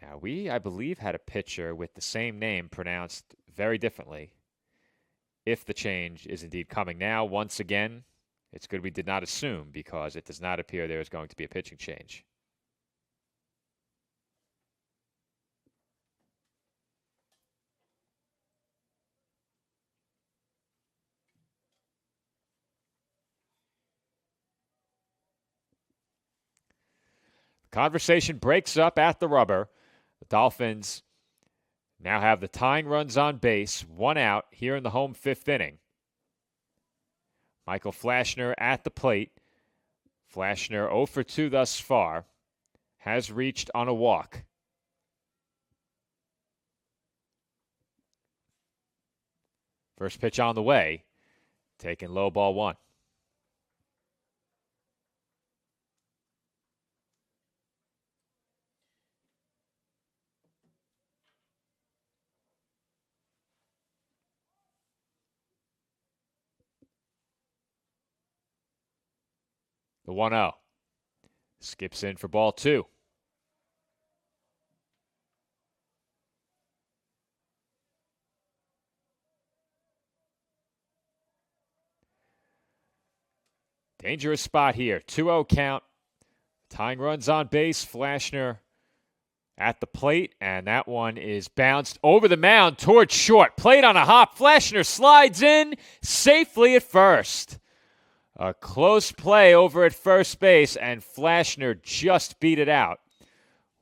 Now, we, I believe, had a pitcher with the same name pronounced very differently. If the change is indeed coming now, once again, it's good we did not assume because it does not appear there is going to be a pitching change. conversation breaks up at the rubber. The Dolphins now have the tying runs on base, 1 out here in the home 5th inning. Michael Flashner at the plate. Flashner 0 for 2 thus far. Has reached on a walk. First pitch on the way. Taking low, ball 1. The 1-0. Skips in for ball 2. Dangerous spot here. 2-0 count. Tying runs on base. Flashner at the plate, and that one is bounced over the mound towards short. Played on a hop. Flashner slides in safely at first. A close play over at first base, and Flashner just beat it out.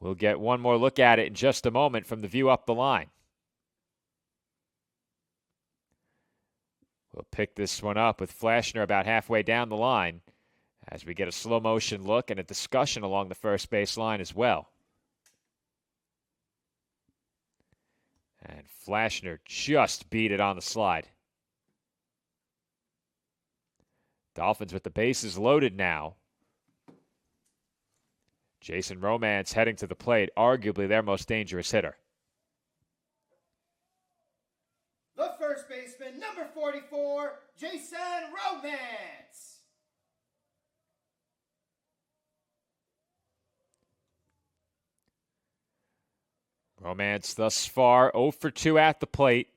We'll get one more look at it in just a moment from the view up the line. We'll pick this one up with Flashner about halfway down the line as we get a slow motion look and a discussion along the first base line as well. And Flashner just beat it on the slide. Dolphins with the bases loaded now. Jason Romance heading to the plate, arguably their most dangerous hitter. The first baseman, number 44, Jason Romance. Romance thus far 0 for 2 at the plate.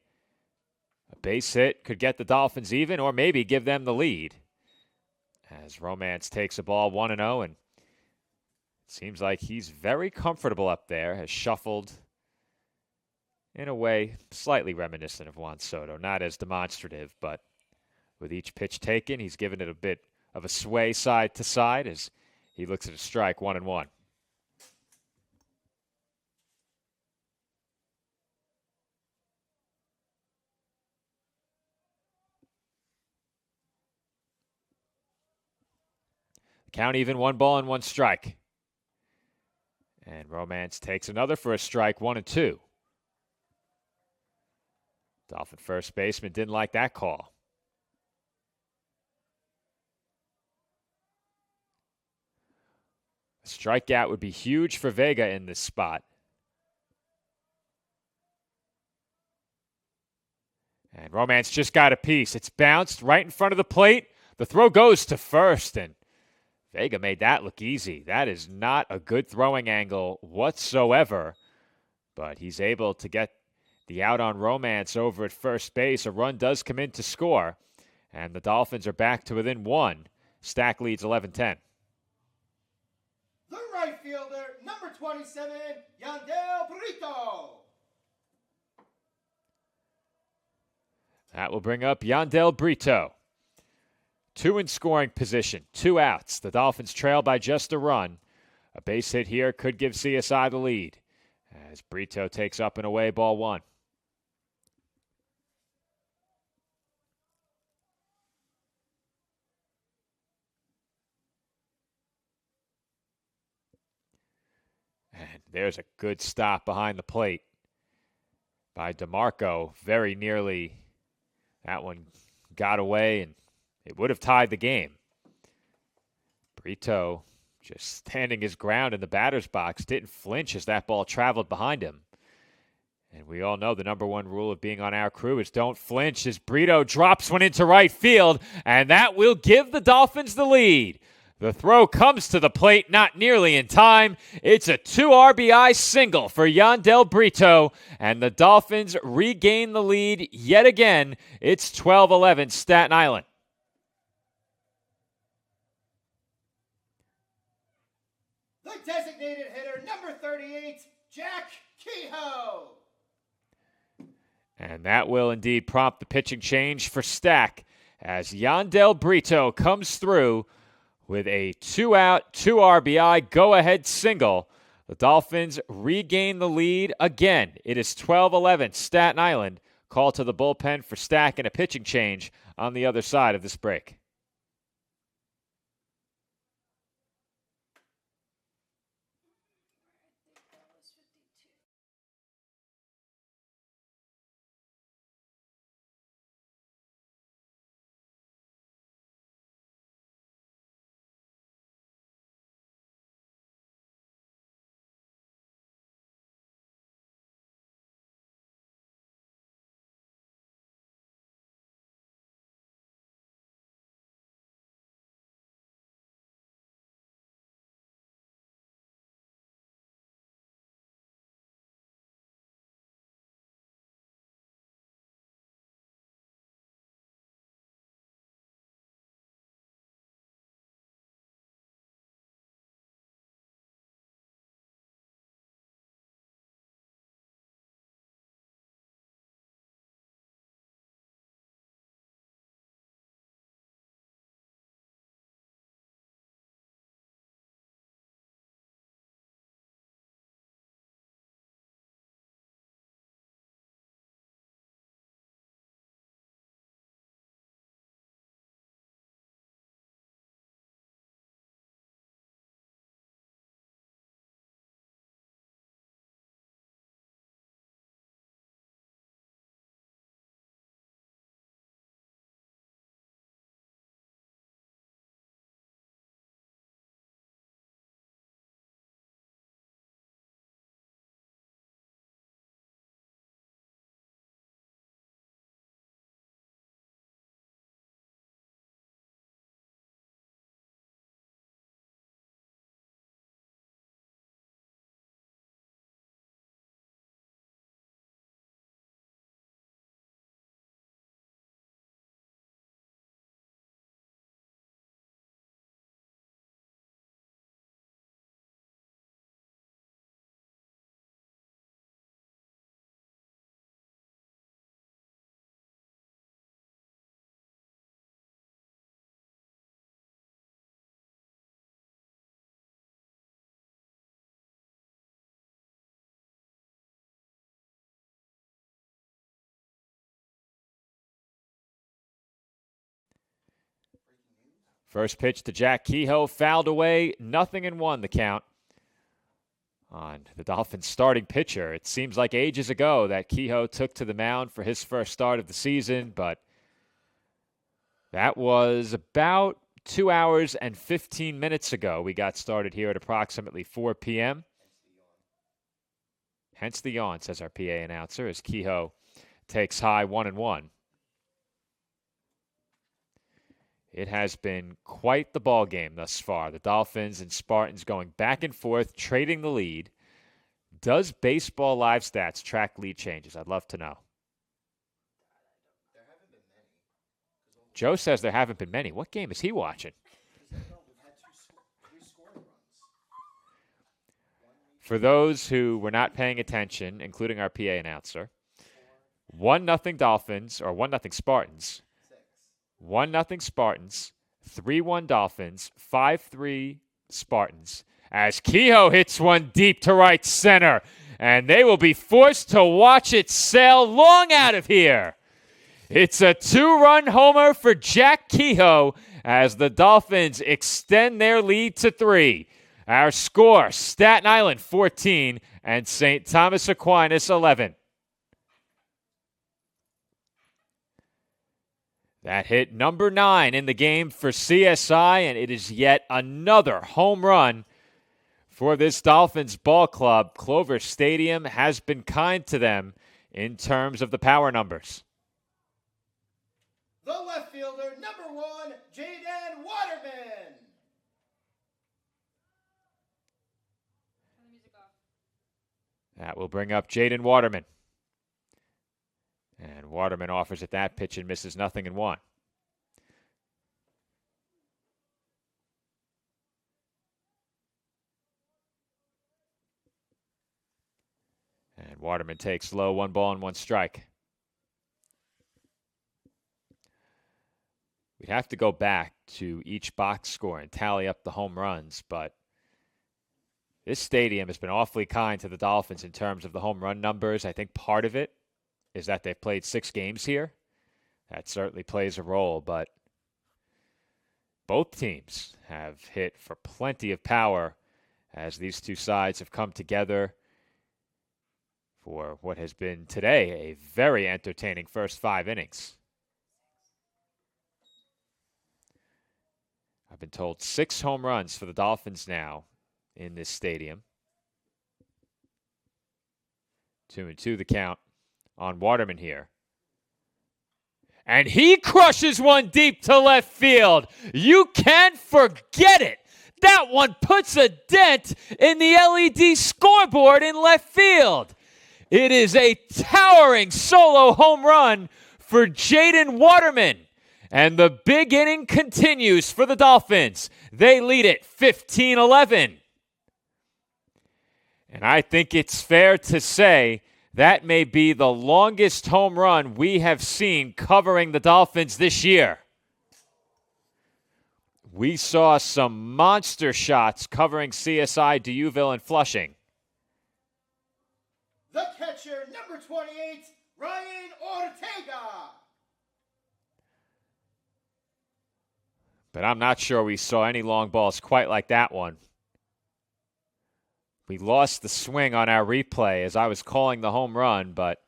A base hit could get the Dolphins even or maybe give them the lead. As Romance takes a ball 1-0, and it seems like he's very comfortable up there, has shuffled in a way slightly reminiscent of Juan Soto. Not as demonstrative, but with each pitch taken, he's given it a bit of a sway side to side as he looks at a strike 1-1. Count even, 1 ball and 1 strike. And Romance takes another for a strike, 1-2. Dolphin first baseman didn't like that call. A strikeout would be huge for Vega in this spot. And Romance just got a piece. It's bounced right in front of the plate. The throw goes to first, and Vega made that look easy. That is not a good throwing angle whatsoever, but he's able to get the out on Romance over at first base. A run does come in to score, and the Dolphins are back to within 1. Stack leads 11-10. The right fielder, number 27, Yandel Brito. That will bring up Yandel Brito. 2 in scoring position, 2 outs. The Dolphins trail by just a run. A base hit here could give CSI the lead as Brito takes up and away ball 1. And there's a good stop behind the plate by DeMarco. Very nearly that one got away, and it would have tied the game. Brito just standing his ground in the batter's box, didn't flinch as that ball traveled behind him. And we all know the number one rule of being on our crew is don't flinch as Brito drops one into right field, and that will give the Dolphins the lead. The throw comes to the plate, not nearly in time. It's a 2 RBI single for Yandel Brito, and the Dolphins regain the lead yet again. It's 12-11 Staten Island. The designated hitter, number 38, Jack Kehoe. And that will indeed prompt the pitching change for Stack as Yandel Brito comes through with a 2-out, 2 RBI go-ahead single. The Dolphins regain the lead again. It is 12-11 Staten Island. Call to the bullpen for Stack and a pitching change on the other side of this break. First pitch to Jack Kehoe, fouled away, 0-1 the count on the Dolphins starting pitcher. It seems like ages ago that Kehoe took to the mound for his first start of the season, but that was about 2 hours and 15 minutes ago. We got started here at approximately 4 p.m. Hence the yawn, says our PA announcer, as Kehoe takes high 1-1. It has been quite the ball game thus far. The Dolphins and Spartans going back and forth, trading the lead. Does Baseball Live Stats track lead changes? I'd love to know. Joe says there haven't been many. What game is he watching? For those who were not paying attention, including our PA announcer, 1-0 Dolphins, or 1-0 Spartans. 1-0 Spartans, 3-1 Dolphins, 5-3 Spartans. As Kehoe hits one deep to right center, and they will be forced to watch it sail long out of here. It's a 2-run homer for Jack Kehoe as the Dolphins extend their lead to 3. Our score, Staten Island 14 and St. Thomas Aquinas 11. That hit number 9 in the game for CSI, and it is yet another home run for this Dolphins ball club. Clover Stadium has been kind to them in terms of the power numbers. The left fielder, number 1, Jaden Waterman. Turn the music off. That will bring up Jaden Waterman. And Waterman offers at that pitch and misses 0-1. And Waterman takes low, 1 ball and 1 strike. We'd have to go back to each box score and tally up the home runs, but this stadium has been awfully kind to the Dolphins in terms of the home run numbers. I think part of it is that they've played 6 games here. That certainly plays a role, but both teams have hit for plenty of power as these two sides have come together for what has been today a very entertaining first 5 innings. I've been told 6 home runs for the Dolphins now in this stadium. 2-2 the count on Waterman here. And he crushes one deep to left field. You can't forget it. That one puts a dent in the LED scoreboard in left field. It is a towering solo home run for Jaden Waterman. And the big inning continues for the Dolphins. They lead it 15-11. And I think it's fair to say that may be the longest home run we have seen covering the Dolphins this year. We saw some monster shots covering CSI, Deauville, and Flushing. The catcher, number 28, Ryan Ortega. But I'm not sure we saw any long balls quite like that one. We lost the swing on our replay as I was calling the home run, but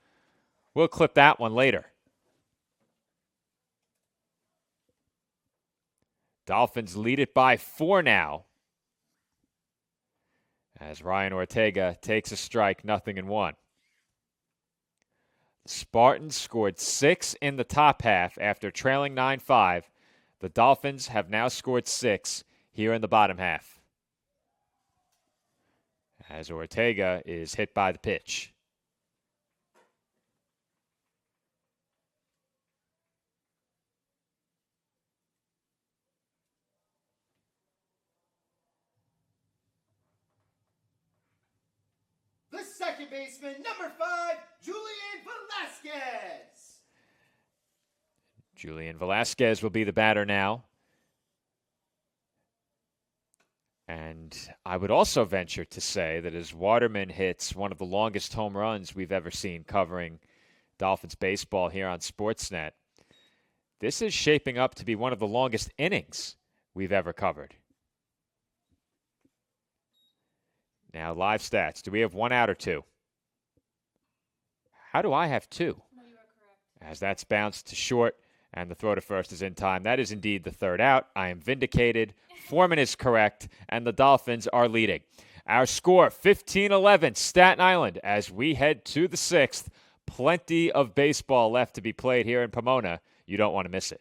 we'll clip that one later. Dolphins lead it by 4 now as Ryan Ortega takes a strike, 0-1. The Spartans scored 6 in the top half after trailing 9-5. The Dolphins have now scored 6 here in the bottom half, as Ortega is hit by the pitch. The second baseman, number 5, Julian Velasquez. Julian Velasquez will be the batter now. And I would also venture to say that as Waterman hits one of the longest home runs we've ever seen covering Dolphins baseball here on Sportsnet, this is shaping up to be one of the longest innings we've ever covered. Now, live stats. Do we have 1 out or 2? How do I have 2? No, you are correct. As that's bounced to short and the throw to first is in time. That is indeed the 3rd out. I am vindicated. Foreman is correct, and the Dolphins are leading. Our score, 15-11, Staten Island, as we head to the 6th. Plenty of baseball left to be played here in Pomona. You don't want to miss it.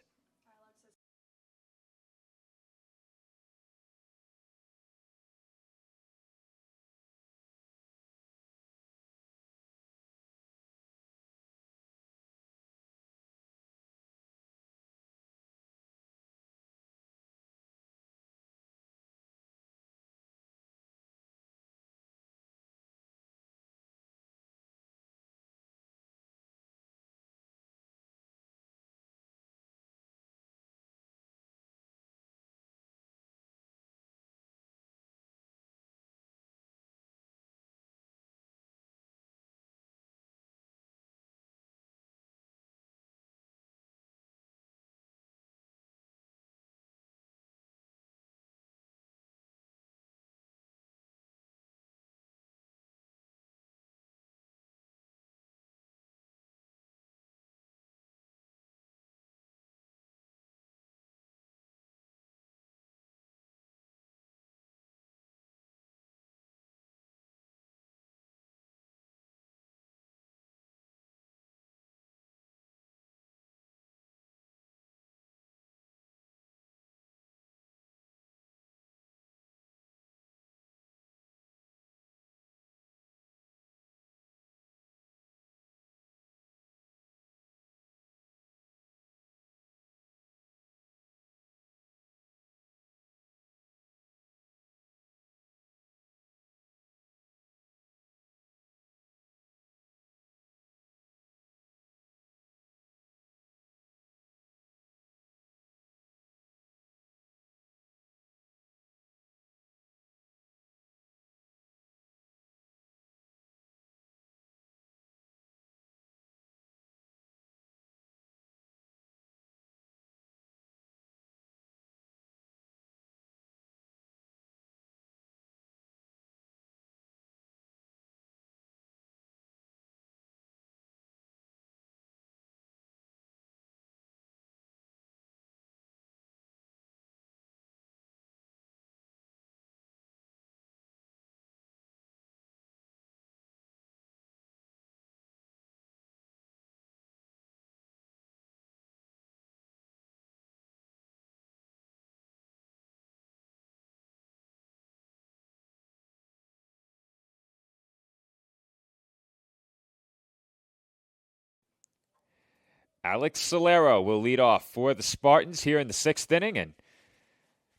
Alex Solero will lead off for the Spartans here in the 6th inning. And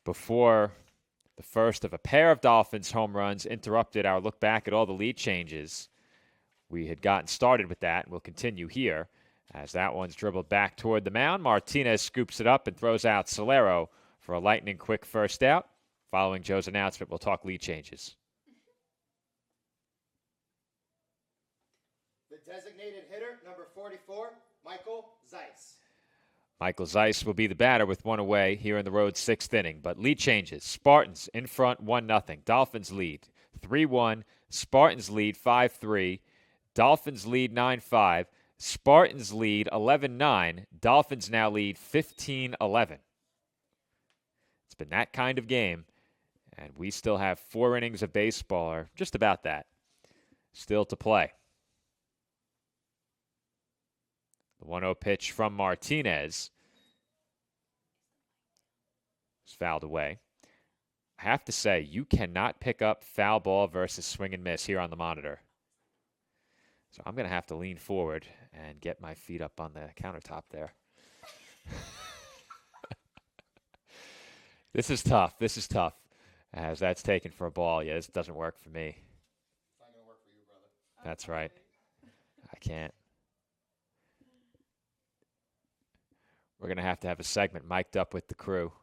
before the first of a pair of Dolphins home runs interrupted our look back at all the lead changes, we had gotten started with that, and we'll continue here as that one's dribbled back toward the mound. Martinez scoops it up and throws out Solero for a lightning quick first out. Following Joe's announcement, we'll talk lead changes. The designated hitter, number 44, Michael Zeiss. Michael Zeiss will be the batter with one away here in the road 6th inning. But lead changes. Spartans in front 1-0. Dolphins lead 3-1. Spartans lead 5-3. Dolphins lead 9-5. Spartans lead 11-9. Dolphins now lead 15-11. It's been that kind of game, and we still have 4 innings of baseball, or just about that, still to play. The 1-0 pitch from Martinez is fouled away. I have to say, you cannot pick up foul ball versus swing and miss here on the monitor. So I'm going to have to lean forward and get my feet up on the countertop there. This is tough. This is tough. As that's taken for a ball. Yeah, this doesn't work for me. It's not going to work for you, brother. That's right. I can't. We're going to have a segment mic'd up with the crew.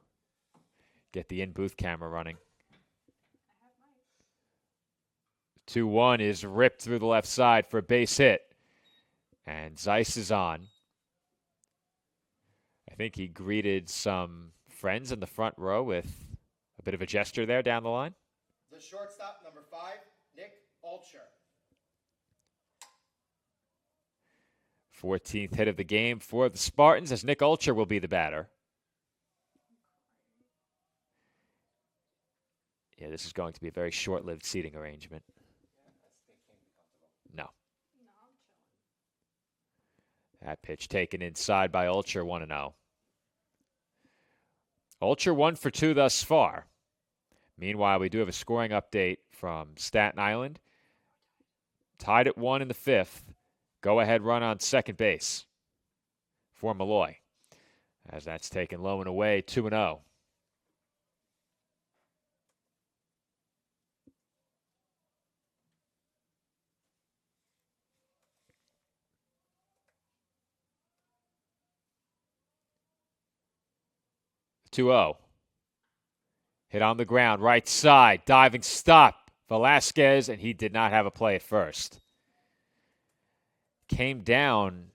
Get the in-booth camera running. 2-1 is ripped through the left side for a base hit. And Zeiss is on. I think he greeted some friends in the front row with a bit of a gesture there down the line. The shortstop, number 5, Nick Ulcher. 14th hit of the game for the Spartans as Nick Ulcher will be the batter. Yeah, this is going to be a very short-lived seating arrangement. No. That pitch taken inside by Ulcher, 1-0. Ulcher 1 for 2 thus far. Meanwhile, we do have a scoring update from Staten Island. Tied at 1 in the 5th. Go-ahead run on second base for Malloy. As that's taken low and away, 2-0. The 2-0. Hit on the ground, right side, diving stop. Velasquez, and he did not have a play at first. Came down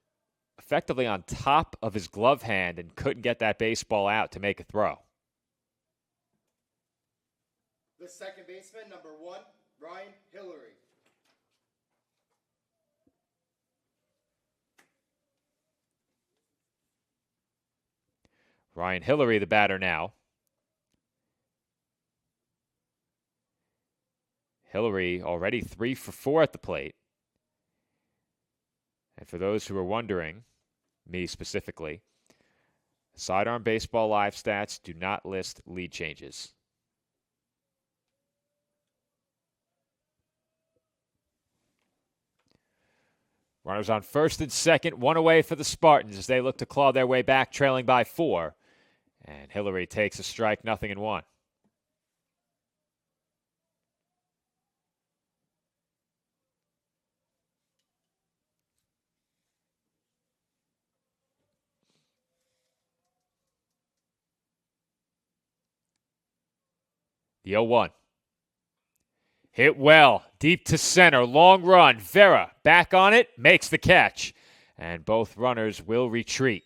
effectively on top of his glove hand and couldn't get that baseball out to make a throw. The second baseman, number 1, Ryan Hillary. Ryan Hillary, the batter now. Hillary already 3 for 4 at the plate. And for those who are wondering, me specifically, Sidearm Baseball Live stats do not list lead changes. Runners on first and second, 1 away for the Spartans as they look to claw their way back, trailing by 4. And Hillary takes a strike, 0-1. The 0-1. Hit well, deep to center, long run. Vera back on it, makes the catch. And both runners will retreat.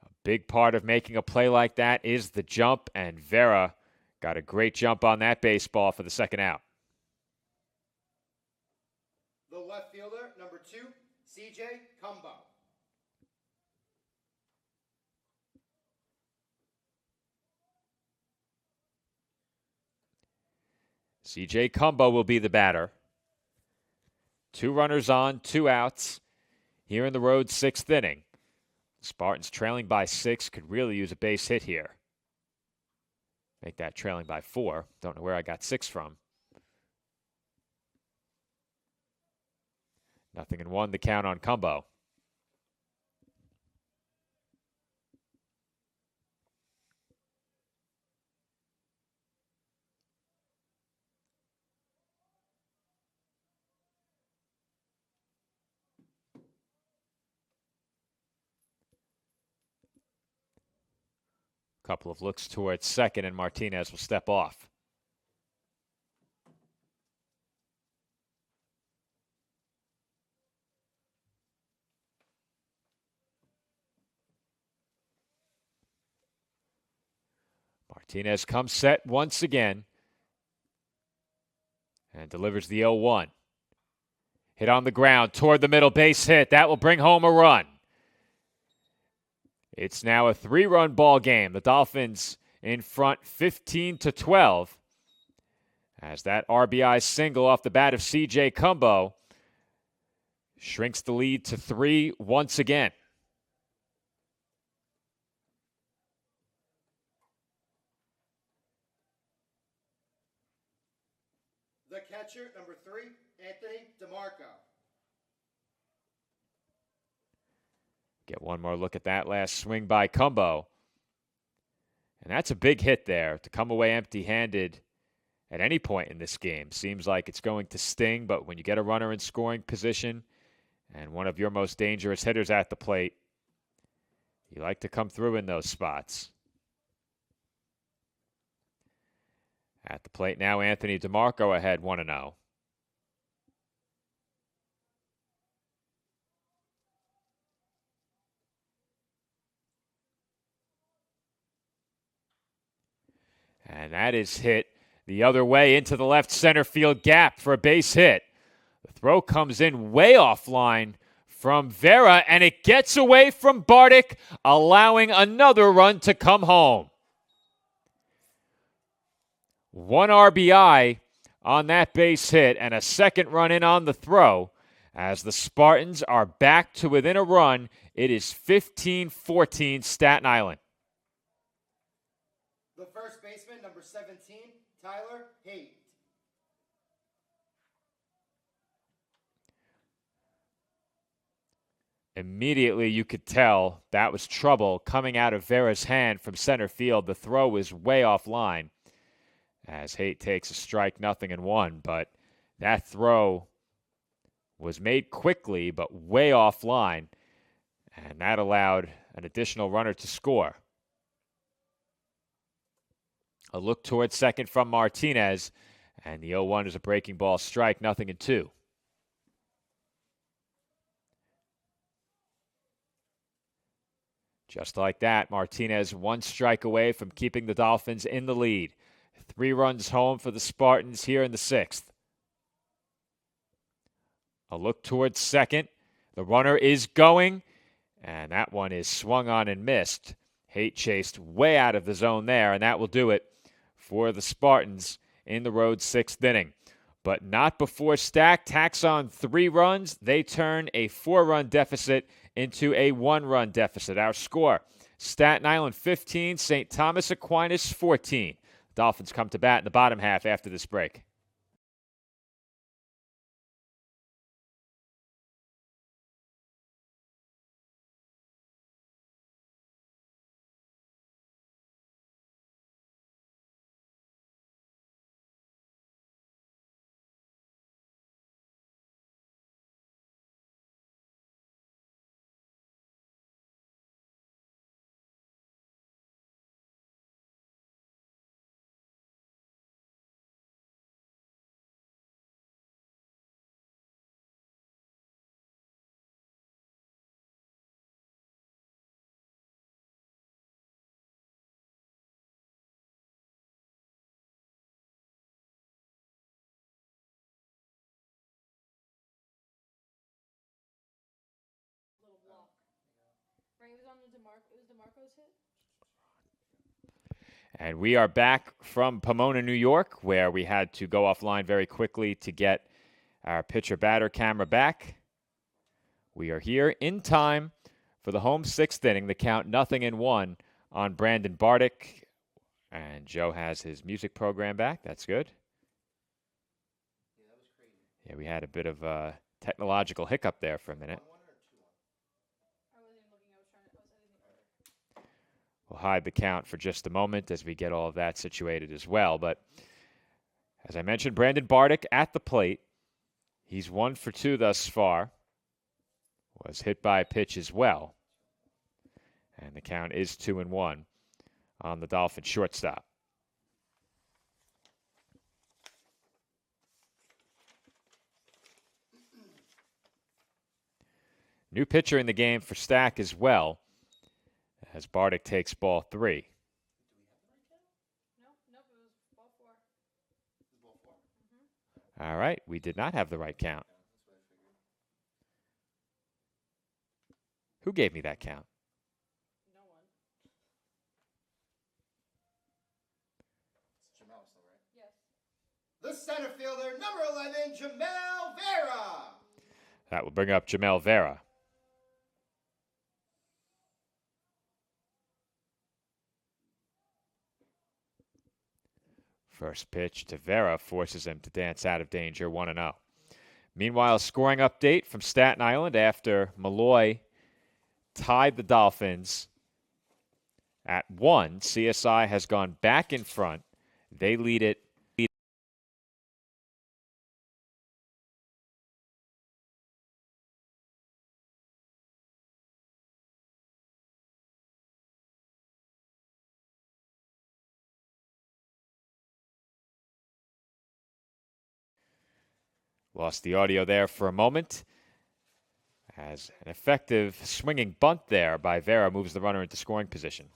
A big part of making a play like that is the jump, and Vera got a great jump on that baseball for the second out. The left fielder, number 2, CJ Cumbo. CJ Cumbo will be the batter. 2 runners on, 2 outs here in the road 6th inning. Spartans trailing by 6 could really use a base hit here. Make that trailing by 4. Don't know where I got 6 from. 0-1 the count on Cumbo. Couple of looks towards second, and Martinez will step off. Martinez comes set once again and delivers the 0-1. Hit on the ground toward the middle, base hit. That will bring home a run. It's now a 3-run ball game. The Dolphins in front 15-12 as that RBI single off the bat of C.J. Cumbo shrinks the lead to 3 once again. The catcher, number 3, Anthony DeMarco. Get one more look at that last swing by Cumbo. And that's a big hit there to come away empty-handed at any point in this game. Seems like it's going to sting, but when you get a runner in scoring position and one of your most dangerous hitters at the plate, you like to come through in those spots. At the plate now, Anthony DeMarco ahead 1-0. And that is hit the other way into the left center field gap for a base hit. The throw comes in way offline from Vera, and it gets away from Bartik, allowing another run to come home. 1 RBI on that base hit and a second run in on the throw. As the Spartans are back to within a run, it is 15-14 Staten Island. The first baseman, number 17, Tyler Haight. Immediately you could tell that was trouble coming out of Vera's hand from center field. The throw was way offline as Haight takes a strike, 0-1. But that throw was made quickly but way offline, and that allowed an additional runner to score. A look towards second from Martinez, and the 0-1 is a breaking ball strike, 0-2. Just like that, Martinez 1 strike away from keeping the Dolphins in the lead. 3 runs home for the Spartans here in the 6th. A look towards second. The runner is going, and that one is swung on and missed. Haight chased way out of the zone there, and that will do it for the Spartans in the road 6th inning. But not before Stack tacks on 3 runs. They turn a 4-run deficit into a 1-run deficit. Our score, Staten Island 15, St. Thomas Aquinas 14. Dolphins come to bat in the bottom half after this break. Little block. Right, it was on the it was DeMarco's hit. And we are back from Pomona, New York, where we had to go offline very quickly to get our pitcher-batter camera back. We are here in time for the home 6th inning. The count 0-1 on Brandon Bartik. And Joe has his music program back. That's good. Yeah, that was crazy. Yeah, we had a bit of a technological hiccup there for a minute. I wasn't even looking. I was editing earlier. We'll hide the count for just a moment as we get all of that situated as well. But as I mentioned, Brandon Bartik at the plate. He's 1 for 2 thus far. Was hit by a pitch as well. And the count is 2-1 on the Dolphins shortstop. New pitcher in the game for Stack as well, as Bardick takes ball 3. Nope, it was ball 4. Ball 4? All right, we did not have the right count. Who gave me that count? No one. It's Jamel still, right? Yes. The center fielder, number 11, Jamel Vera. That will bring up Jamel Vera. First pitch to Vera forces him to dance out of danger, 1-0. Meanwhile, scoring update from Staten Island after Malloy tied the Dolphins at 1. CSI has gone back in front. They lead it. Lost the audio there for a moment. As an effective swinging bunt there by Vera moves the runner into scoring position.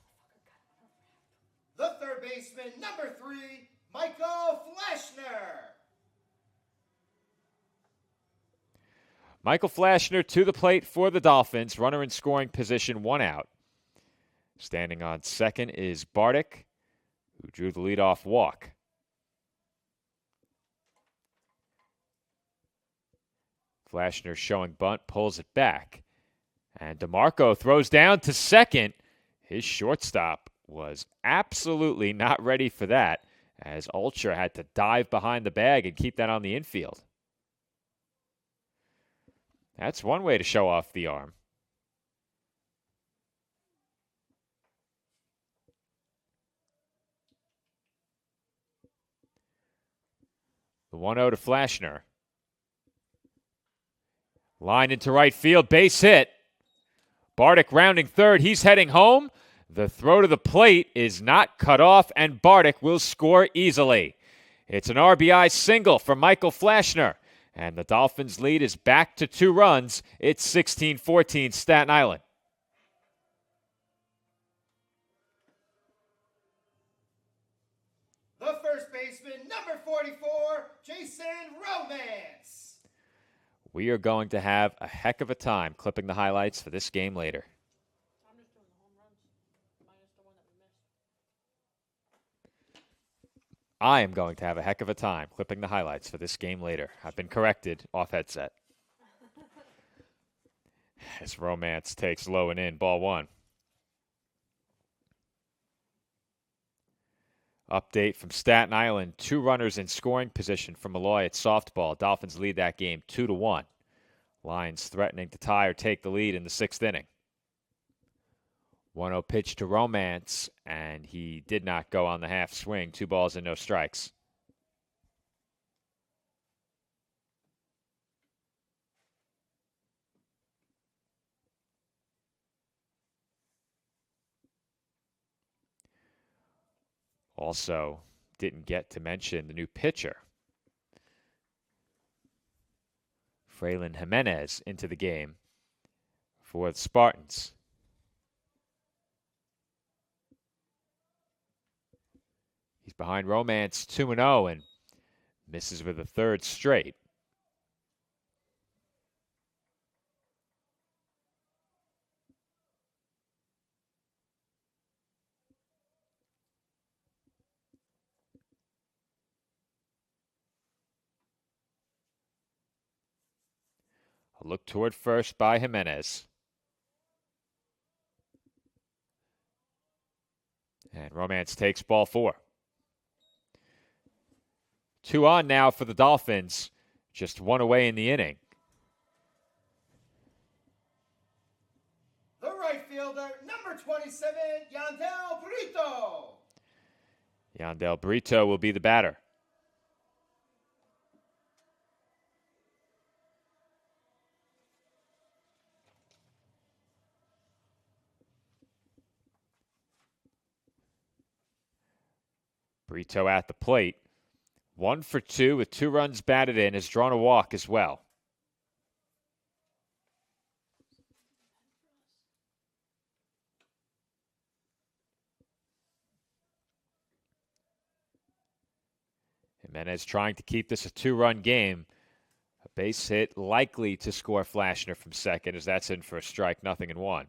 The third baseman, number 3, Michael Flashner. Michael Flashner to the plate for the Dolphins. Runner in scoring position, 1 out. Standing on second is Bardick, who drew the leadoff walk. Flashner showing bunt, pulls it back. And DeMarco throws down to second. His shortstop was absolutely not ready for that, as Ultra had to dive behind the bag and keep that on the infield. That's one way to show off the arm. The 1-0 to Flashner. Line into right field, base hit. Bardick rounding third, he's heading home. The throw to the plate is not cut off, and Bardick will score easily. It's an RBI single for Michael Flashner, and the Dolphins' lead is back to 2 runs. It's 16-14 Staten Island. The first baseman, number 44, Jason Romance. We are going to have a heck of a time clipping the highlights for this game later. I'm just doing the home runs, minus the one that we missed. I am going to have a heck of a time clipping the highlights for this game later. I've been corrected off headset. As Romance takes low and in, ball 1. Update from Staten Island. 2 runners in scoring position for Malloy at softball. Dolphins lead that game 2-1. Lions threatening to tie or take the lead in the 6th inning. 1-0 pitch to Romance, and he did not go on the half swing. 2 balls and no strikes. Also, didn't get to mention the new pitcher. Fraylin Jimenez into the game for the Spartans. He's behind Romance 2-0 and misses with a 3rd straight. A look toward first by Jimenez. And Romance takes ball 4. 2 on now for the Dolphins. Just 1 away in the inning. The right fielder, number 27, Yandel Brito. Yandel Brito will be the batter. Brito at the plate. 1 for 2 with 2 runs batted in. Has drawn a walk as well. Jimenez trying to keep this a 2-run game. A base hit likely to score Flashner from second, as that's in for a strike, 0-1.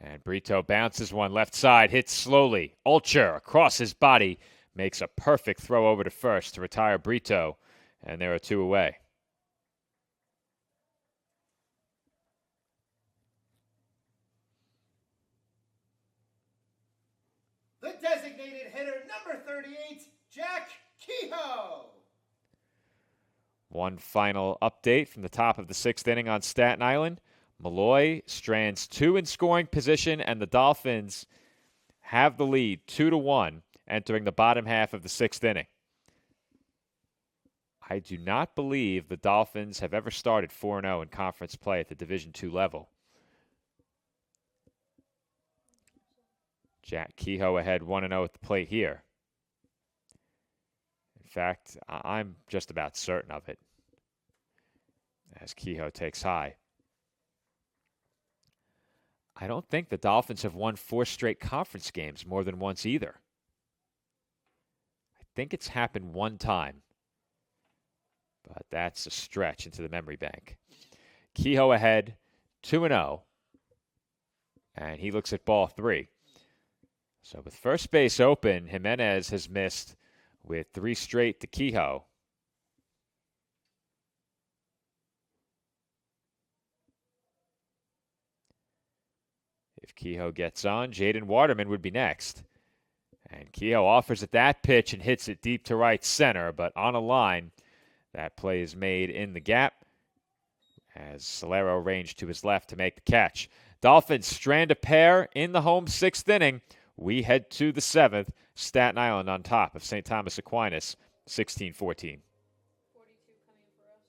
And Brito bounces one left side, hits slowly. Ulcher across his body makes a perfect throw over to first to retire Brito, and there are 2 away. The designated hitter, number 38, Jack Kehoe. One final update from the top of the 6th inning on Staten Island. Malloy strands 2 in scoring position, and the Dolphins have the lead 2-1 entering the bottom half of the 6th inning. I do not believe the Dolphins have ever started 4-0 in conference play at the Division II level. Jack Kehoe ahead 1-0 at the plate here. In fact, I'm just about certain of it, as Kehoe takes high. I don't think the Dolphins have won 4 straight conference games more than once either. I think it's happened one time, but that's a stretch into the memory bank. Kehoe ahead 2-0, and he looks at ball 3. So with first base open, Jimenez has missed with 3 straight to Kehoe. If Kehoe gets on, Jaden Waterman would be next. And Kehoe offers at that pitch and hits it deep to right center, but on a line. That play is made in the gap as Solero ranged to his left to make the catch. Dolphins strand a pair in the home 6th inning. We head to the 7th. Staten Island on top of St. Thomas Aquinas, 16-14. 42 coming for us.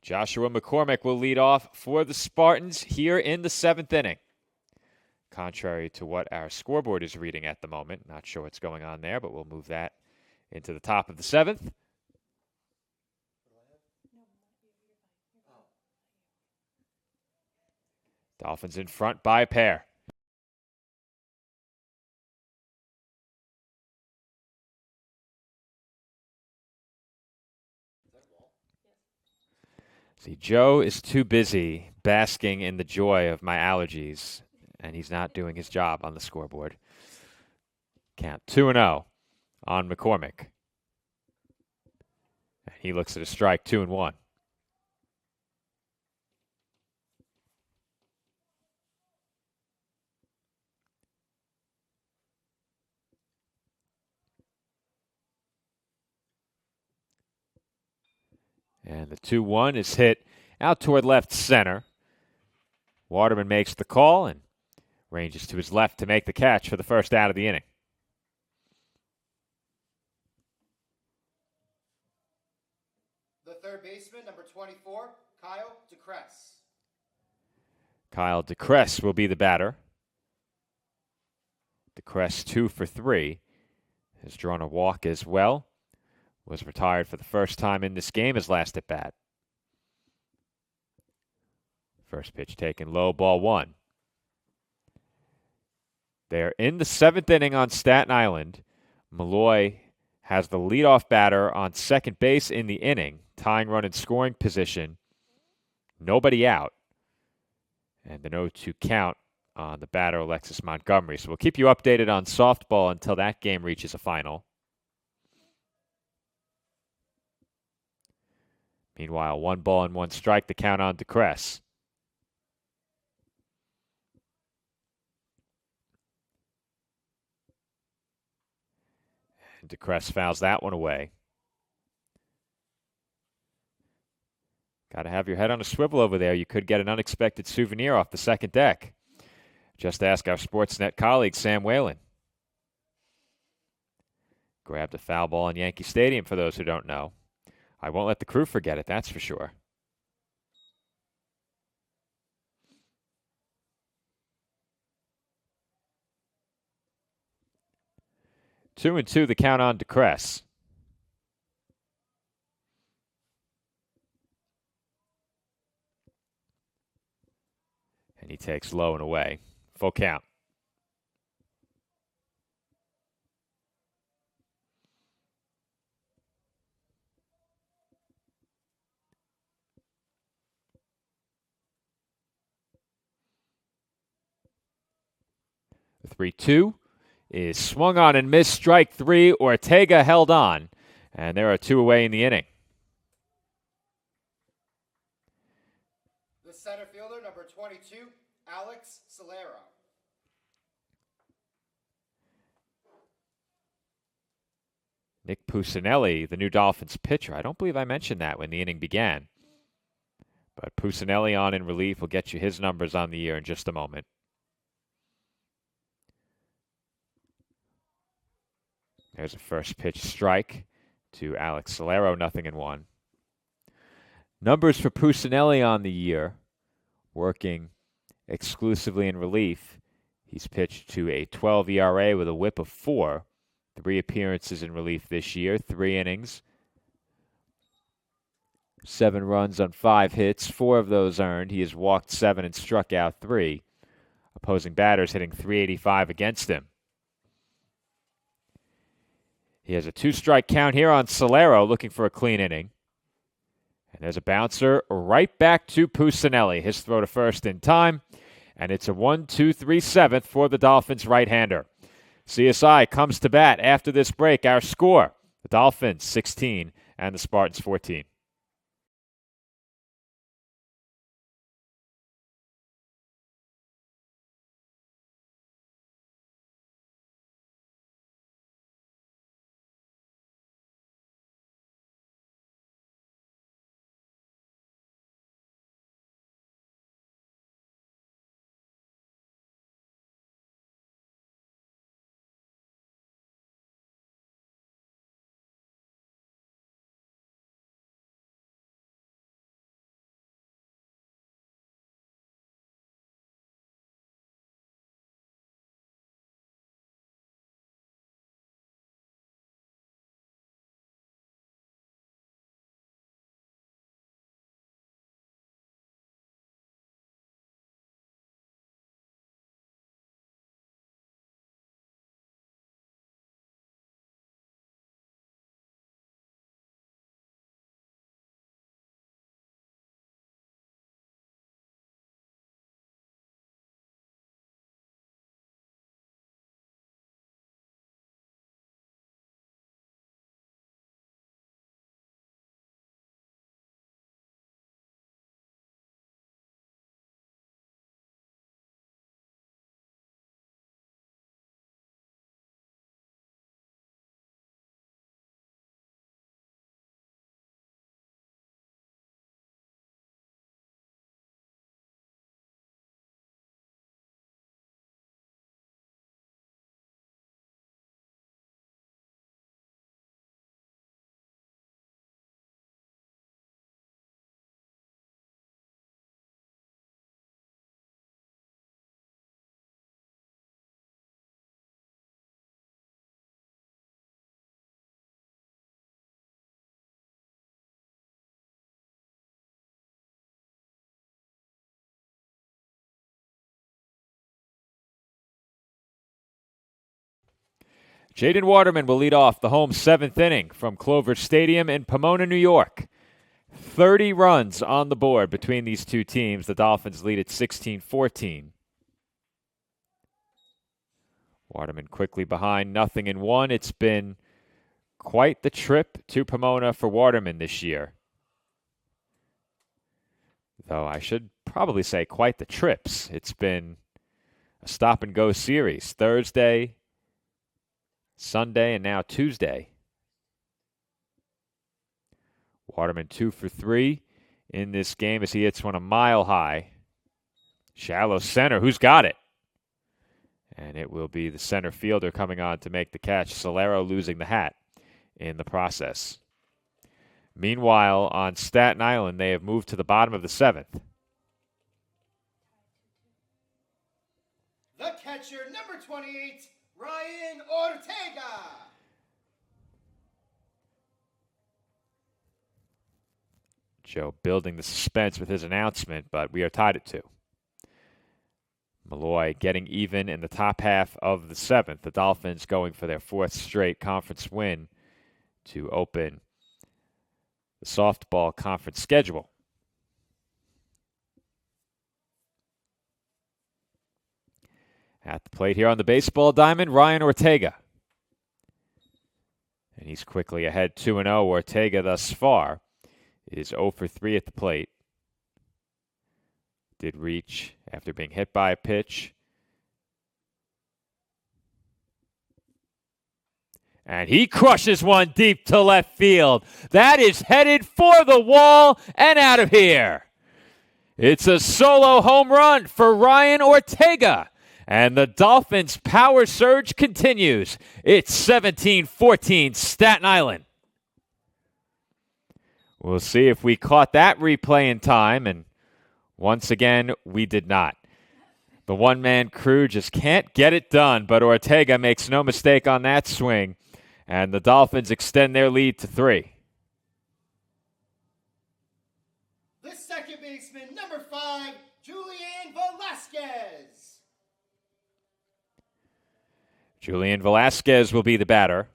Joshua McCormick will lead off for the Spartans here in the 7th inning. contrary to what our scoreboard is reading at the moment. Not sure what's going on there, but we'll move that into the top of the 7th. Dolphins in front by a pair. See, Joe is too busy basking in the joy of my allergies, and he's not doing his job on the scoreboard. Count 2-0 on McCormick. He looks at a strike, 2-1. And the 2-1 is hit out toward left center. Waterman makes the call and ranges to his left to make the catch for the first out of the inning. The third baseman, number 24, Kyle DeCress. Kyle DeCress will be the batter. DeCress 2 for 3. Has drawn a walk as well. Was retired for the first time in this game his last at bat. First pitch taken low, ball 1. They're in the 7th inning on Staten Island. Malloy has the leadoff batter on second base in the inning, tying run in scoring position. Nobody out. And the 0-2 count on the batter, Alexis Montgomery. So we'll keep you updated on softball until that game reaches a final. Meanwhile, 1 ball and 1 strike, the count on DeCress. And DeCress fouls that one away. Got to have your head on a swivel over there. You could get an unexpected souvenir off the second deck. Just ask our Sportsnet colleague, Sam Whalen. Grabbed a foul ball in Yankee Stadium, for those who don't know. I won't let the crew forget it, that's for sure. Two and two, the count on DeCress. And he takes low and away. Full count. The 3-2 is swung on and missed. Strike 3. Ortega held on. And there are 2 away in the inning. The center fielder, number 22, Alex Solero. Nick Pusinelli, the new Dolphins pitcher. I don't believe I mentioned that when the inning began. But Pusinelli on in relief will get you his numbers on the year in just a moment. There's a first pitch strike to Alex Solero, 0-1. Numbers for Pusinelli on the year, working exclusively in relief. He's pitched to a 12 ERA with a whip of 4. 3 appearances in relief this year, 3 innings. 7 runs on 5 hits, 4 of those earned. He has walked 7 and struck out 3. Opposing batters hitting .385 against him. He has a 2-strike count here on Solero, looking for a clean inning. And there's a bouncer right back to Pusinelli. His throw to first in time. And it's a 1-2-3 7th for the Dolphins right-hander. CSI comes to bat after this break. Our score, the Dolphins 16 and the Spartans 14. Jaden Waterman will lead off the home 7th inning from Clover Stadium in Pomona, New York. 30 runs on the board between these two teams. The Dolphins lead at 16-14. Waterman quickly behind, 0-1. It's been quite the trip to Pomona for Waterman this year. Though I should probably say quite the trips. It's been a stop-and-go series. Thursday, Sunday, and now Tuesday. Waterman 2 for 3 in this game as he hits one a mile high. Shallow center. Who's got it? And it will be the center fielder coming on to make the catch. Solero losing the hat in the process. Meanwhile, on Staten Island, they have moved to the bottom of the 7th. The catcher, number 28, Ryan Ortega. Joe building the suspense with his announcement, but we are tied at 2. Malloy getting even in the top half of the 7th. The Dolphins going for their 4th straight conference win to open the softball conference schedule. At the plate here on the baseball diamond, Ryan Ortega. And he's quickly ahead 2-0. Ortega thus far is 0 for 3 at the plate. Did reach after being hit by a pitch. And he crushes one deep to left field. That is headed for the wall and out of here. It's a solo home run for Ryan Ortega. And the Dolphins' power surge continues. It's 17-14 Staten Island. We'll see if we caught that replay in time, and once again, we did not. The one-man crew just can't get it done, but Ortega makes no mistake on that swing, and the Dolphins extend their lead to 3. The second baseman, number 5, Julian Velasquez. Julian Velasquez will be the batter.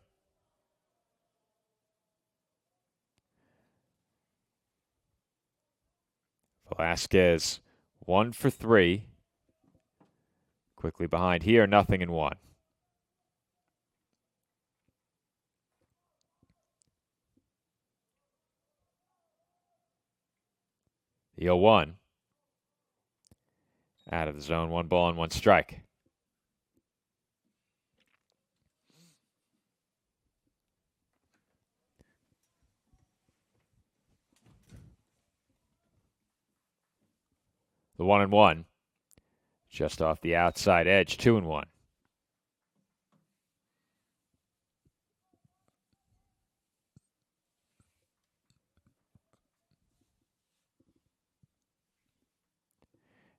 Velasquez 1 for 3. Quickly behind here, 0-1. The 0-1. Out of the zone, 1 ball and 1 strike. The 1-1, just off the outside edge, 2-1.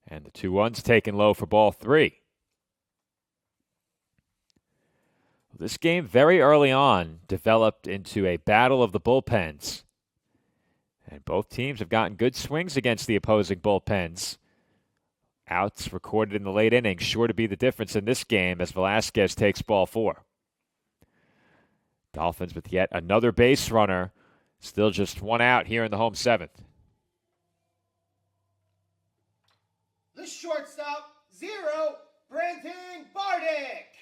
And the 2-1's taken low for ball 3. This game very early on developed into a battle of the bullpens. And both teams have gotten good swings against the opposing bullpens. Outs recorded in the late innings, sure to be the difference in this game as Velasquez takes ball 4. Dolphins with yet another base runner, still just 1 out here in the home 7th. The shortstop, 0, Brandon Bardick.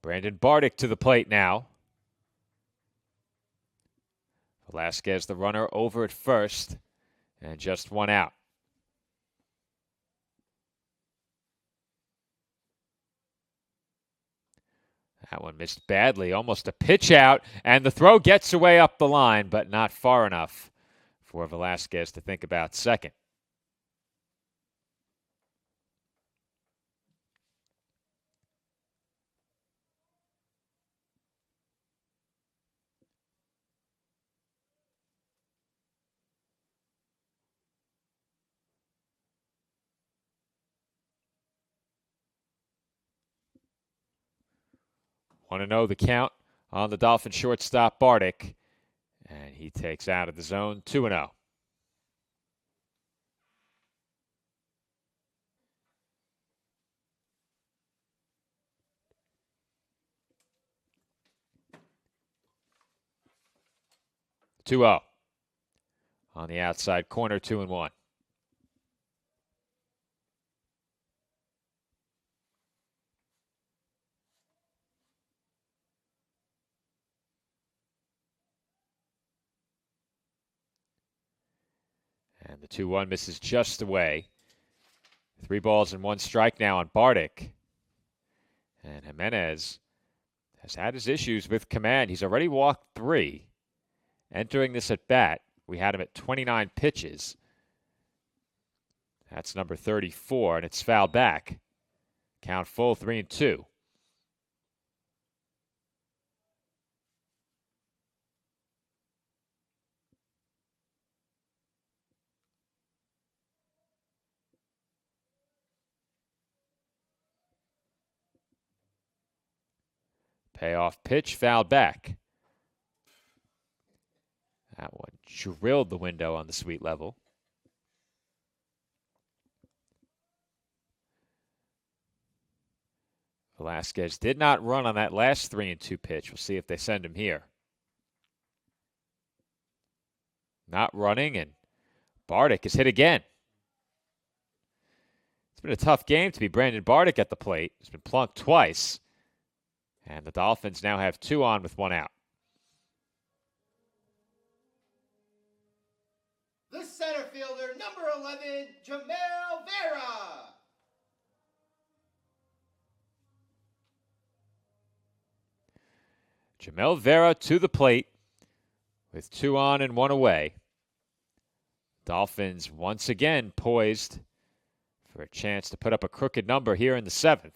Brandon Bardick to the plate now. Velasquez, the runner, over at first, and just 1 out. That one missed badly, almost a pitch out, and the throw gets away up the line, but not far enough for Velasquez to think about second. Want to know the count on the Dolphin shortstop Bardick, and he takes out of the zone 2-0. 2-0. On the outside corner, 2-1. And the 2-1 misses just away. 3 balls and 1 strike now on Bardick. And Jimenez has had his issues with command. He's already walked 3. Entering this at bat, we had him at 29 pitches. That's number 34, and it's fouled back. Count full, 3-2. Payoff pitch, fouled back. That one drilled the window on the sweet level. Velasquez did not run on that last 3-2 pitch. We'll see if they send him here. Not running, and Bardick is hit again. It's been a tough game to be Brandon Bardick at the plate. He's been plunked twice. And the Dolphins now have 2 on with 1 out. The center fielder, number 11, Jamel Vera. Jamel Vera to the plate with 2 on and 1 away. Dolphins once again poised for a chance to put up a crooked number here in the 7th.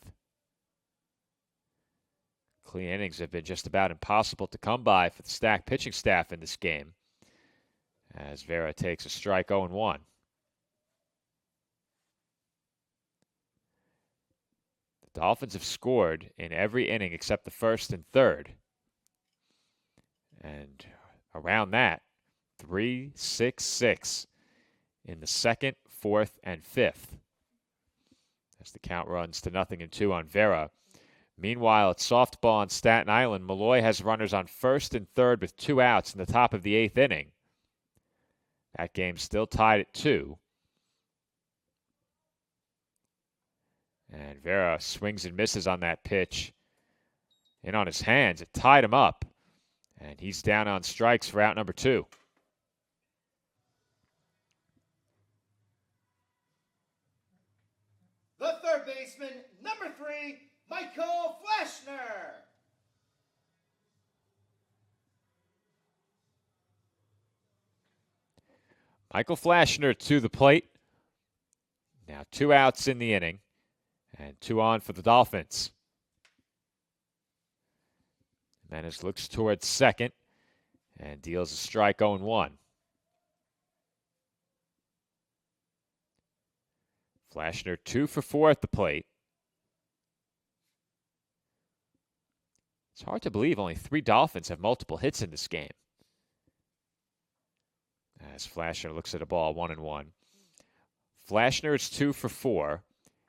Clean innings have been just about impossible to come by for the stacked pitching staff in this game, as Vera takes a strike 0-1. The Dolphins have scored in every inning except the first and third. And around that, 3, 6, 6 in the second, fourth, and fifth, as the count runs to 0-2 on Vera. Meanwhile, at softball on Staten Island, Malloy has runners on first and third with 2 outs in the top of the 8th inning. That game's still tied at 2. And Vera swings and misses on that pitch. In on his hands, it tied him up. And he's down on strikes for out number 2. The third baseman, number 3, Michael Fleshner. Michael Flashner to the plate. Now 2 outs in the inning and 2 on for the Dolphins. Jimenez looks towards second and deals a strike 0-1. Flashner 2 for 4 at the plate. It's hard to believe only 3 Dolphins have multiple hits in this game. As Flashner looks at a ball 1-1. Flashner is 2 for 4.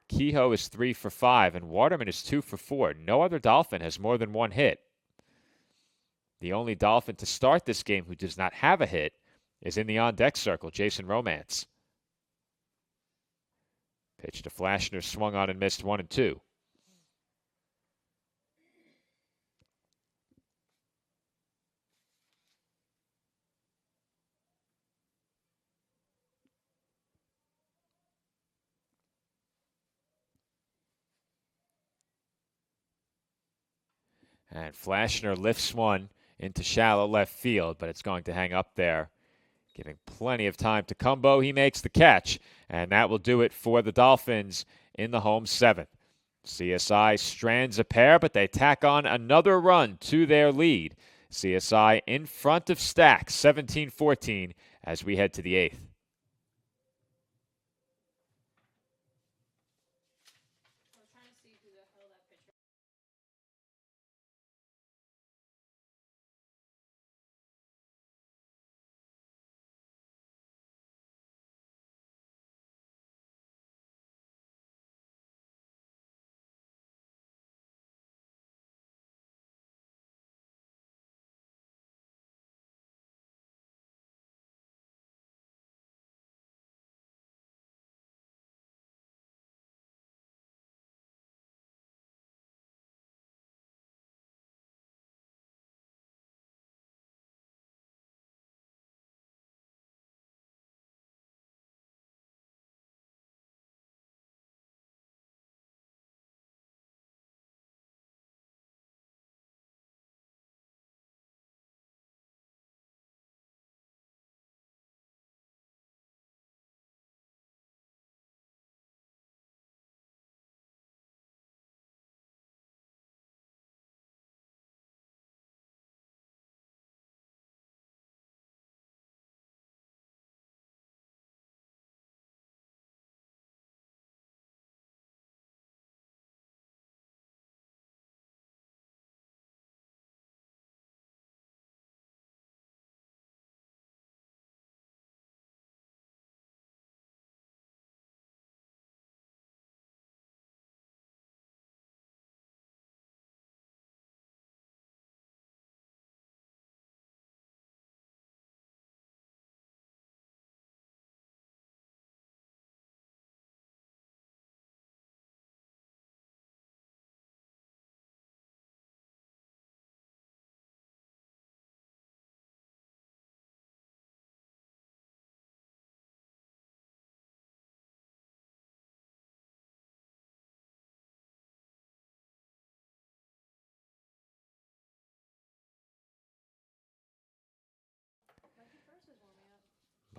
Kehoe is 3 for 5. And Waterman is 2 for 4. No other Dolphin has more than 1 hit. The only Dolphin to start this game who does not have a hit is in the on-deck circle, Jason Romance. Pitch to Flashner, swung on and missed 1-2. And Flashner lifts one into shallow left field, but it's going to hang up there, giving plenty of time to Cumbo. He makes the catch, and that will do it for the Dolphins in the home 7th. CSI strands a pair, but they tack on another run to their lead. CSI in front of Stack, 17-14, as we head to the 8th.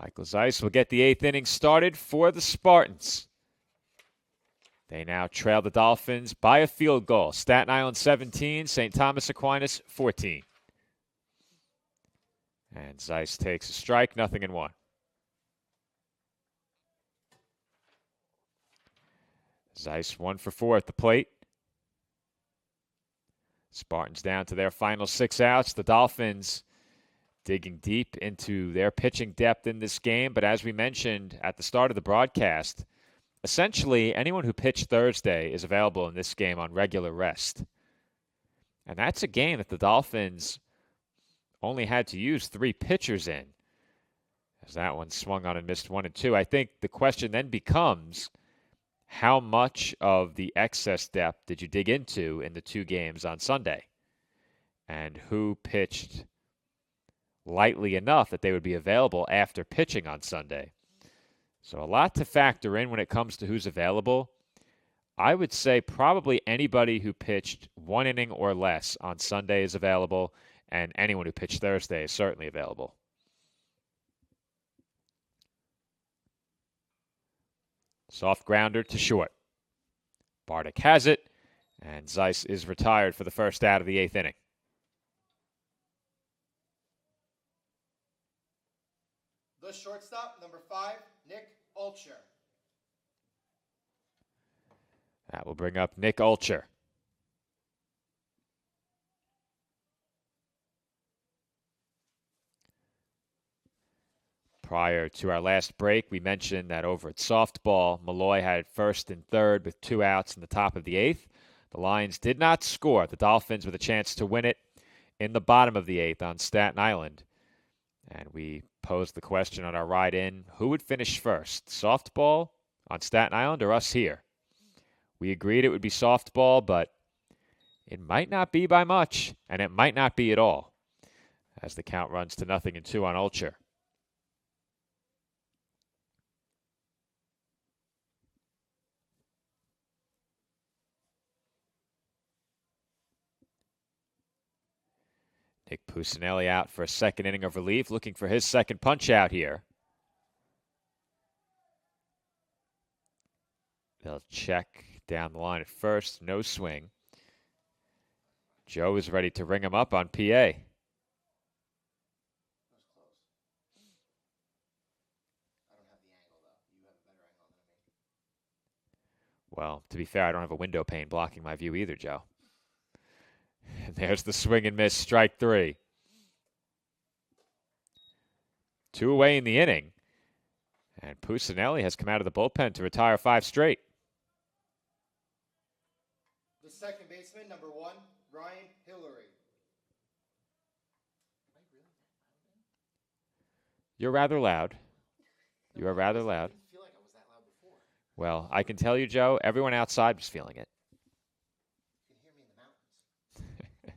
Michael Zeiss will get the 8th inning started for the Spartans. They now trail the Dolphins by a field goal. Staten Island 17, St. Thomas Aquinas 14. And Zeiss takes a strike, 0-1. Zeiss 1 for 4 at the plate. Spartans down to their final 6 outs. The Dolphins digging deep into their pitching depth in this game. But as we mentioned at the start of the broadcast, essentially anyone who pitched Thursday is available in this game on regular rest. And that's a game that the Dolphins only had to use 3 pitchers in, as that one swung on and missed 1 and 2. I think the question then becomes, how much of the excess depth did you dig into in the 2 games on Sunday? And who pitched lightly enough that they would be available after pitching on Sunday? So a lot to factor in when it comes to who's available. I would say probably anybody who pitched 1 inning or less on Sunday is available, and anyone who pitched Thursday is certainly available. Soft grounder to short. Bartek has it, and Zeiss is retired for the first out of the 8th inning. The shortstop, number 5, Nick Ulcher. That will bring up Nick Ulcher. Prior to our last break, we mentioned that over at softball, Malloy had first and third with 2 outs in the top of the 8th. The Lions did not score. The Dolphins with a chance to win it in the bottom of the 8th on Staten Island. And we posed the question on our ride in, who would finish first, softball on Staten Island or us here? We agreed it would be softball, but it might not be by much, and it might not be at all, as the count runs to 0-2 on Ulcher. Nick Pusinelli out for a second inning of relief, looking for his second punch out here. They'll check down the line at first, no swing. Joe is ready to ring him up on PA. Well, to be fair, I don't have a window pane blocking my view either, Joe. And there's the swing and miss, strike 3. 2 away in the inning. And Pusinelli has come out of the bullpen to retire 5 straight. The second baseman, number 1, Ryan Hillary. You're rather loud. You are rather loud. I didn't feel like I was that loud before. Well, I can tell you, Joe, everyone outside was feeling it. You can hear me in the mountains.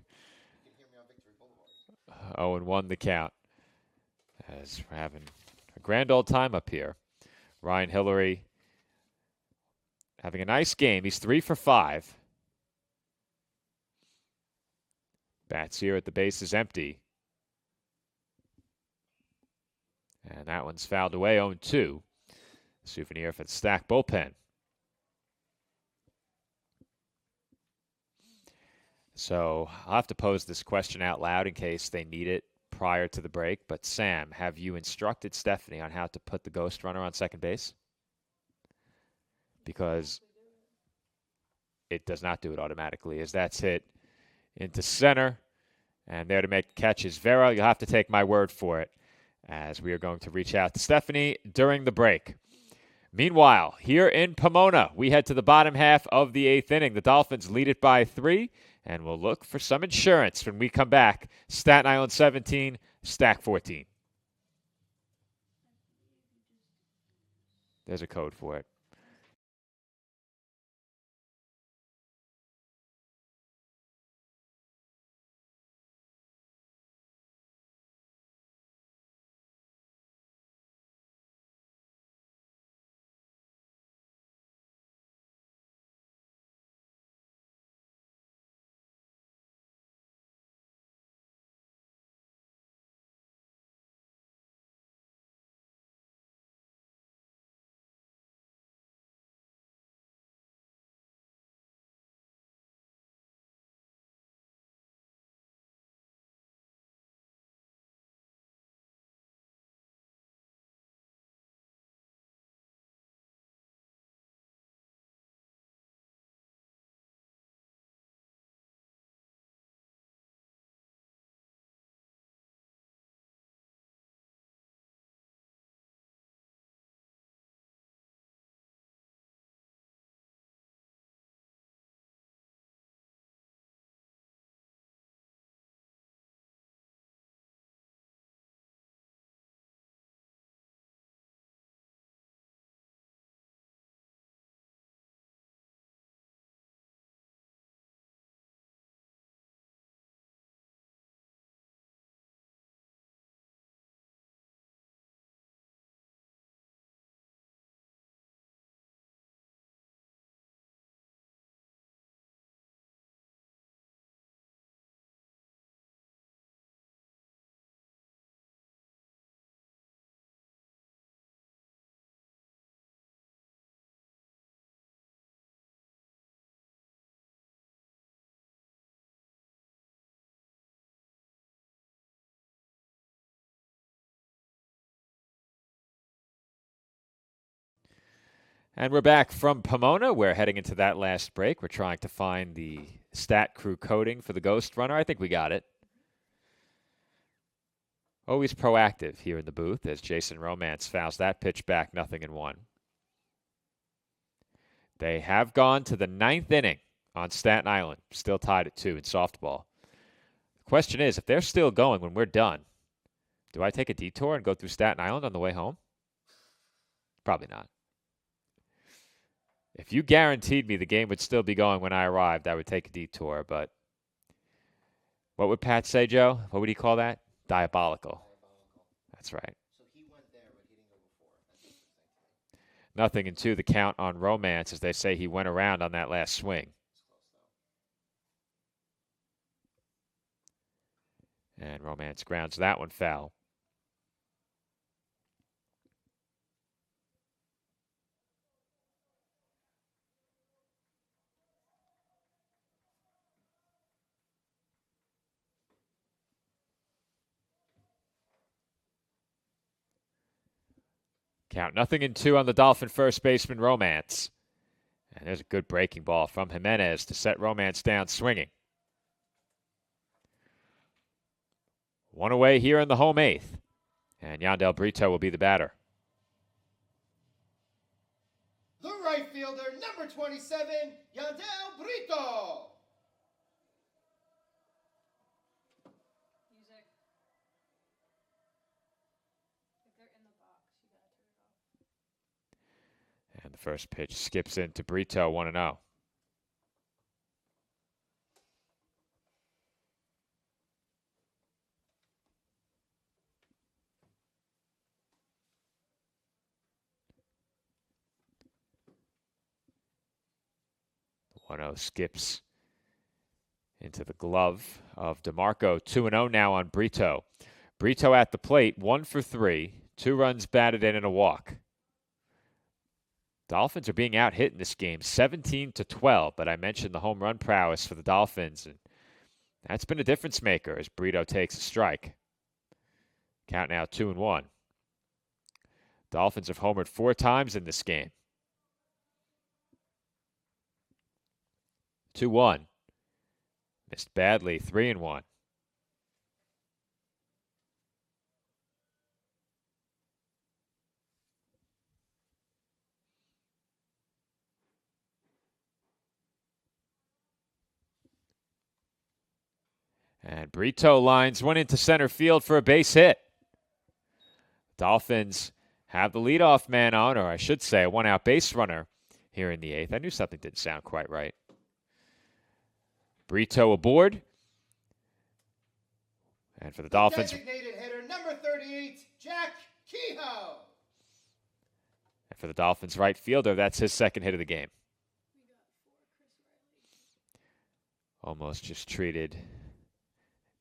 You can hear me on Victory Boulevard. 0-1 the count, as we're having a grand old time up here. Ryan Hillary having a nice game. He's 3 for 5. Bats here at the base is empty. And that one's fouled away, 0-2. Souvenir for the Stack bullpen. So I'll have to pose this question out loud in case they need it prior to the break. But Sam, have you instructed Stephanie on how to put the ghost runner on second base? Because it does not do it automatically, as that's hit into center. And there to make the catch is Vera. You'll have to take my word for it, as we are going to reach out to Stephanie during the break. Meanwhile, here in Pomona, we head to the bottom half of the 8th inning. The Dolphins lead it by 3, and we'll look for some insurance when we come back. Staten Island 17, Stack 14. There's a code for it. And we're back from Pomona. We're heading into that last break. We're trying to find the stat crew coding for the Ghost Runner. I think we got it. Always proactive here in the booth as Jason Romance fouls that pitch back, 0-1. They have gone to the 9th inning on Staten Island, still tied at 2 in softball. The question is, if they're still going when we're done, do I take a detour and go through Staten Island on the way home? Probably not. If you guaranteed me the game would still be going when I arrived, I would take a detour, but what would Pat say, Joe? What would he call that? Diabolical. That's right. So he went there, but he didn't go before. That's interesting to me. 0-2 the count on Romance as they say he went around on that last swing. And Romance grounds that one foul. Count 0-2 on the Dolphin first baseman Romance. And there's a good breaking ball from Jimenez to set Romance down swinging. One away here in the home 8th. And Yandel Brito will be the batter. The right fielder, number 27, Yandel Brito. Music. If they're in the box, you gotta turn it off. And the first pitch skips into Brito, 1-0. The 1-0 skips into the glove of DeMarco. 2-0 now on Brito. Brito at the plate, 1 for 3, 2 runs batted in and a walk. Dolphins are being out hit in this game, 17-12, but I mentioned the home run prowess for the Dolphins, and that's been a difference maker as Brito takes a strike. Count now 2-1. Dolphins have homered 4 times in this game. 2-1. Missed badly, 3-1. And Brito lines one into center field for a base hit. Dolphins have the leadoff man on, or I should say a one-out base runner here in the 8th. I knew something didn't sound quite right. Brito aboard. And for the Dolphins, Designated hitter, number 38, Jack Kehoe. And for the Dolphins right fielder, that's his second hit of the game. Almost just treated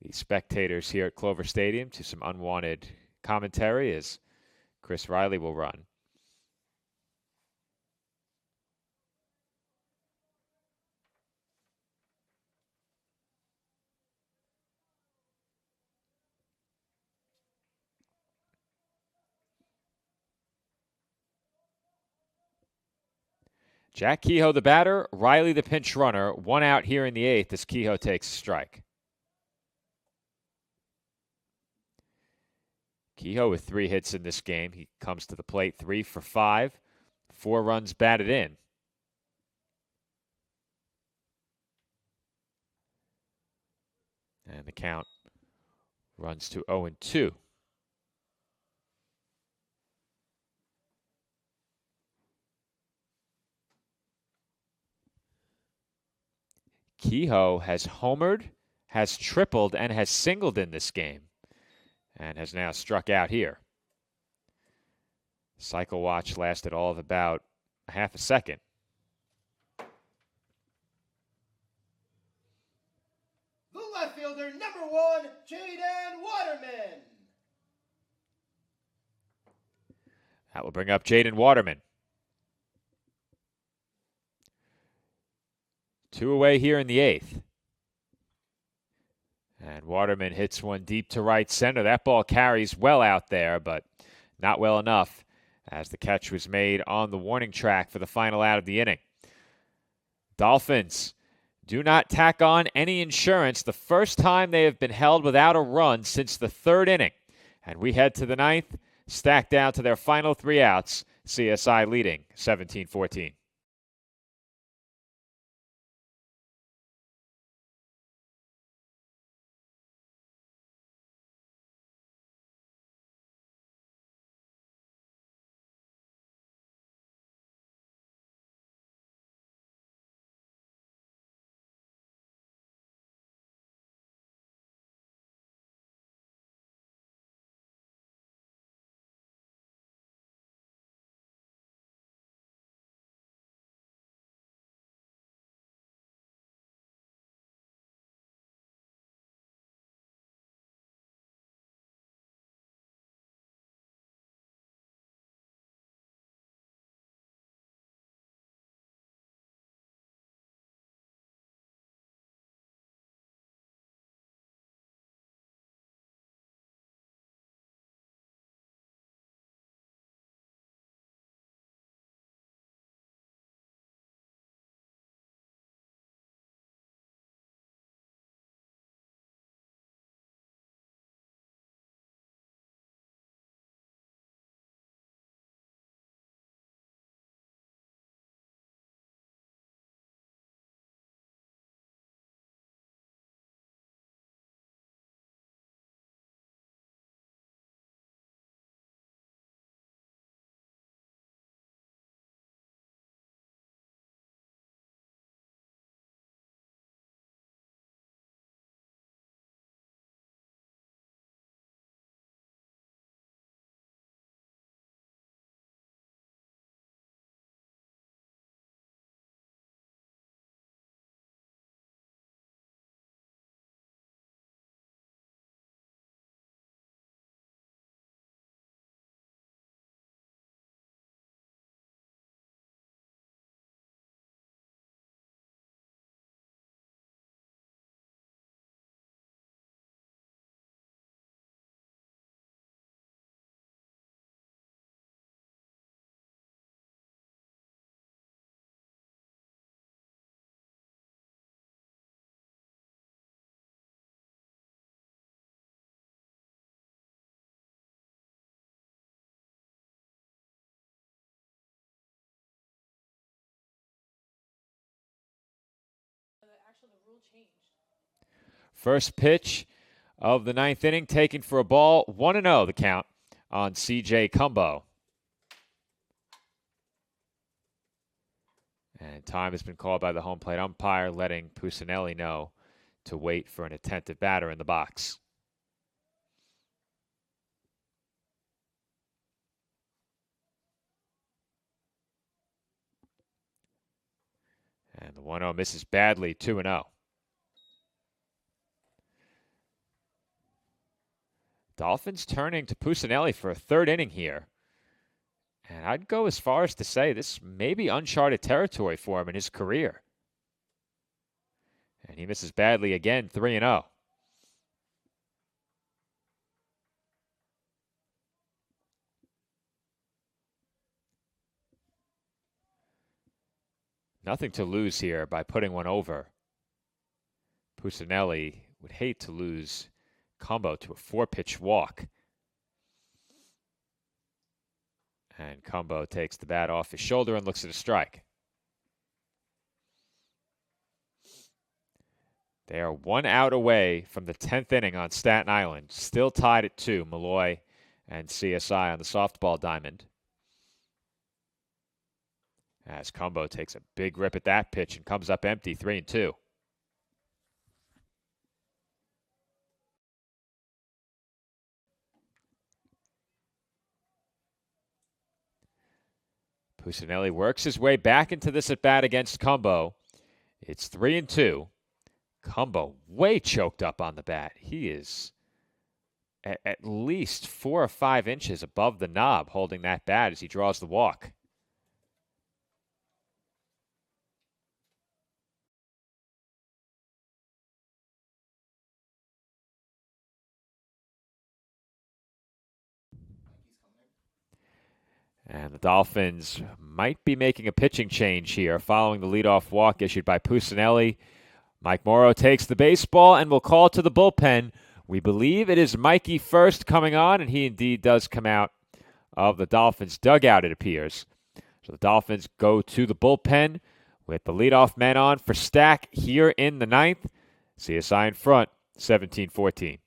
the spectators here at Clover Stadium to some unwanted commentary as Chris Riley will run. Jack Kehoe the batter, Riley the pinch runner. 1 out here in the 8th as Kehoe takes a strike. Kehoe with 3 hits in this game. He comes to the plate 3 for 5. 4 runs batted in. And the count runs to 0-2. Kehoe has homered, has tripled, and has singled in this game, and has now struck out here. Cycle watch lasted all of about a half a second. The left fielder, number 1, Jaden Waterman. That will bring up Jaden Waterman. 2 away here in the 8th. And Waterman hits one deep to right center. That ball carries well out there, but not well enough as the catch was made on the warning track for the final out of the inning. Dolphins do not tack on any insurance, the first time they have been held without a run since the third inning. And we head to the ninth, stacked down to their final 3 outs, CSI leading 17-14. The rule changed. First pitch of the ninth inning, taken for a ball, 1-0 the count on C.J. Cumbo. And time has been called by the home plate umpire, letting Pusinelli know to wait for an attentive batter in the box. And the 1-0 misses badly, 2-0. Dolphins turning to Pusinelli for a third inning here. And I'd go as far as to say this may be uncharted territory for him in his career. And he misses badly again, 3-0. Nothing to lose here by putting one over. Pusinelli would hate to lose Cumbo to a 4-pitch walk. And Cumbo takes the bat off his shoulder and looks at a strike. They are 1 out away from the 10th inning on Staten Island. Still tied at 2, Malloy and CSI on the softball diamond. As Cumbo takes a big rip at that pitch and comes up empty, 3-2. Pusinelli works his way back into this at bat against Cumbo. It's 3-2. Cumbo way choked up on the bat. He is at least 4 or 5 inches above the knob holding that bat as he draws the walk. And the Dolphins might be making a pitching change here following the leadoff walk issued by Pusinelli. Mike Morrow takes the baseball and will call to the bullpen. We believe it is Mikey first coming on, and he indeed does come out of the Dolphins dugout, it appears. So the Dolphins go to the bullpen with the leadoff man on for Stack here in the ninth. CSI in front, 17-14.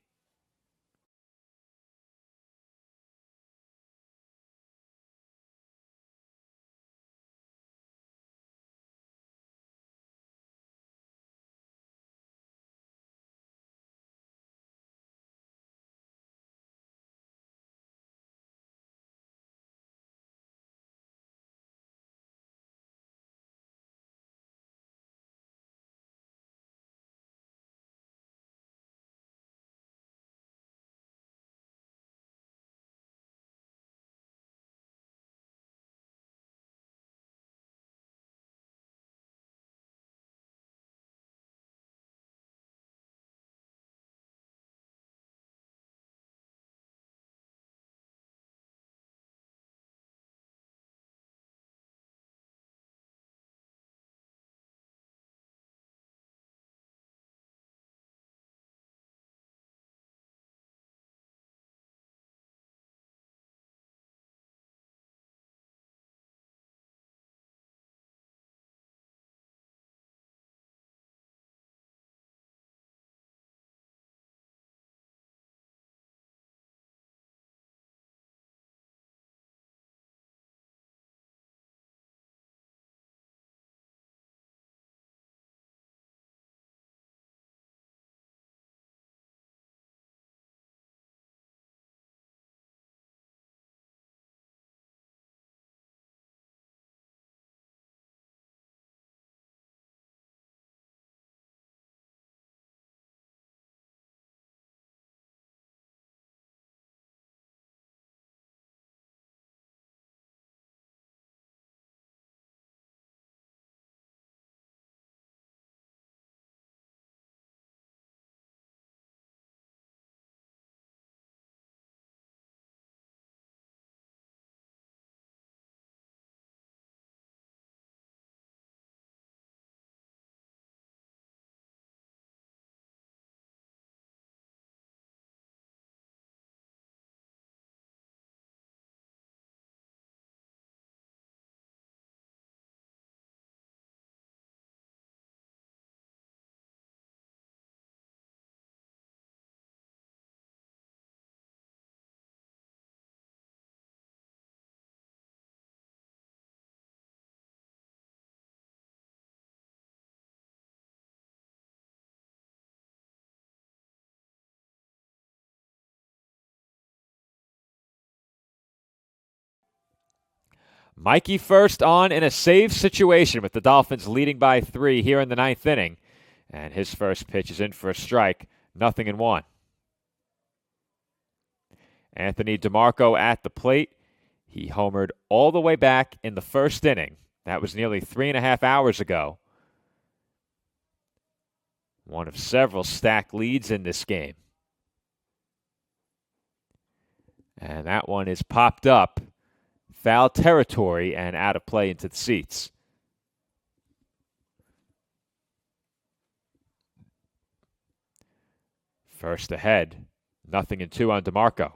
Mikey first on in a save situation with the Dolphins leading by 3 here in the ninth inning. And his first pitch is in for a strike, 0-1. Anthony DeMarco at the plate. He homered all the way back in the first inning. That was nearly 3.5 hours ago. One of several stacked leads in this game. And that one is popped up. Foul territory and out of play into the seats. First ahead, 0-2 on DeMarco.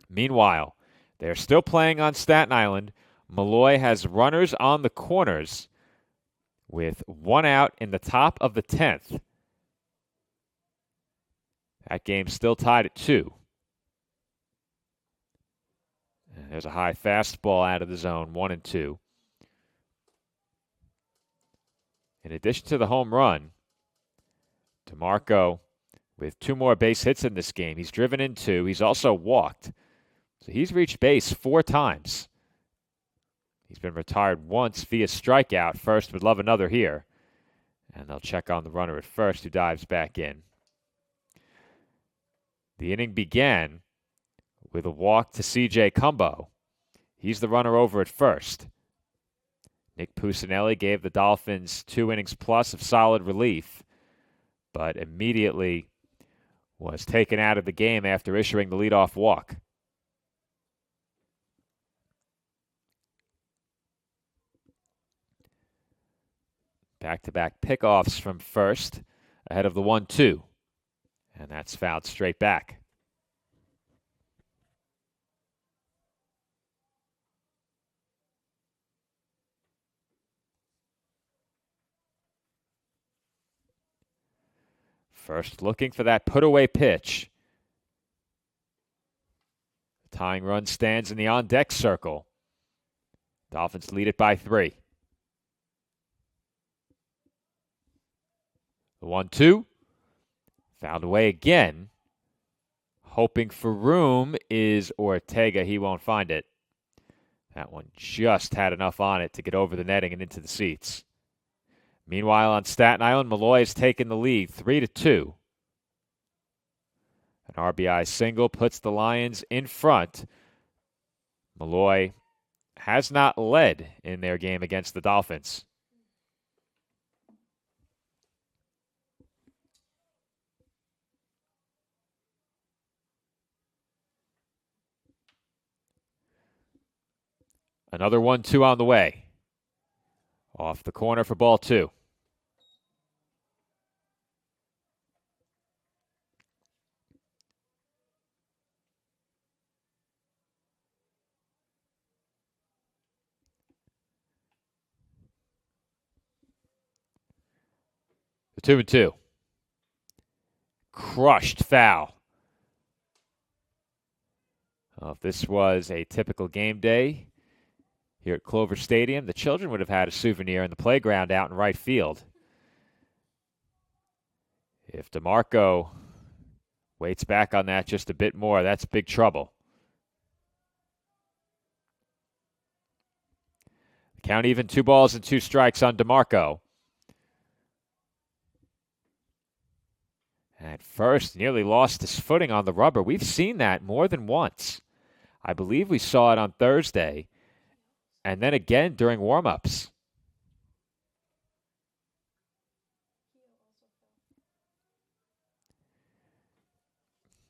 Meanwhile, they're still playing on Staten Island. Malloy has runners on the corners with one out in the top of the 10th. That game's still tied at 2. And there's a high fastball out of the zone, 1-2. In addition to the home run, DeMarco with 2 more base hits in this game. He's driven in 2. He's also walked. So he's reached base 4 times. He's been retired once via strikeout. First would love another here. And they'll check on the runner at first, who dives back in. The inning began with a walk to C.J. Cumbo. He's the runner over at first. Nick Pusinelli gave the Dolphins 2 innings plus of solid relief, but immediately was taken out of the game after issuing the leadoff walk. Back-to-back pickoffs from first ahead of the 1-2. And that's fouled straight back. First looking for that put-away pitch. The tying run stands in the on-deck circle. Dolphins lead it by 3. The 1-2. Fouled away again. Hoping for room is Ortega. He won't find it. That one just had enough on it to get over the netting and into the seats. Meanwhile, on Staten Island, Malloy has taken the lead 3-2. An RBI single puts the Lions in front. Malloy has not led in their game against the Dolphins. Another 1-2 on the way. Off the corner for ball 2. The 2-2. Crushed foul. Well, if this was a typical game day here at Clover Stadium, the children would have had a souvenir in the playground out in right field. If DeMarco waits back on that just a bit more, that's big trouble. Count even 2 balls and 2 strikes on DeMarco. At first, nearly lost his footing on the rubber. We've seen that more than once. I believe we saw it on Thursday, and then again during warm-ups.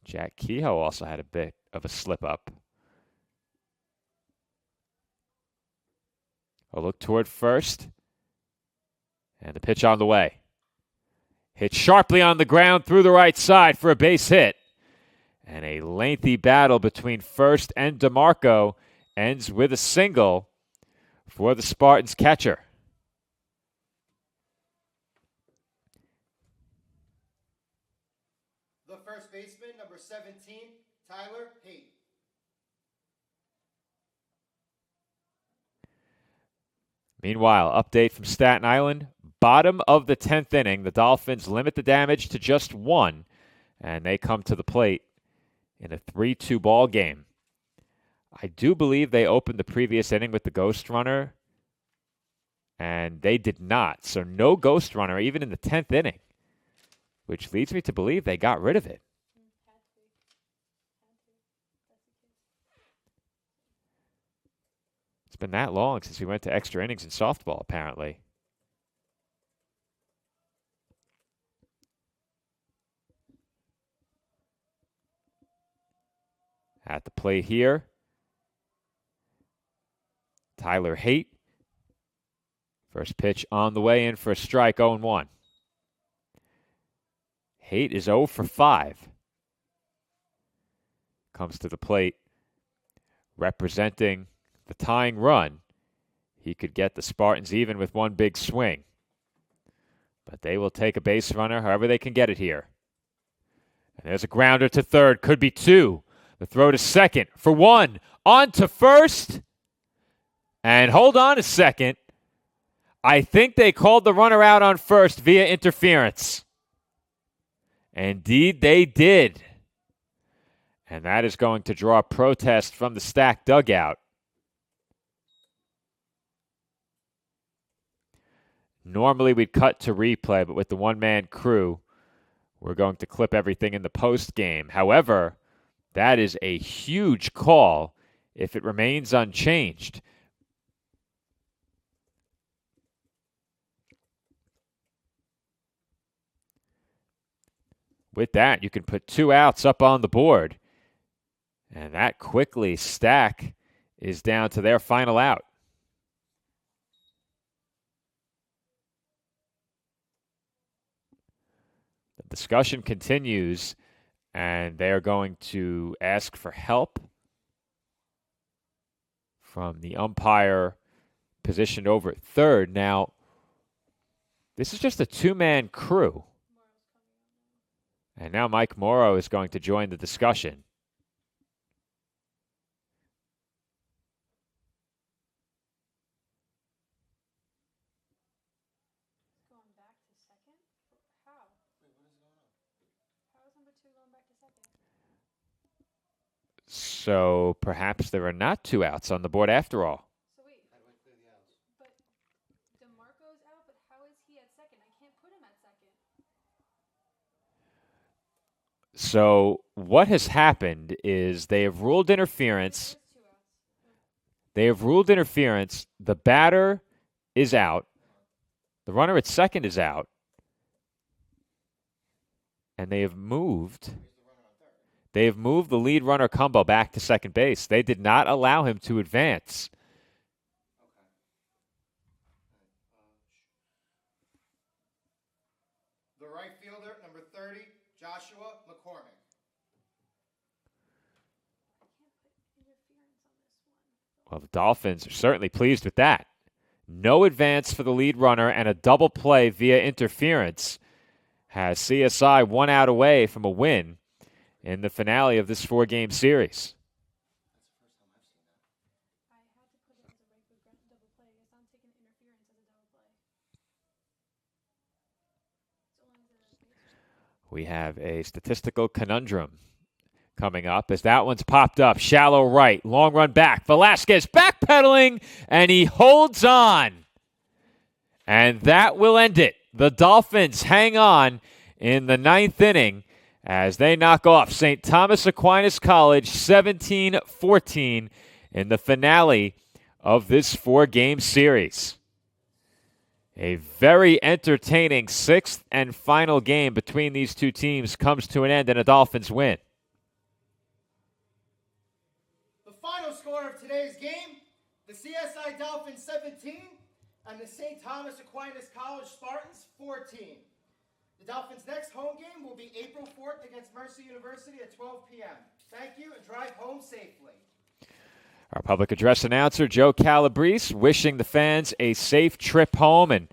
Jack Kehoe also had a bit of a slip-up. A look toward first, and the pitch on the way. Hit sharply on the ground through the right side for a base hit. And a lengthy battle between first and DeMarco ends with a single for the Spartans catcher. The first baseman, number 17, Tyler Haight. Meanwhile, update from Staten Island. Bottom of the 10th inning, the Dolphins limit the damage to just 1, and they come to the plate in a 3-2 ball game. I do believe they opened the previous inning with the ghost runner, and they did not. So no ghost runner even in the 10th inning, which leads me to believe they got rid of it. It's been that long since we went to extra innings in softball, apparently. At the plate here, Tyler Haight. First pitch on the way in for a strike, 0-1. Haight is 0 for 5. Comes to the plate representing the tying run. He could get the Spartans even with one big swing. But they will take a base runner however they can get it here. And there's a grounder to third, could be 2. The throw to second for 1. On to first. And hold on a second. I think they called the runner out on first via interference. Indeed, they did. And that is going to draw a protest from the Stack dugout. Normally we'd cut to replay, but with the one-man crew, we're going to clip everything in the post game. However, that is a huge call if it remains unchanged. With that, you can put 2 outs up on the board. And that quickly, Stack is down to their final out. Discussion continues, and they are going to ask for help from the umpire positioned over at third. Now, this is just a two-man crew. And now Mike Morrow is going to join the discussion. Going back to second? How? Wait, what is going on? How is number 2 going back to second? So perhaps there are not two outs on the board after all. So wait, How do I clear the outs? but DeMarco's out, but how is he at second? I can't put him at second. So what has happened is they have ruled interference. There's 2 outs. They have ruled interference. The batter is out. The runner at second is out. And they have moved. Where's the runner on third? They have moved the lead runner Cumbo back to second base. They did not allow him to advance. Okay. The right fielder, number 30, Joshua McCormick. I can't put interference on this one. Well, the Dolphins are certainly pleased with that. No advance for the lead runner and a double play via interference has CSI 1 out away from a win in the finale of this 4-game series. That's the first time I've seen that. I had to put it as a regular double play. I guess I'm taking interference as a double play. It's only the base. We have a statistical conundrum coming up as that one's popped up. Shallow right, long run back. Velasquez backpedaling, and he holds on. And that will end it. The Dolphins hang on in the 9th inning as they knock off St. Thomas Aquinas College 17-14 in the finale of this 4-game series. A very entertaining 6th and final game between these two teams comes to an end in a Dolphins win. The final score of today's game, the CSI Dolphins 17 and the St. Thomas Aquinas College Spartans 14. The Dolphins' next home game will be April 4th against Mercer University at 12 p.m. Thank you and drive home safely. Our public address announcer, Joe Calabrese, wishing the fans a safe trip home. And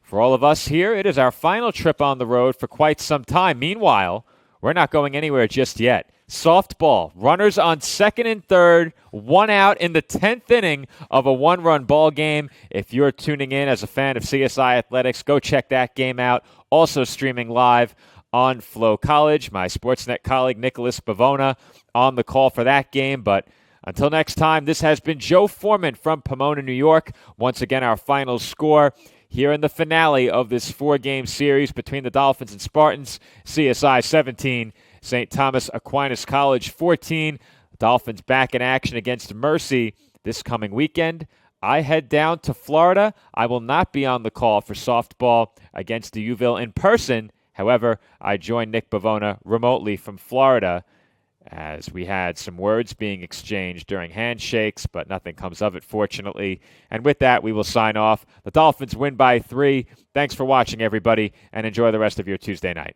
for all of us here, it is our final trip on the road for quite some time. Meanwhile, we're not going anywhere just yet. Softball, runners on second and third, 1 out in the 10th inning of a 1-run ball game. If you're tuning in as a fan of CSI Athletics, go check that game out. Also streaming live on Flow College. My Sportsnet colleague Nicholas Bavona on the call for that game. But until next time, this has been Joe Foreman from Pomona, New York. Once again, our final score here in the finale of this 4-game series between the Dolphins and Spartans. CSI 17, St. Thomas Aquinas College 14. Dolphins back in action against Mercy this coming weekend. I head down to Florida. I will not be on the call for softball against Uville in person. However, I join Nick Bavona remotely from Florida as we had some words being exchanged during handshakes, but nothing comes of it, fortunately. And with that, we will sign off. The Dolphins win by 3. Thanks for watching, everybody, and enjoy the rest of your Tuesday night.